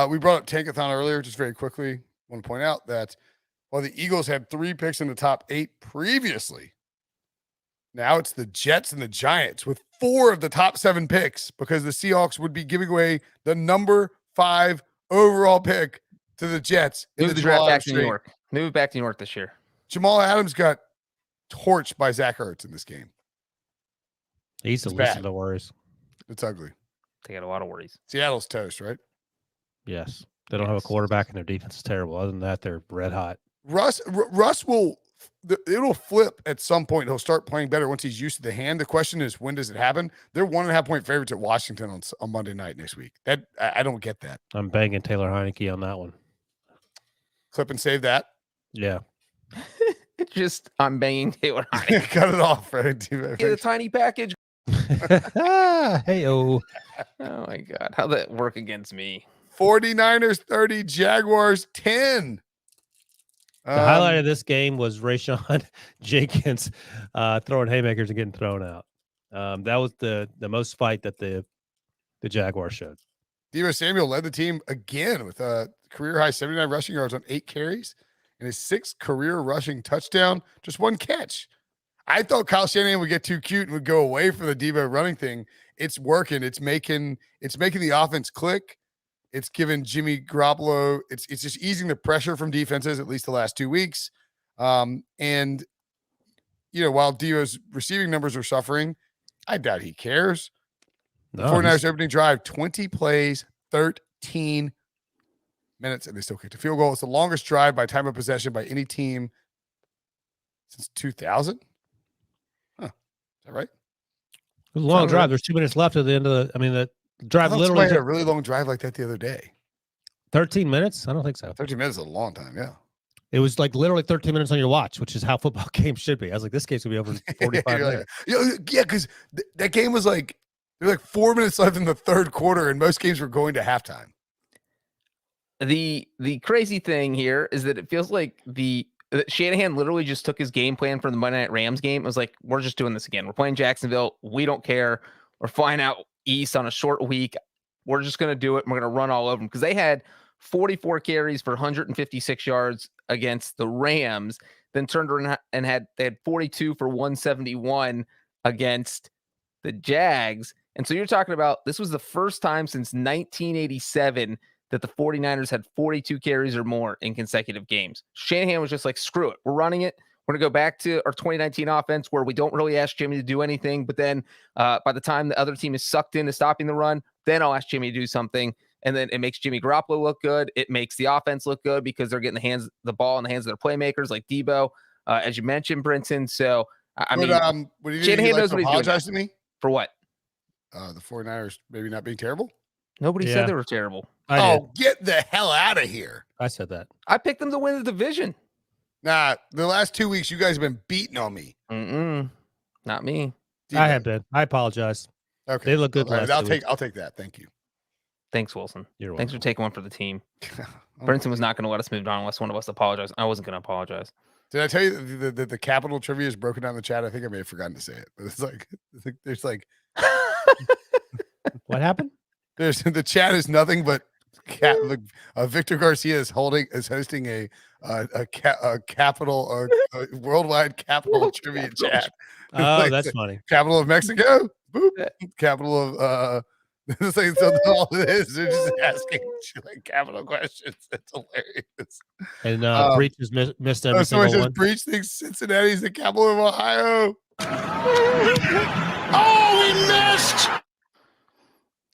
We brought up Tankathon earlier, just very quickly. I want to point out that while the Eagles had 3 picks in the top 8 previously, now it's the Jets and the Giants with 4 of the top 7 picks because the Seahawks would be giving away the number 5 overall pick to the Jets in Move the the draft Jamal back Adams to New trade. York. Move back to New York this year. Jamal Adams got torched by Zach Ertz in this game. He's the It's least bad. of the worries. It's ugly. They got a lot of worries. Seattle's toast, right? Yes. They don't have a quarterback and their defense is terrible. Other than that, they're red hot. Russ it'll flip at some point. He'll start playing better once he's used to the hand. The question is, when does it happen? They're 1.5 point favorites at Washington on Monday night next week. That I don't get that. I'm banging Taylor Heineke on that one. Clip and save that. Yeah. It's just I'm banging Taylor Heineke. Cut it off, right? Get a tiny package. Hey-oh. Oh my God. How'd that work against me? 49ers 30, Jaguars 10. The highlight of this game was Rayshon Jenkins throwing haymakers and getting thrown out. That was the most fight that the Jaguars showed. Deebo Samuel led the team again with a career high 79 rushing yards on 8 carries and his 6th career rushing touchdown, just 1 catch. I thought Kyle Shanahan would get too cute and would go away from the Deebo running thing. It's working. It's making the offense click. It's given Jimmy Garoppolo. It's just easing the pressure from defenses, at least the last 2 weeks. And while Deebo's receiving numbers are suffering, I doubt he cares. The 49ers opening drive, 20 plays, 13 minutes, and they still kicked a field goal. It's the longest drive by time of possession by any team since 2000. Huh. Is that right? It was a long drive. There's 2 minutes left at the end of the drive literally had a really long drive like that the other day. 13 minutes? I don't think so. 13 minutes is a long time, yeah. It was like literally 13 minutes on your watch, which is how football games should be. I was like, this game's going to be over in 45 minutes. Yeah, because that game was like, there's like 4 minutes left in the third quarter, and most games were going to halftime. The crazy thing here is that it feels like Shanahan literally just took his game plan from the Monday Night Rams game. It was like, we're just doing this again. We're playing Jacksonville. We don't care. We're flying out east on a short week. We're just going to do it. And we're going to run all over them because they had 44 carries for 156 yards against the Rams, then turned around and they had 42 for 171 against the Jags. And so you're talking about, this was the first time since 1987 that the 49ers had 42 carries or more in consecutive games. Shanahan was just like, screw it. We're running it. We're going to go back to our 2019 offense where we don't really ask Jimmy to do anything. But then by the time the other team is sucked into stopping the run, then I'll ask Jimmy to do something. And then it makes Jimmy Garoppolo look good. It makes the offense look good because they're getting the ball in the hands of their playmakers like Debo, as you mentioned, Brinson. So, Shanahan knows what he's doing. To me? For what? The 49ers maybe not being terrible? Nobody said they were terrible. Get the hell out of here. I said that. I picked them to win the division. Nah, the last 2 weeks, you guys have been beating on me. Not me. I have been. I apologize. Okay. They look good last I'll 2 take weeks. I'll take that. Thank you. Thanks, Wilson. You're Thanks welcome. for taking one for the team. Brinson was not going to let us move on unless one of us apologized. I wasn't going to apologize. Did I tell you that the capital trivia is broken down in the chat? I think I may have forgotten to say it, but it's like there's like What happened? There's the chat is nothing but Victor Garcia is hosting a capital worldwide capital trivia chat. Oh, Like, that's funny. capital of Mexico. Boop. Capital of it's like something all it is. They're just asking like capital questions. It's hilarious. And Breech has missed every Someone single says one. Breech thinks Cincinnati's the capital of Ohio. Oh, he missed.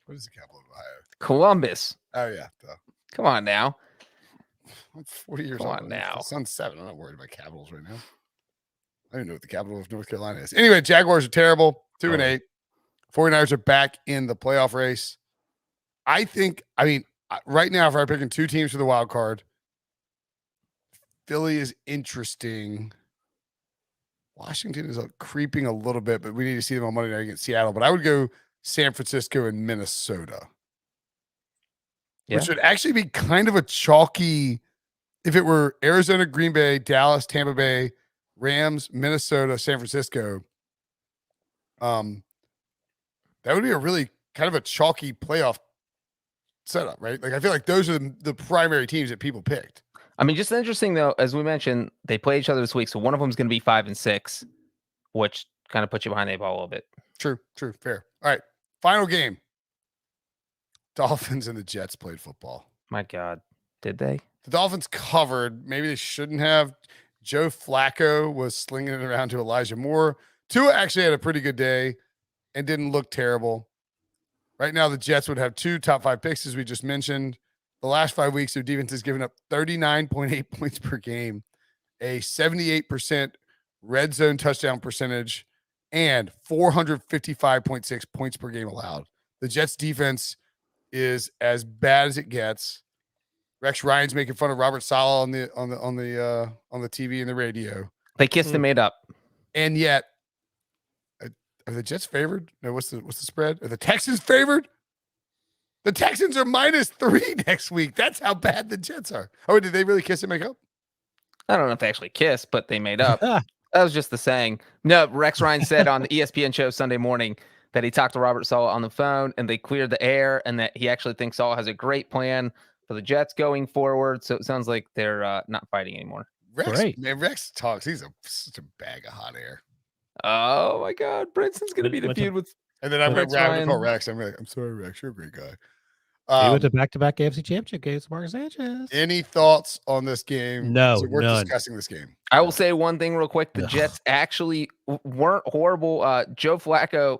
What is the capital of Ohio? Columbus. Oh yeah. Come on now. I'm 40 years Come old. on now. My son's 7. I'm not worried about capitals right now. I don't even know what the capital of North Carolina is. Anyway, Jaguars are terrible. 2-8. 49ers are back in the playoff race. I mean, right now, if I'm picking two teams for the wild card, Philly is interesting. Washington is creeping a little bit, but we need to see them on Monday night against Seattle. But I would go San Francisco and Minnesota, which would actually be kind of a chalky. If it were Arizona, Green Bay, Dallas, Tampa Bay, Rams, Minnesota, San Francisco, that would be a really kind of a chalky playoff setup, right? Like I feel like those are the primary teams that people picked. I mean, just interesting though, as we mentioned, they play each other this week, so one of them is going to be 5-6, which kind of puts you behind the ball a little bit. True, fair. All right, final game. Dolphins and the Jets played football. My God, did they? The Dolphins covered. Maybe they shouldn't have. Joe Flacco was slinging it around to Elijah Moore. Tua actually had a pretty good day and didn't look terrible. Right now, the Jets would have 2 top 5 picks, as we just mentioned. The last 5 weeks, their defense has given up 39.8 points per game, a 78% red zone touchdown percentage, and 455.6 points per game allowed. The Jets defense is as bad as it gets. Rex Ryan's making fun of Robert Saleh on the TV and the radio. They kissed and made up. And yet, are the Jets favored? No, what's the spread? Are the Texans favored? The Texans are -3 next week. That's how bad the Jets are. Oh, did they really kiss and make up? I don't know if they actually kissed, but they made up. That was just the saying. No, Rex Ryan said on the ESPN show Sunday morning that he talked to Robert Saleh on the phone and they cleared the air and that he actually thinks Saleh has a great plan for the Jets going forward. So it sounds like they're not fighting anymore. Rex talks. He's such a bag of hot air. Oh my God, Brinson's going to be the feud with. And then I'm going to call Rex. I'm like, I'm sorry, Rex. You're a great guy. He went to back-to-back AFC Championship games. Marcus Sanchez. Any thoughts on this game? No, we're none. discussing this game. I will say one thing real quick. The Jets actually weren't horrible. Joe Flacco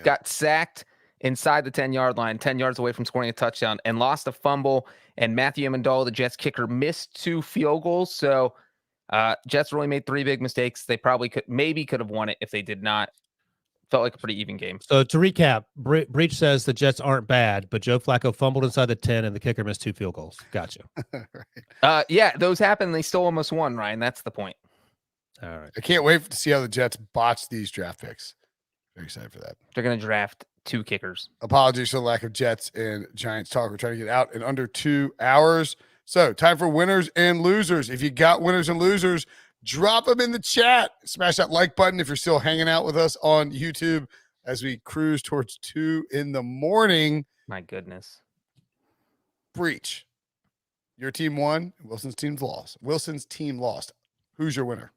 got sacked inside the 10-yard line, 10 yards away from scoring a touchdown, and lost a fumble. And Matthew Amendola, the Jets kicker, missed 2 field goals. So Jets really made 3 big mistakes. They probably could have won it if they did not. Felt like a pretty even game. So to recap, Breech says the Jets aren't bad, but Joe Flacco fumbled inside the 10 and the kicker missed 2 field goals. Gotcha. Right. Yeah, those happened. They still almost won, Ryan. That's the point. All right. I can't wait to see how the Jets botch these draft picks. Very excited for that. They're going to draft 2 kickers. Apologies for the lack of Jets and Giants talk. We're trying to get out in under 2 hours. So time for winners and losers. If you got winners and losers, drop them in the chat. Smash that like button if you're still hanging out with us on YouTube as we cruise towards 2 a.m. My goodness. Breech. Your team won. Wilson's team lost. Who's your winner?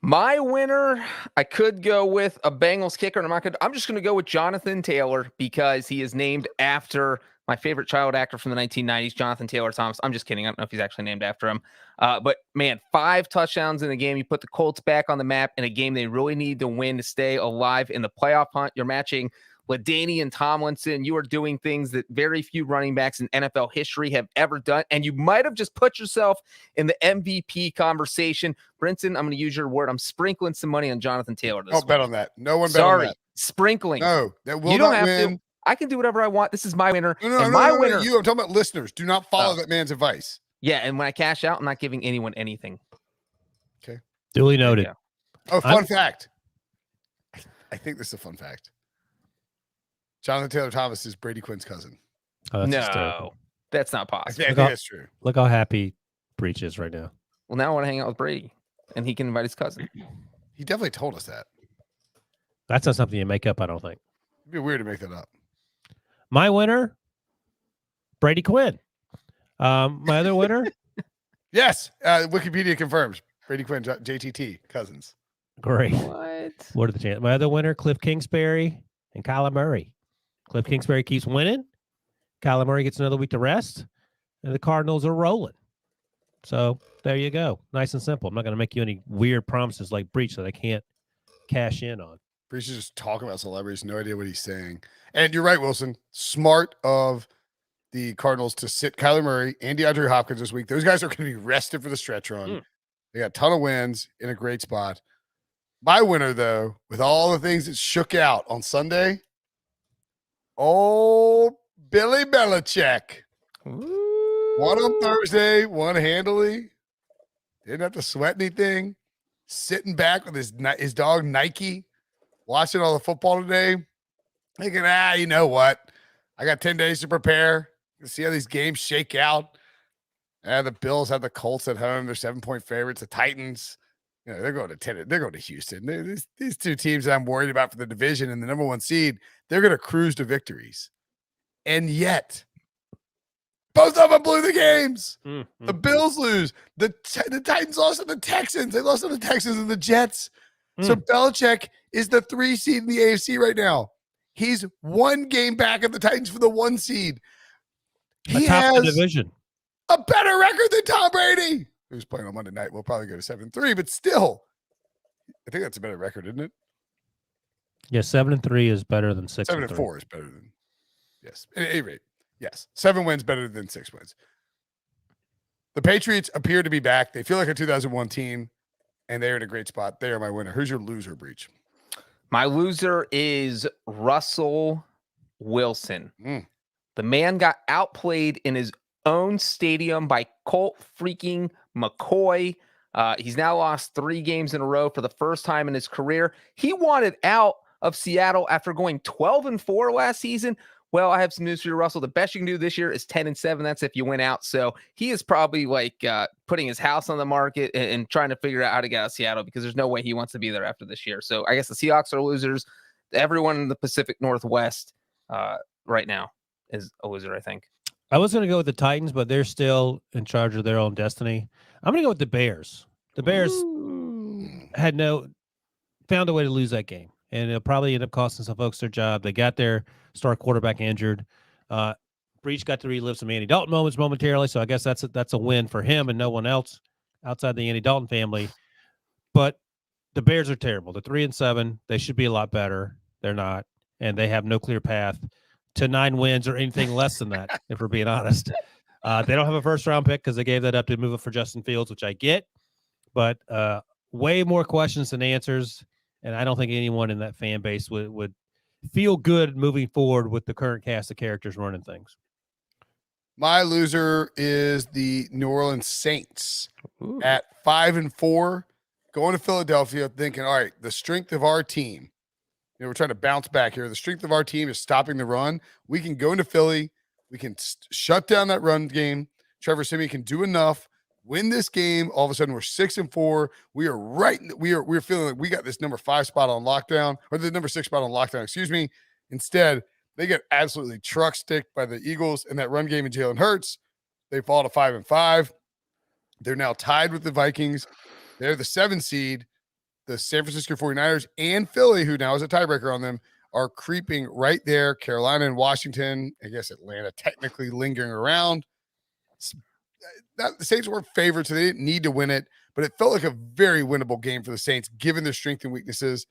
My winner, I could go with a Bengals kicker, and I'm just going to go with Jonathan Taylor because he is named after my favorite child actor from the 1990s, Jonathan Taylor Thomas. I'm just kidding. I don't know if he's actually named after him. But man, 5 touchdowns in the game. You put the Colts back on the map in a game they really need to win to stay alive in the playoff hunt. You're matching LaDainian Tomlinson. You are doing things that very few running backs in NFL history have ever done. And you might have just put yourself in the MVP conversation. Brinson, I'm going to use your word. I'm sprinkling some money on Jonathan Taylor this Don't bet on that. No one bet Sorry, on that. Sprinkling. No, that will you don't not have win. to. I can do whatever I want. This is my winner. No, my winner. I'm talking about listeners. Do not follow that man's advice. Yeah, and when I cash out, I'm not giving anyone anything. Okay. Duly noted. Oh, fun fact. I think this is a fun fact. Jonathan Taylor Thomas is Brady Quinn's cousin. Oh, that's No, hysterical. that's not I possible. think that's true. Look how happy Breech is right now. Well, now I want to hang out with Brady, and he can invite his cousin. He definitely told us that. That's not something you make up, I don't think. It'd be weird to make that up. My winner, Brady Quinn. My other winner, Yes, Wikipedia confirms Brady Quinn, JTT cousins. great. What are the chances? My other winner, Cliff Kingsbury and Kyler Murray. Cliff Kingsbury keeps winning. Kyler Murray gets another week to rest, and the Cardinals are rolling. So there you go. Nice and simple. I'm not going to make you any weird promises like Breech that I can't cash in on. Breech is just talking about celebrities, no idea what he's saying. And you're right, Wilson. Smart of the Cardinals to sit Kyler Murray and DeAndre Hopkins this week. Those guys are going to be rested for the stretch run. They got a ton of wins in a great spot. My winner, though, with all the things that shook out on Sunday, oh, Billy Belichick. One on Thursday, one handily. Didn't have to sweat anything. Sitting back with his dog Nike, watching all the football today, thinking, you know what? I got 10 days to prepare. See how these games shake out. The Bills have the Colts at home. They're 7-point favorites. The Titans, they're going to 10. They're going to Houston. These two teams that I'm worried about for the division and the number one seed, they're going to cruise to victories. And yet, both of them blew the games. The Bills lose. The Titans lost to the Texans. They lost to the Texans and the Jets. So Belichick is the 3 seed in the AFC right now. He's one game back of the Titans for the 1 seed. He has the division. A better record than Tom Brady, who's playing on Monday night. We'll probably go to 7-3, but still, I think that's a better record, isn't it? Yeah, 7-3 is better than 6. 7-4 is better than, yes. At any rate, yes. 7 wins better than 6 wins. The Patriots appear to be back. They feel like a 2001 team, and they're in a great spot. They are my winner. Who's your loser, Breech? My loser is Russell Wilson. The man got outplayed in his own stadium by Colt freaking McCoy. He's now lost 3 games in a row for the first time in his career. He wanted out of Seattle after going 12-4 last season. Well, I have some news for you, Russell. The best you can do this year is 10-7. That's if you win out. So he is probably putting his house on the market and trying to figure out how to get out of Seattle because there's no way he wants to be there after this year. So I guess the Seahawks are losers. Everyone in the Pacific Northwest right now is a loser, I think. I was going to go with the Titans, but they're still in charge of their own destiny. I'm going to go with the Bears. The Bears found a way to lose that game, and it'll probably end up costing some folks their job. They got their star quarterback injured. Breech got to relive some Andy Dalton moments momentarily, so I guess that's a win for him and no one else outside the Andy Dalton family. But the Bears are terrible. They're 3-7. They should be a lot better. They're not, and they have no clear path to 9 wins or anything less than that, if we're being honest. They don't have a first-round pick because they gave that up to move it for Justin Fields, which I get. But way more questions than answers, and I don't think anyone in that fan base would feel good moving forward with the current cast of characters running things. My loser is the New Orleans Saints at 5-4, going to Philadelphia thinking, all right, the strength of our team, we're trying to bounce back here. The strength of our team is stopping the run. We can go into Philly. We can shut down that run game. Trevor Siemian can do enough, win this game. All of a sudden, we're 6-4. We are right. We're feeling like we got this number 5 spot on lockdown, or the number 6 spot on lockdown. Excuse me. Instead, they get absolutely truck sticked by the Eagles in that run game and Jalen Hurts. They fall to 5-5. They're now tied with the Vikings. They're the 7 seed. The San Francisco 49ers and Philly, who now is a tiebreaker on them, are creeping right there. Carolina and Washington, I guess Atlanta technically lingering around. The Saints were favored, so they didn't need to win it, but it felt like a very winnable game for the Saints, given their strengths and weaknesses,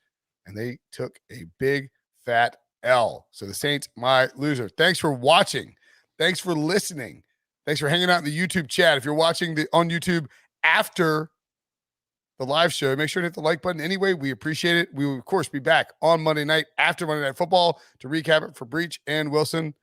and they took a big, fat L. So the Saints, my loser. Thanks for watching. Thanks for listening. Thanks for hanging out in the YouTube chat. If you're watching on YouTube after the live show, make sure to hit the like button anyway. We appreciate it. We will, of course, be back on Monday night after Monday Night Football to recap it for Breech and Wilson.